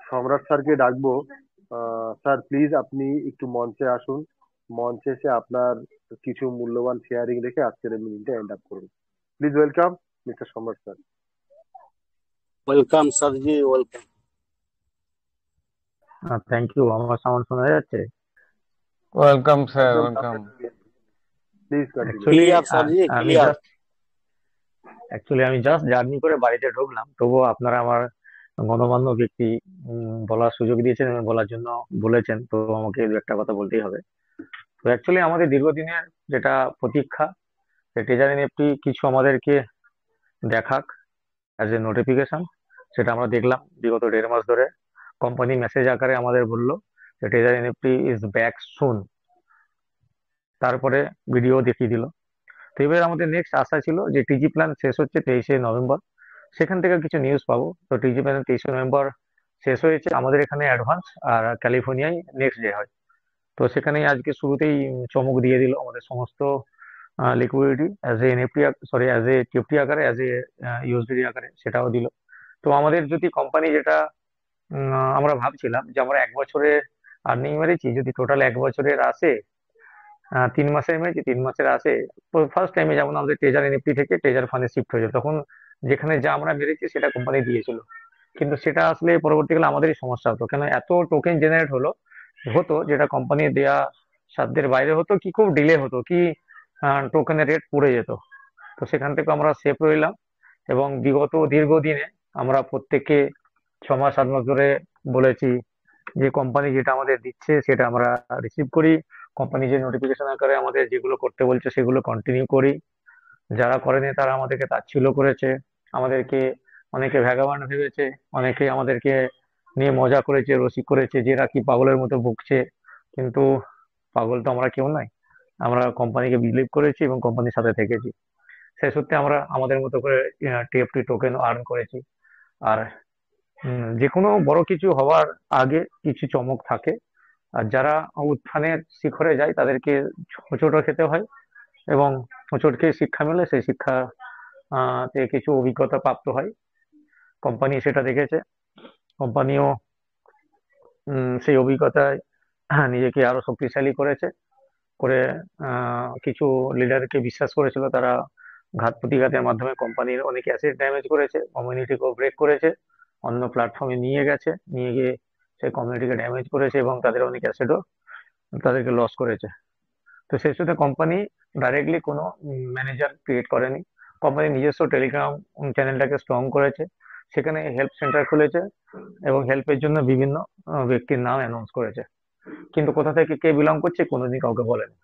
সম্রাট স্যারকে ডাকবো। স্যার প্লিজ আপনি একটু মঞ্চে আসুন, মঞ্চে এসে আপনার কিছু মূল্যবান শেয়ারিং রেখে আজকের এই মিটিংটা এন্ড আপ করুন। প্লিজ ওয়েলকাম মিস্টার সম্রাট স্যার। ওয়েলকাম স্যারজি, ওয়েলকাম। Thank you. আমার সাউন্ড শোনা যাচ্ছে? ওয়েলকাম স্যার, একদম welcome. Please continue. Actually clear স্যারজি, আমি ক্লিয়ার। জাস্ট জার্নি করে বাড়িতে ঢুকলাম, তবুও আপনারা আমার গণমান্য ব্যক্তি বলার সুযোগ দিয়েছেন এবং বলার জন্য বলেছেন, তো আমাকে দু একটা কথা বলতেই হবে। তো অ্যাকচুয়ালি আমাদের দীর্ঘদিনের যেটা প্রতীক্ষা, ট্রেজারি নিফটি কিছু আমাদেরকে দেখাক অ্যাজ এ নোটিফিকেশন, সেটা আমরা দেখলাম বিগত 1.5 মাস ধরে। কোম্পানি মেসেজ আকারে আমাদের বললো যে taser NFT is back soon, তারপরে ভিডিও দেখিয়ে দিল। তো এবার আমাদের নেক্সট আশা ছিল যে টিজি প্ল্যান শেষ হচ্ছে 23শে নভেম্বর, সেখান থেকে কিছু নিউজ পাবো। তো টিজি প্ল্যান 23শে নভেম্বর শেষ হয়েছে, আমাদের এখানে অ্যাডভান্স, আর ক্যালিফোর্নিয়ায় নেক্সট ডে হয়। তো সেখানেই আজকে শুরুতেই চমক দিয়ে দিল আমাদের সমস্ত liquidity as a NFT, sorry as a TFT আকারে, অ্যাজ এ ইউএসডি আকারে, সেটাও দিল। তো আমাদের যদি কোম্পানি যেটা আমরা ভাবছিলাম যে আমরা 1 বছরের আর্নিং মেরেছি, যদি টোটাল 1 বছরের আসে, 3 মাসের মেরেছি, 3 মাসের আসে, ফার্স্ট টাইমে যেমন আমাদের টেজার এনএফটি থেকে টেজার ফান্ডে শিফট হয়েছে, তখন যেখানে যা আমরা মেরেছি সেটা কোম্পানি দিয়েছিল। কিন্তু সেটা আসলে পরবর্তীকালে আমাদেরই সমস্যা হতো, কেন এত টোকেন জেনারেট হতো যেটা কোম্পানি দেয়া সাধ্যের বাইরে হতো, কি খুব ডিলে হতো, কি টোকেনের রেট পড়ে যেত। তো সেখান থেকে আমরা সেফ রইলাম, এবং বিগত দীর্ঘদিনে আমরা প্রত্যেককে 6 মাস 7 মাস ধরে বলেছি যে কোম্পানি যেটা আমাদের দিচ্ছে সেটা আমরা রিসিভ করি, কোম্পানি যে নোটিফিকেশন আকারে আমাদের যেগুলো করতে বলছে সেগুলো কন্টিনিউ করি। যারা করেনি তারা আমাদেরকে তাচ্ছিল্য করেছে, আমাদেরকে অনেকে ভ্যাগাবান্ড ভেবেছে, অনেকে আমাদেরকে নিয়ে মজা করেছে, রসিক করেছে, যে এরা কি পাগলের মতো বকছে। কিন্তু পাগল তো আমরা কেউ নাই, আমরা কোম্পানিকে বিলিভ করেছি এবং কোম্পানির সাথে থেকেছি। সেই সূত্রে আমরা আমাদের মতো করে টিএফটি টোকেন আর্ন করেছি। আর যে কোনো বড় কিছু হওয়ার আগে কিছু চমক থাকে, আর যারা উত্থানের শিখরে যায় তাদেরকে হোঁচটও খেতে হয়, এবং হোঁচট খেয়ে শিক্ষা মেলে, সেই শিক্ষা তে কিছু অভিজ্ঞতা প্রাপ্ত হয়। কোম্পানি সেটা দেখেছে, কোম্পানিও সেই অভিজ্ঞতায় নিজেকে আরো শক্তিশালী করেছে, করে কিছু লিডারকে বিশ্বাস করেছিল, তারা ঘাত প্রতিঘাতের মাধ্যমে কোম্পানির অনেক অ্যাসেট ড্যামেজ করেছে, কমিউনিটিকেও ব্রেক করেছে, অন্য প্ল্যাটফর্মে নিয়ে গেছে, নিয়ে গিয়ে সেই কমিউনিটিকে ড্যামেজ করেছে, এবং তাদের অনেক অ্যাসেটও তাদেরকে লস করেছে। তো সেই সাথে কোম্পানি ডাইরেক্টলি কোনো ম্যানেজার ক্রিয়েট করেনি, কোম্পানি নিজস্ব টেলিগ্রাম চ্যানেলটাকে স্ট্রং করেছে, সেখানে হেল্প সেন্টার খুলেছে, এবং হেল্পের জন্য বিভিন্ন ব্যক্তির নাম অ্যানাউন্স করেছে। কিন্তু কোথা থেকে কে বিলং করছে কোনোদিন কাউকে বলেনি।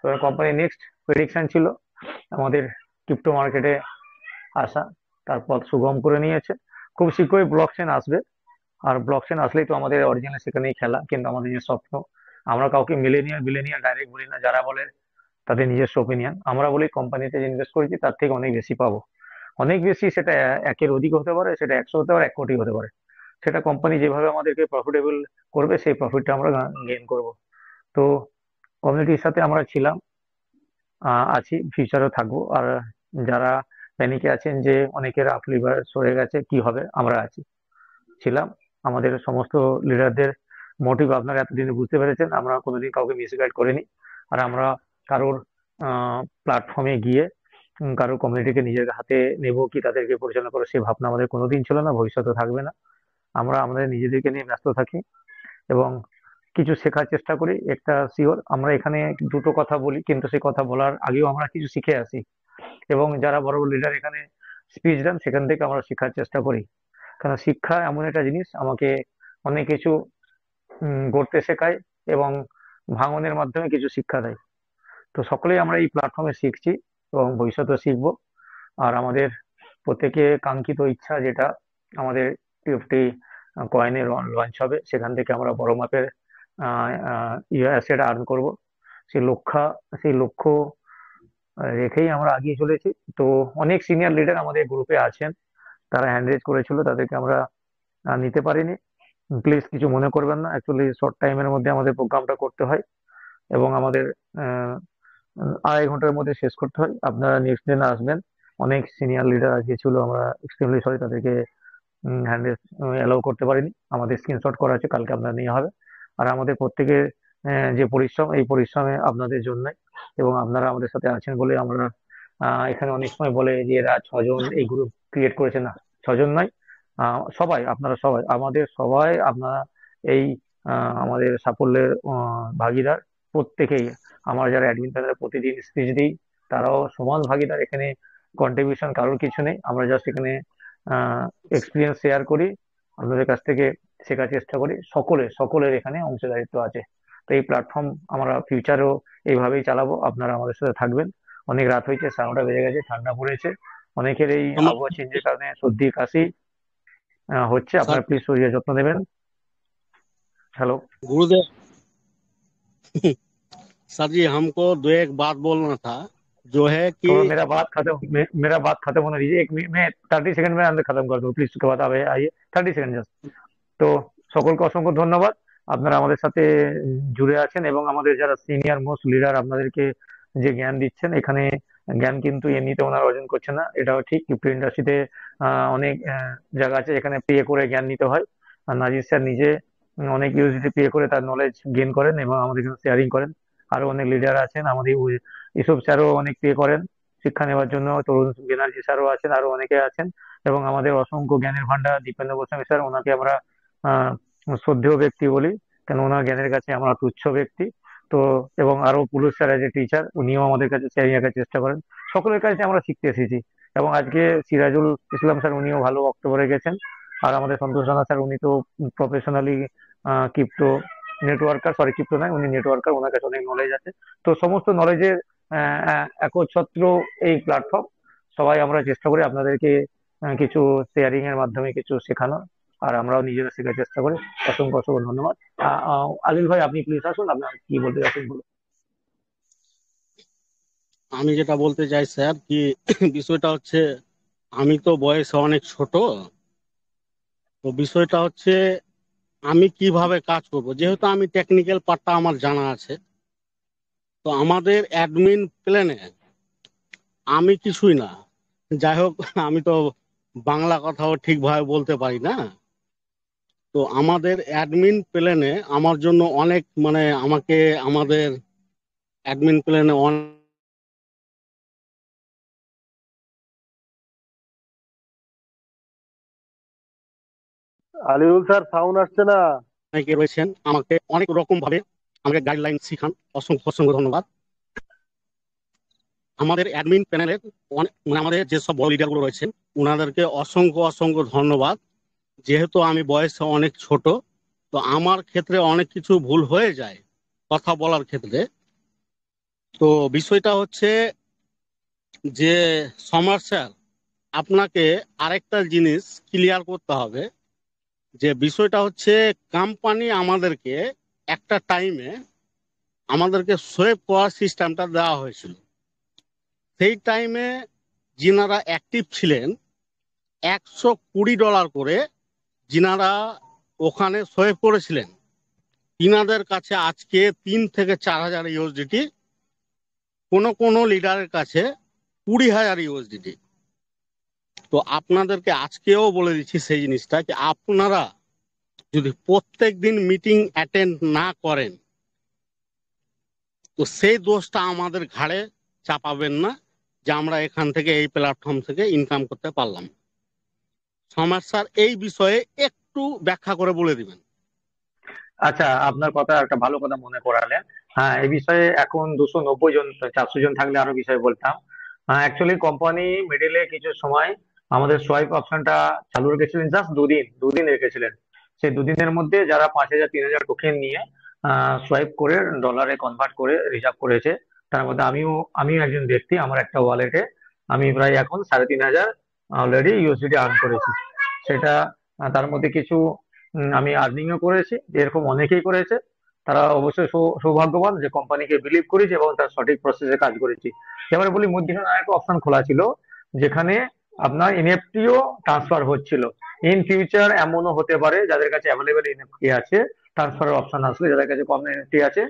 তো কোম্পানির নেক্সট প্রেডিকশন ছিল আমাদের ক্রিপ্টো মার্কেটে আসা, তার পথ সুগম করে নিয়েছে। খুব শীঘ্রই ব্লকচেন আসবে, আর ব্লকচেন আসলেই তো আমাদের অরিজিনাল সেখানেই খেলা। কিন্তু আমাদের যে স্বপ্ন, আমরা কাউকে বিলেনিয়ার ডাইরেক্ট বলি না, যারা বলে তাদের নিজস্ব ওপিনিয়ন, আমরা বলি কোম্পানিতে যে ইনভেস্ট করেছি তার থেকে অনেক বেশি পাবো, অনেক বেশি, সেটা একের অধিক হতে পারে, সেটা 100 হতে পারে, 1 কোটি হতে পারে। সেটা কোম্পানি যেভাবে আমাদেরকে প্রফিটেবল করবে সেই প্রফিটটা আমরা গেইন করব। তো কমিউনিটির সাথে আমরা ছিলাম, আছি, ফিউচারও থাকবো। আর যারা প্যানিকে আছেন যে অনেকের আপলিভার সরে গেছে, কি হবে, আমরা আছি, ছিলাম। আমাদের সমস্ত লিডারদের মোটিভ আপনারা এতদিনে বুঝতে পেরেছেন, আমরা কোনোদিন কাউকে মিসগাইড করিনি, আর আমরা কারোর প্ল্যাটফর্মে গিয়ে কারোর কমিউনিটিকে নিজের হাতে নেব কি তাদেরকে পরিচালনা করো, সে ভাবনা আমাদের কোনোদিন ছিল না, ভবিষ্যতে থাকবে না। আমরা আমাদের নিজেদেরকে নিয়ে ব্যস্ত থাকি এবং কিছু শেখার চেষ্টা করি। একটা শিওর, আমরা এখানে দুটো কথা বলি, কিন্তু সেই কথা বলার আগেও আমরা কিছু শিখে আসি, এবং যারা বড় বড় লিডার এখানে স্পিচ দেন সেখান থেকে আমরা শেখার চেষ্টা করি। কারণ শিক্ষা এমন একটা জিনিস, আমাকে অনেক কিছু গড়তে শেখায়, এবং ভাঙনের মাধ্যমে কিছু শিক্ষা দেয়। তো সকলেই আমরা এই প্ল্যাটফর্মে শিখছি এবং ভবিষ্যতে শিখবো। আর আমাদের প্রত্যেকে কাঙ্ক্ষিত ইচ্ছা, যেটা আমাদের টিএফটি কয়েনের লঞ্চ হবে, সেখান থেকে আমরা বড় মাপের অ্যাসেট আর্ন করব, সেই লক্ষ্য রেখেই আমরা এগিয়ে চলেছি। তো অনেক সিনিয়র লিডার আমাদের গ্রুপে আছেন, তারা হ্যান্ড রেজ করেছিল, তাদেরকে আমরা নিতে পারিনি, প্লিজ কিছু মনে করবেন না। অ্যাকচুয়ালি শর্ট টাইমের মধ্যে আমাদের প্রোগ্রামটা করতে হয়, এবং আমাদের 2.5 ঘন্টার মধ্যে শেষ করতে হয়। আপনারা নেক্সট দিন আসবেন, অনেক সিনিয়র লিডার আজকে ছিল, আমরা এক্সট্রিমলি সরি, তাদেরকে হ্যান্ড রেজ অ্যালাউ করতে পারিনি। আমাদের স্ক্রিনশট করা আছে, কালকে আপনার নেওয়া হবে। আর আমাদের প্রত্যেকের যে পরিশ্রম, এই পরিশ্রমে আপনাদের জন্য, এবং আপনারা আমাদের সাথে আছেন বলে আমরা এখানে অনেক সময় বলে যে এরা 6 জন এই গ্রুপ ক্রিয়েট করেছে, না 6 জন নয়, সবাই, আপনারা সবাই, আমাদের সবাই, আপনারা এই আমাদের সাফল্যের ভাগীদার। প্রত্যেকেই, আমরা যারা অ্যাডমিন প্যানেলে প্রতিদিন স্পিচ দিই, তারাও সমান ভাগীদার। এখানে কন্ট্রিবিউশন কারোর কিছু নেই, আমরা জাস্ট এখানে এক্সপিরিয়েন্স শেয়ার করি, আপনাদের কাছ থেকে শেখার চেষ্টা করি। সকলের এখানে অংশীদারিত্ব আছে। তো এই প্ল্যাটফর্ম আমরা ফিউচারেও এইভাবেই চালাবো, আপনারা আমাদের সাথে থাকবেন। অনেক রাত হয়েছে, 9:30 বেজে গেছে, ঠান্ডা পড়েছে, অনেকের এই আবহাওয়া চেঞ্জের কারণে সর্দি কাশি হচ্ছে, আপনারা প্লিজ শরীরের যত্ন নেবেন। हेलो गुरुदेव। सर जी हमको दो एक बात बोलना था, जो है कि थोड़ा मेरा बात खत्म होने दीजिए। मैं 30 सेकंड में अंदर खत्म कर दूँ प्लिज, उसके बाद आइए 30 সেকেন্ড জাস্ট। তো সকলকে অসংখ্য ধন্যবাদ, আপনারা আমাদের সাথে জুড়ে আছেন এবং আমাদের যারা সিনিয়র মোস্ট লিডার আপনাদেরকে যে জ্ঞান দিচ্ছেন, এখানে জ্ঞান কিন্তু এমনিতে ওনারা অর্জন করছেন না, এটাও ঠিক। ক্রিপ্টো ইন্ডাস্ট্রিতে অনেক জায়গা আছে যেখানে পে করে জ্ঞান নিতে হয়, আর নাজির স্যার নিজে অনেক ইউএসডিটি পে করে তার নলেজ গেইন করেন এবং আমাদের এখানে শেয়ারিং করেন। আরো অনেক লিডার আছেন, আমাদের ইসব স্যারও অনেক পে করেন শিক্ষা নেওয়ার জন্য, তরুণ ব্যানার্জি স্যারও আছেন, আরো অনেকে আছেন। এবং আমাদের অসংখ্য জ্ঞানের ভান্ডার দীপেন্দ্র গোস্বামী স্যার, ওনাকে আমরা আহ শ্রদ্ধেয় ব্যক্তি বলি, কেন ওনার জ্ঞানের কাছে আমরা তুচ্ছ ব্যক্তি। তো এবং আরো পুলুষ স্যার এজ এ টিচার, উনিও আমাদের কাছে শেয়ারিং রাখার চেষ্টা করেন। সকলের কাছে আমরা শিখতে এসেছি। এবং আজকে সিরাজুল ইসলাম স্যার, উনিও ভালো বক্তব্য রেখেছেন। আর আমাদের সন্তোষ রানা স্যার, উনি তো professionally crypto networker, sorry crypto নয়, উনি নেটওয়ার্কার, ওনার কাছে অনেক নলেজ আছে। তো সমস্ত নলেজের একচ্ছত্র এই প্ল্যাটফর্ম, সবাই আমরা চেষ্টা করি আপনাদেরকে কিছু শেয়ারিং এর মাধ্যমে কিছু শেখানোর, আর আমরাও নিজেরা শেখার চেষ্টা করি। অসংখ্য অসংখ্য ধন্যবাদ। আলিল ভাই, আপনি প্লিজ আসুন, আপনার কি বলতে চাচ্ছেন বলুন। আমি যেটা বলতে চাই স্যার কি বিষয়টা হচ্ছে, আমি তো বয়সে অনেক ছোট, তো বিষয়টা হচ্ছে আমি কিভাবে কাজ করব, যেহেতু আমি টেকনিক্যাল পার্টটা আমার জানা আছে। তো আমাদের অ্যাডমিন প্ল্যানে আমি কিছুই না, যাই হোক আমি তো বাংলা কথাও ঠিকভাবে বলতে পারি না। তো আমাদের অ্যাডমিন প্ল্যানে আমার জন্য অনেক আমাকে আমাদের অ্যাডমিন প্ল্যানে আলিউল স্যার সাউন্ড আসছে না। অনেকে রয়েছেন, আমাকে অনেক রকম ভাবে আমাকে গাইডলাইন শিখান। অসংখ্য অসংখ্য ধন্যবাদ। আমাদের অ্যাডমিন প্যানেলের আমাদের যেসব বড় লিডার গুলো রয়েছেন, ওনাদেরকে অসংখ্য অসংখ্য ধন্যবাদ। যেহেতু আমি বয়সে অনেক ছোট, তো আমার ক্ষেত্রে অনেক কিছু ভুল হয়ে যায় কথা বলার ক্ষেত্রে। তো বিষয়টা হচ্ছে যে সমার স্যার, আপনাকে আরেকটা জিনিস ক্লিয়ার করতে হবে, যে বিষয়টা হচ্ছে কোম্পানি আমাদেরকে একটা টাইমে আমাদেরকে সোয়েপ করার সিস্টেমটা দেওয়া হয়েছিল। সেই টাইমে যিনারা অ্যাক্টিভ ছিলেন $120 করে যিনারা ওখানে সোয়েপ করেছিলেন, তিনাদের কাছে আজকে 3 থেকে 4,000 ইউএসডিটি, কোনো লিডারের কাছে 20,000 ইউএসডিটি। তো আপনাদেরকে আজকেও বলে দিচ্ছি সেই জিনিসটা, যে আপনারা যদি প্রত্যেক দিন মিটিং অ্যাটেন্ড না করেন, তো সেই দোষটা আমাদের ঘাড়ে চাপাবেন না, যে আমরা এখান থেকে এই প্ল্যাটফর্ম থেকে ইনকাম করতে পারলাম। সমাজ স্যার এই বিষয়ে একটু ব্যাখ্যা করে বলে দিবেন। আচ্ছা, আপনার কথা একটা ভালো কথা মনে করালেন। হ্যাঁ, এই বিষয়ে এখন 290 জন 400 জন থাকলে আরো বিষয়ে বলতাম। অ্যাকচুয়ালি কোম্পানি মিডিলে কিছু সময় আমাদের সোয়াইপ অপশনটা চালু রেখেছিলেন, জাস্ট দুদিন রেখেছিলেন। সেই দুদিনের মধ্যে যারা 5,000 3,000 টোকেন নিয়ে সোয়াইপ করে ডলারে কনভার্ট করে রিজার্ভ করেছে, তার মধ্যে আমিও একজন ব্যক্তি। আমার একটা ওয়ালেটে আমি প্রায় এখন 3,500 অলরেডি ইউএসডিটি আর্ন করেছি। সেটা তার মধ্যে কিছু আমি আর্নিংও করেছি, এরকম অনেকেই করেছে। তারা অবশ্যই সৌভাগ্যবান যে কোম্পানিকে বিলিভ করেছে এবং তার সঠিক প্রসেসে কাজ করেছি। এবারে বলি, মধ্যখানে একটা অপশন খোলা ছিল যেখানে আপনার এনএফটিও ট্রান্সফার হচ্ছিল। ইন ফিউচার এমনও হতে পারে যাদের কাছে অ্যাভেলেবেল এনএফটি আছে, ট্রান্সফারের অপশন আসলে যাদের কাছে কম এনএফটি আছে,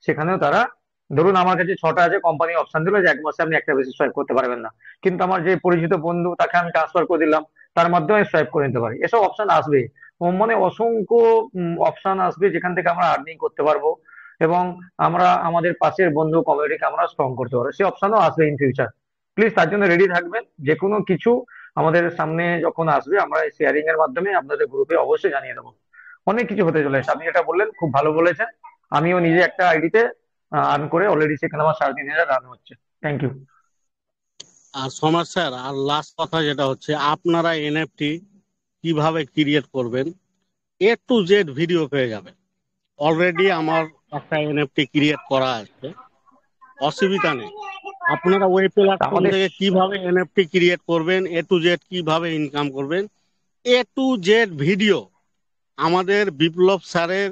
সেখানেও তারা, ধরুন আমার কাছে 6টা আছে, কোম্পানি অপশন দিল যে 1 মাসে আপনি একটা বেশি সোয়াইপ করতে পারবেন না, কিন্তু আমার যে পরিচিত বন্ধু তাকে আমি ট্রান্সফার করে দিলাম, তার মাধ্যমে সোয়াইপ করে নিতে পারি। এসব অপশন আসবে, মানে অসংখ্য অপশন আসবে যেখান থেকে আমরা আর্নিং করতে পারবো এবং আমরা আমাদের পাশের বন্ধু কমিউনিটিকে আমরা স্ট্রং করতে পারবো। সেই অপশনও আসবে ইন ফিউচার। প্লিজ তার জন্য রেডি থাকবেন। যে কোনো কিছু আমাদের সামনে যখন আসবে, আমরা শেয়ারিং এর মাধ্যমে আপনাদের গ্রুপে অবশ্যই জানিয়ে দেবো। অনেক কিছু হতে চলেছে, আপনি যেটা বললেন খুব ভালো বলেছেন। আমিও নিজে একটা আইডিতে আর্ন করে অলরেডি সেখানে আমার 3,500 রান হচ্ছে। Thank you. আর সমাজ স্যার, আর লাস্ট কথা যেটা হচ্ছে, আপনারা এনএফটি কিভাবে ক্রিয়েট করবেন A to Z ভিডিও পেয়ে যাবেন। অলরেডি আমার একটা এনএফটি ক্রিয়েট করা আছে, অসুবিধা নেই। আপনারা ওই প্ল্যাটফর্ম থেকে কিভাবে এনএফটি ক্রিয়েট করবেন, A to Z কিভাবে ইনকাম করবেন, A to Z ভিডিও আমাদের বিপ্লব স্যারের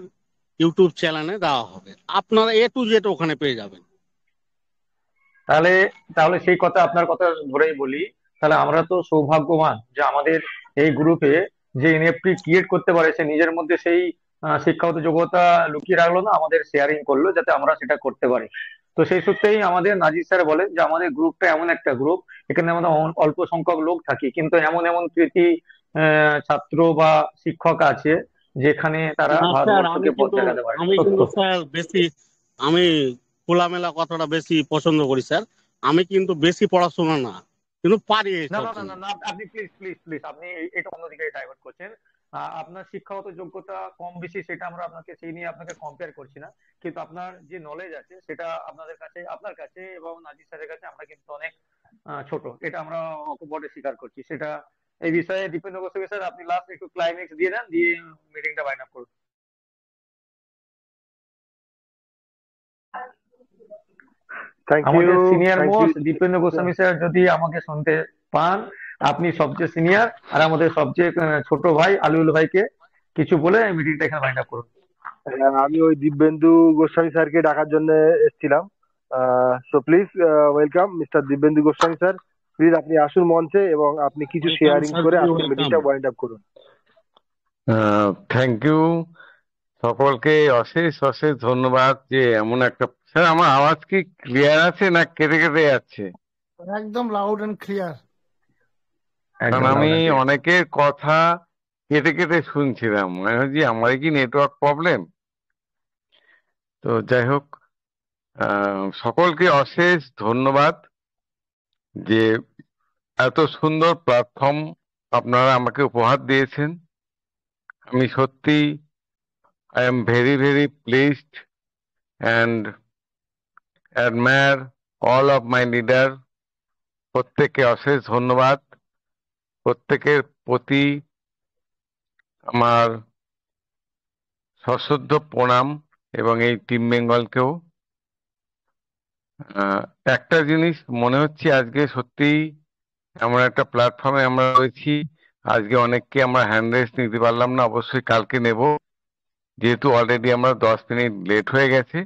ইউটিউব চ্যানেলে দেওয়া হবে, আপনারা A to Z ওখানে পেয়ে যাবেন। তাহলে তাহলে সেই কথা, আপনার কথা ধরেই বলি, তাহলে আমরা তো সৌভাগ্যবান যে আমাদের এই গ্রুপে যে এনএফটি ক্রিয়েট করতে পারে সে নিজের মধ্যে সেই শিক্ষাগত যোগ্যতা লুকিয়ে রাখলো না, আমাদের শেয়ারিং করলো যাতে আমরা সেটা করতে পারি। তো সেই সূত্রেই আমাদের নাজির স্যার বলেন যে আমাদের গ্রুপটা এমন একটা গ্রুপ, এখানে আমাদের অল্প সংখ্যক লোক থাকি, কিন্তু এমন এমন কৃতি ছাত্র বা শিক্ষক আছে যেখানে তারা না স্যার, ভারতবর্ষকে পথ দেখাতে পারে। আমি সত্য। কিন্তু স্যার আমি খোলামেলা কথাটা বেশি পছন্দ করি স্যার। আমি কিন্তু বেশি পড়াশোনা না, কিন্তু পারি না এইসব না না না জিনিস। না, আপনি প্লিজ প্লিজ প্লিজ আপনি এটা অন্যদিকে ডাইভার্ট করছেন। আপনার শিক্ষাগত যোগ্যতা কম বেশি সেটা আমরা আপনাকে সেই নিয়ে আপনাকে কম্পেয়ার করছি না, কিন্তু আপনার যে নলেজ আছে সেটা আপনাদের কাছে, আপনার কাছে এবং নাজির স্যারের কাছে আমরা কিন্তু অনেক ছোট, এটা আমরা অকপটে স্বীকার করছি। সেটা এই বিষয়ে দীপেন্দ্র গোস্বামী স্যার আপনি লাস্ট একটু ক্লাইম্যাক্স দিয়ে দেন, দিয়ে মিটিংটা বাইন্ড আপ করুন। থ্যাংক আমাদের you, senior thank you. Most Dipendra Goswami sir যদি আমাকে শুনতে পান, আপনি সবচেয়ে সিনিয়র আর আমাদের সবচেয়ে ছোট ভাই আলিউল ভাইকে কিছু বলে মিটিংটা এখানে বাইন্ড আপ করুন। আমি ওই দিব্যেন্দু গোস্বামী স্যারকে ডাকার জন্য এসেছিলাম। So please welcome mister Dibyendu Goswami sir, please আপনি আসুন মঞ্চে এবং আপনি কিছু ওয়েলকাম শেয়ারিং স্যার, করে আজকে ওয়েলকাম। মিটিংটা ওয়াইন্ড আপ করুন। থ্যাংক ইউ সকলকে, অশেষ অশেষ ধন্যবাদ যে এমন একটা। স্যার আমার আওয়াজ কি ক্লিয়ার আছে না কেটে কেটে যাচ্ছে? একদম লাউড এন্ড ক্লিয়ার। কারণ আমি অনেকের কথা কেটে কেটে শুনছিলাম, আমি ভাবছি আমার কি নেটওয়ার্ক প্রবলেম। তো যাই হোক, সকলকে অশেষ ধন্যবাদ যে এত সুন্দর প্ল্যাটফর্ম আপনারা আমাকে উপহার দিয়েছেন। আমি সত্যি I am very, very pleased and admire all of my leader. প্রত্যেককে অশেষ ধন্যবাদ, প্রত্যেকের প্রতি আমার সশ্রদ্ধ প্রণাম এবং এই টিম বেঙ্গলকেও। একটা জিনিস মনে হচ্ছে আজকে সত্যি এমন একটা প্ল্যাটফর্মে আমরা রয়েছি, আজকে অনেককে আমরা হ্যান্ড রেস নিতে পারলাম না, অবশ্যই কালকে নেব, যেহেতু অলরেডি আমরা 10 মিনিট লেট হয়ে গেছে।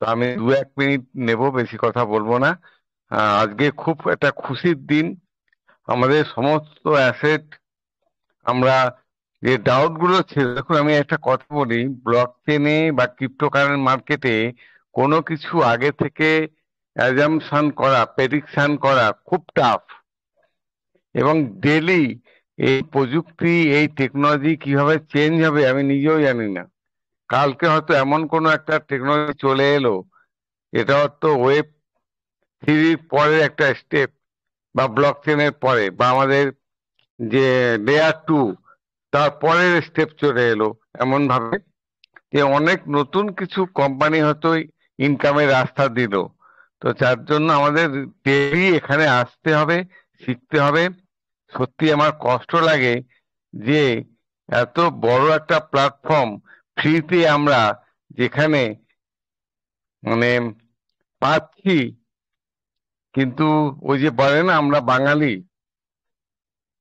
তো আমি 2-1 মিনিট নেব, বেশি কথা বলবো না। আজকে খুব একটা খুশির দিন। আমাদের সমস্ত অ্যাসেট, আমরা যে ডাউট গুলো ছিল, দেখুন আমি একটা কথা বলি, ব্লক চেনে বা ক্রিপ্টোকারেন্সি মার্কেটে কোনো কিছু আগে থেকে অ্যাজাম্পশন করা, প্রেডিকশন করা খুব টাফ, এবং ডেলি এই প্রযুক্তি, এই টেকনোলজি কিভাবে চেঞ্জ হবে আমি নিজেও জানি না। কালকে হয়তো এমন কোনো একটা টেকনোলজি চলে এলো, এটা হয়তো ওয়েব 3 পরের একটা স্টেপ, বা ব্লক চেনের পরে, বা আমাদের যে লেয়ার 2 তার পরের স্টেপ চলে এলো, এমন ভাবে যে অনেক নতুন কিছু কোম্পানি হয়তো ইনকামের রাস্তা দিল। তো যার জন্য আমাদের ডেইলি এখানে আসতে হবে, শিখতে হবে। সত্যি আমার কষ্ট লাগে যে এত বড় একটা প্ল্যাটফর্ম ফ্রিতে আমরা যেখানে মানে পাচ্ছি, কিন্তু ওই যে বলে না আমরা বাঙালি,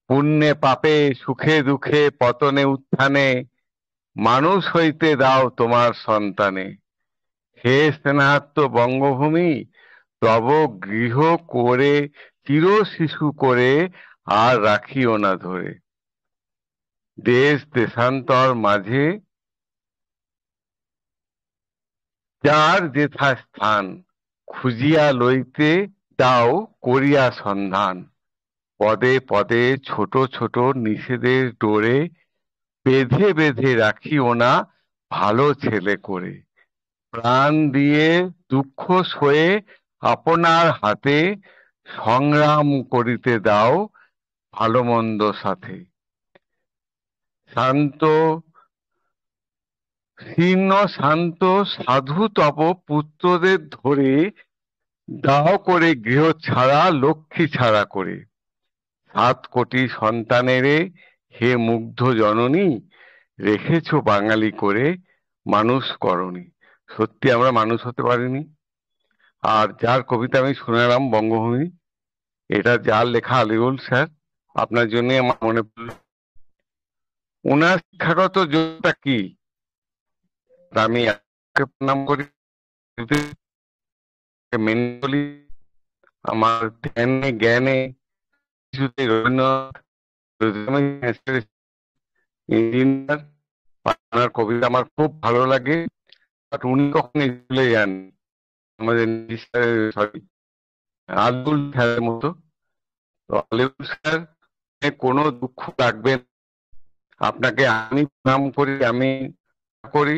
পুণ্যে পাপে সুখে দুঃখে পতনে উত্থানে মানুষ হইতে দাও তোমার সন্তানে। হে স্নেহার্ত বঙ্গভূমি, তব গৃহ করে চির শিশু করে আর রাখিও না ধরে। দেশ দেশান্তর মাঝে যার যেথা স্থান, খুঁজিয়া লইতে দাও করিয়া সন্ধান। পদে পদে ছোট ছোট নিষেধের ডোরে বেঁধে বেঁধে রাখিও না ভালো ছেলে করে। প্রাণ দিয়ে দুঃখ সয়ে আপনার হাতে সংগ্রাম করিতে দাও ভালো মন্দ সাথে। শান্ত শীর্ণ শান্ত সাধু তপ পুত্রদের ধরে দাও করে গৃহ ছাড়া লক্ষ্মী ছাড়া করে। 7 কোটি সন্তানেরে হে মুগ্ধ জননী, রেখেছ বাঙালি করে মানুষ করনি। সত্যি আমরা মানুষ হতে পারিনি। আর যার কবিতা আমি শোনালাম বঙ্গভূমি, এটা যার লেখা আলিউল স্যার, আপনার জন্য আমার মনে পড়ল। ওনার শিক্ষাগত যোগ্যতা কি? আমি একে প্রণাম করি, মেনে চলি। আমার ধ্যানে জ্ঞানে কিছুতেই রবীন্দ্রনাথ ইঞ্জিনিয়ার, আপনার কবিতা আমার খুব ভালো লাগে। বাট উনি কখন স্কুলে যান, আমাদের সরি আব্দুল স্যারের মতো। তো আলিউল স্যার, কোনো দুঃখ রাখবেন, আপনাকে আমি নাম করি, আমি করি,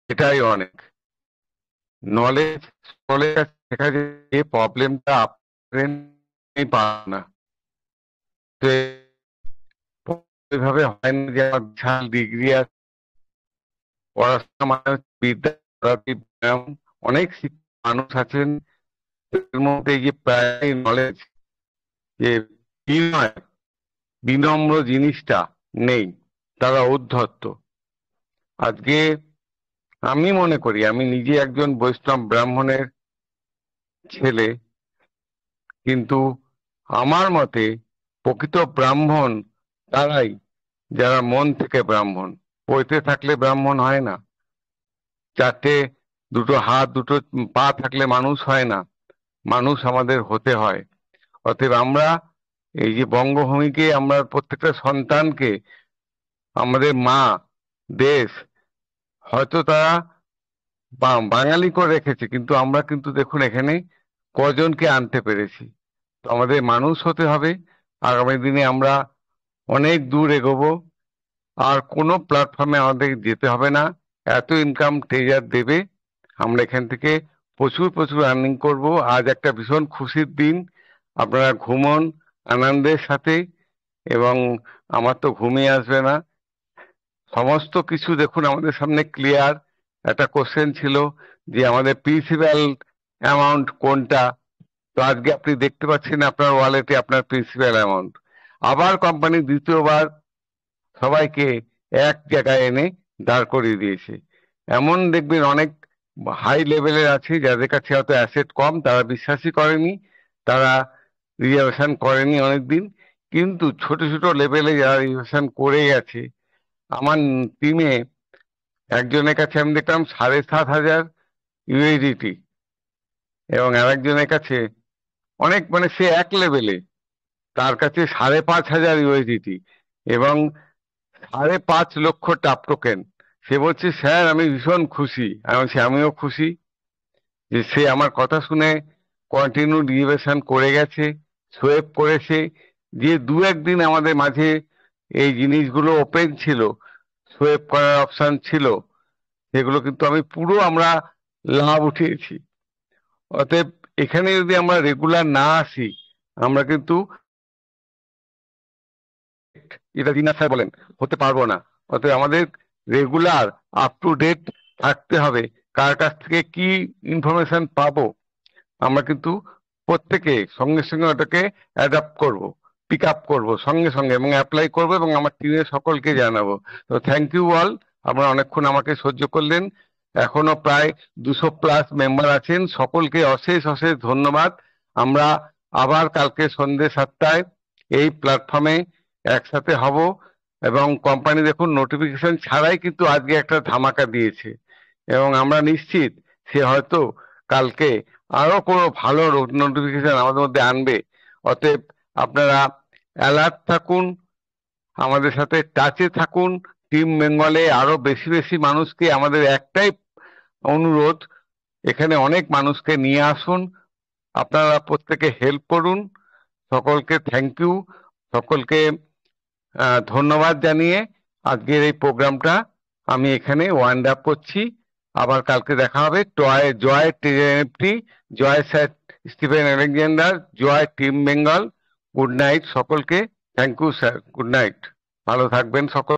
এটাই অনেক। নলেজ সকলের কাছে শেখা যায়, যে প্রবলেমটা আপনি পান না, তো এভাবে হয় না যে আমার বিশাল ডিগ্রি আছে। পড়াশোনা মানে বিদ্যা, ব্যায়াম, অনেক শিক্ষিত মানুষ আছেন, এর মধ্যে এই যে প্রায় নলেজ, যে বিনয়, বিনম্র জিনিসটা নেই, তারা উদ্ধত্ত। আজকে আমি মনে করি, আমি নিজে একজন বৈষ্ণব ব্রাহ্মণের ছেলে, কিন্তু আমার মতে প্রকৃত ব্রাহ্মণ তারাই যারা মন থেকে ব্রাহ্মণ। পৈতে থাকলে ব্রাহ্মণ হয় না, চারটে দুটো হাত দুটো পা থাকলে মানুষ হয় না, মানুষ আমাদের হতে হয়। অতএব আমরা এই যে বঙ্গভূমিকে, আমরা প্রত্যেকটা সন্তানকে, আমাদের মা দেশ হয়তো তারা বাঙালি করে রেখেছে, কিন্তু আমরা কিন্তু দেখুন এখানে কজনকে আনতে পেরেছি। তো আমাদের মানুষ হতে হবে। আগামী দিনে আমরা অনেক দূর এগোবো, আর কোনো প্ল্যাটফর্মে আমাদের যেতে হবে না। এত ইনকাম ট্রেজার দেবে, আমরা এখান থেকে প্রচুর প্রচুর আর্নিং করব। আজ একটা ভীষণ খুশির দিন, আপনারা ঘুমন আনন্দের সাথে, এবং আমার তো ঘুমিয়ে আসবে না। সমস্ত কিছু দেখুন আমাদের সামনে ক্লিয়ার। একটা কোশ্চেন ছিল যে আমাদের প্রিন্সিপাল অ্যামাউন্ট কোনটা, তো আজকে আপনি দেখতে পাচ্ছেন আপনার ওয়ালেটে আপনার প্রিন্সিপাল অ্যামাউন্ট। আবার কোম্পানি দ্বিতীয়বার সবাইকে এক জায়গায় এনে দাঁড় করিয়ে দিয়েছে। এমন দেখবেন অনেক হাই লেভেলের আছে যাদের কাছে হয়তো অ্যাসেট কম, তারা বিশ্বাসই করেনি, তারা রিজার্ভেশন করেনি অনেকদিন, কিন্তু ছোট ছোট লেভেলে যারা রিজার্ভেশন করে গেছে, আমার টিমে একজনের কাছে আমি দেখলাম 7,500 ইউএসডিটি, এবং আরেকজনের কাছে অনেক, মানে সে এক লেভেলে, তার কাছে 5,500 ইউএসডিটি এবং 5.5 লক্ষ টাপ টোকেন। সে বলছে স্যার আমি ভীষণ খুশি। আমি বলছি আমিও খুশি যে সে আমার কথা শুনে কন্টিনিউ রিজার্ভেশন করে গেছে, সোয়েপ করেছে। যে দু একদিন আমাদের মাঝে এই জিনিসগুলো ওপেন ছিল, সোয়েপ করার অপশন ছিল, সেগুলো কিন্তু আমরা লাভ উঠিয়েছি। অতএব এখানে যদি আমরা রেগুলার না আসি, আমরা কিন্তু, এটা দিনা স্যার বলেন, হতে পারবো না। অতএব আমাদের রেগুলার আপ টু ডেট থাকতে হবে, কার কাছ থেকে কি ইনফরমেশন পাবো, আমরা কিন্তু প্রত্যেকে সঙ্গে সঙ্গে ওটাকে অ্যাডাপ্ট করব, পিক আপ করবো সঙ্গে সঙ্গে, এবং অ্যাপ্লাই করবো, এবং আমার টিমের সকলকে জানাবো। তো থ্যাংক ইউ অল, আপনারা অনেকক্ষণ আমাকে সহ্য করলেন। এখনো প্রায় 200+ মেম্বার আছেন, সকলকে অশেষ অশেষ ধন্যবাদ। আমরা আবার কালকে সন্ধ্যে 7টায় এই প্ল্যাটফর্মে একসাথে হব, এবং কোম্পানি দেখুন নোটিফিকেশন ছাড়াই কিন্তু আজকে একটা ধামাকা দিয়েছে, এবং আমরা নিশ্চিত সে হয়তো কালকে আরো কোনো ভালো নোটিফিকেশন আমাদের মধ্যে আনবে। অতএব আপনারা অ্যালার্ট থাকুন, আমাদের সাথে টাচে থাকুন। টিম বেঙ্গলে আরো বেশি বেশি মানুষকে, আমাদের একটাই অনুরোধ, এখানে অনেক মানুষকে নিয়ে আসুন, আপনারা প্রত্যেকে হেল্প করুন। সকলকে থ্যাংক ইউ, সকলকে ধন্যবাদ জানিয়ে আজকের এই প্রোগ্রামটা আমি এখানে ওয়াইন্ড আপ করছি। আবার কালকে দেখা হবে। জয় টিএনএফটি, জয় স্যার স্টিফেন আলেকজান্ডার, জয় টিম বেঙ্গল। গুড নাইট সকলকে। Thank you sir, good night, ভালো থাকবেন সকল।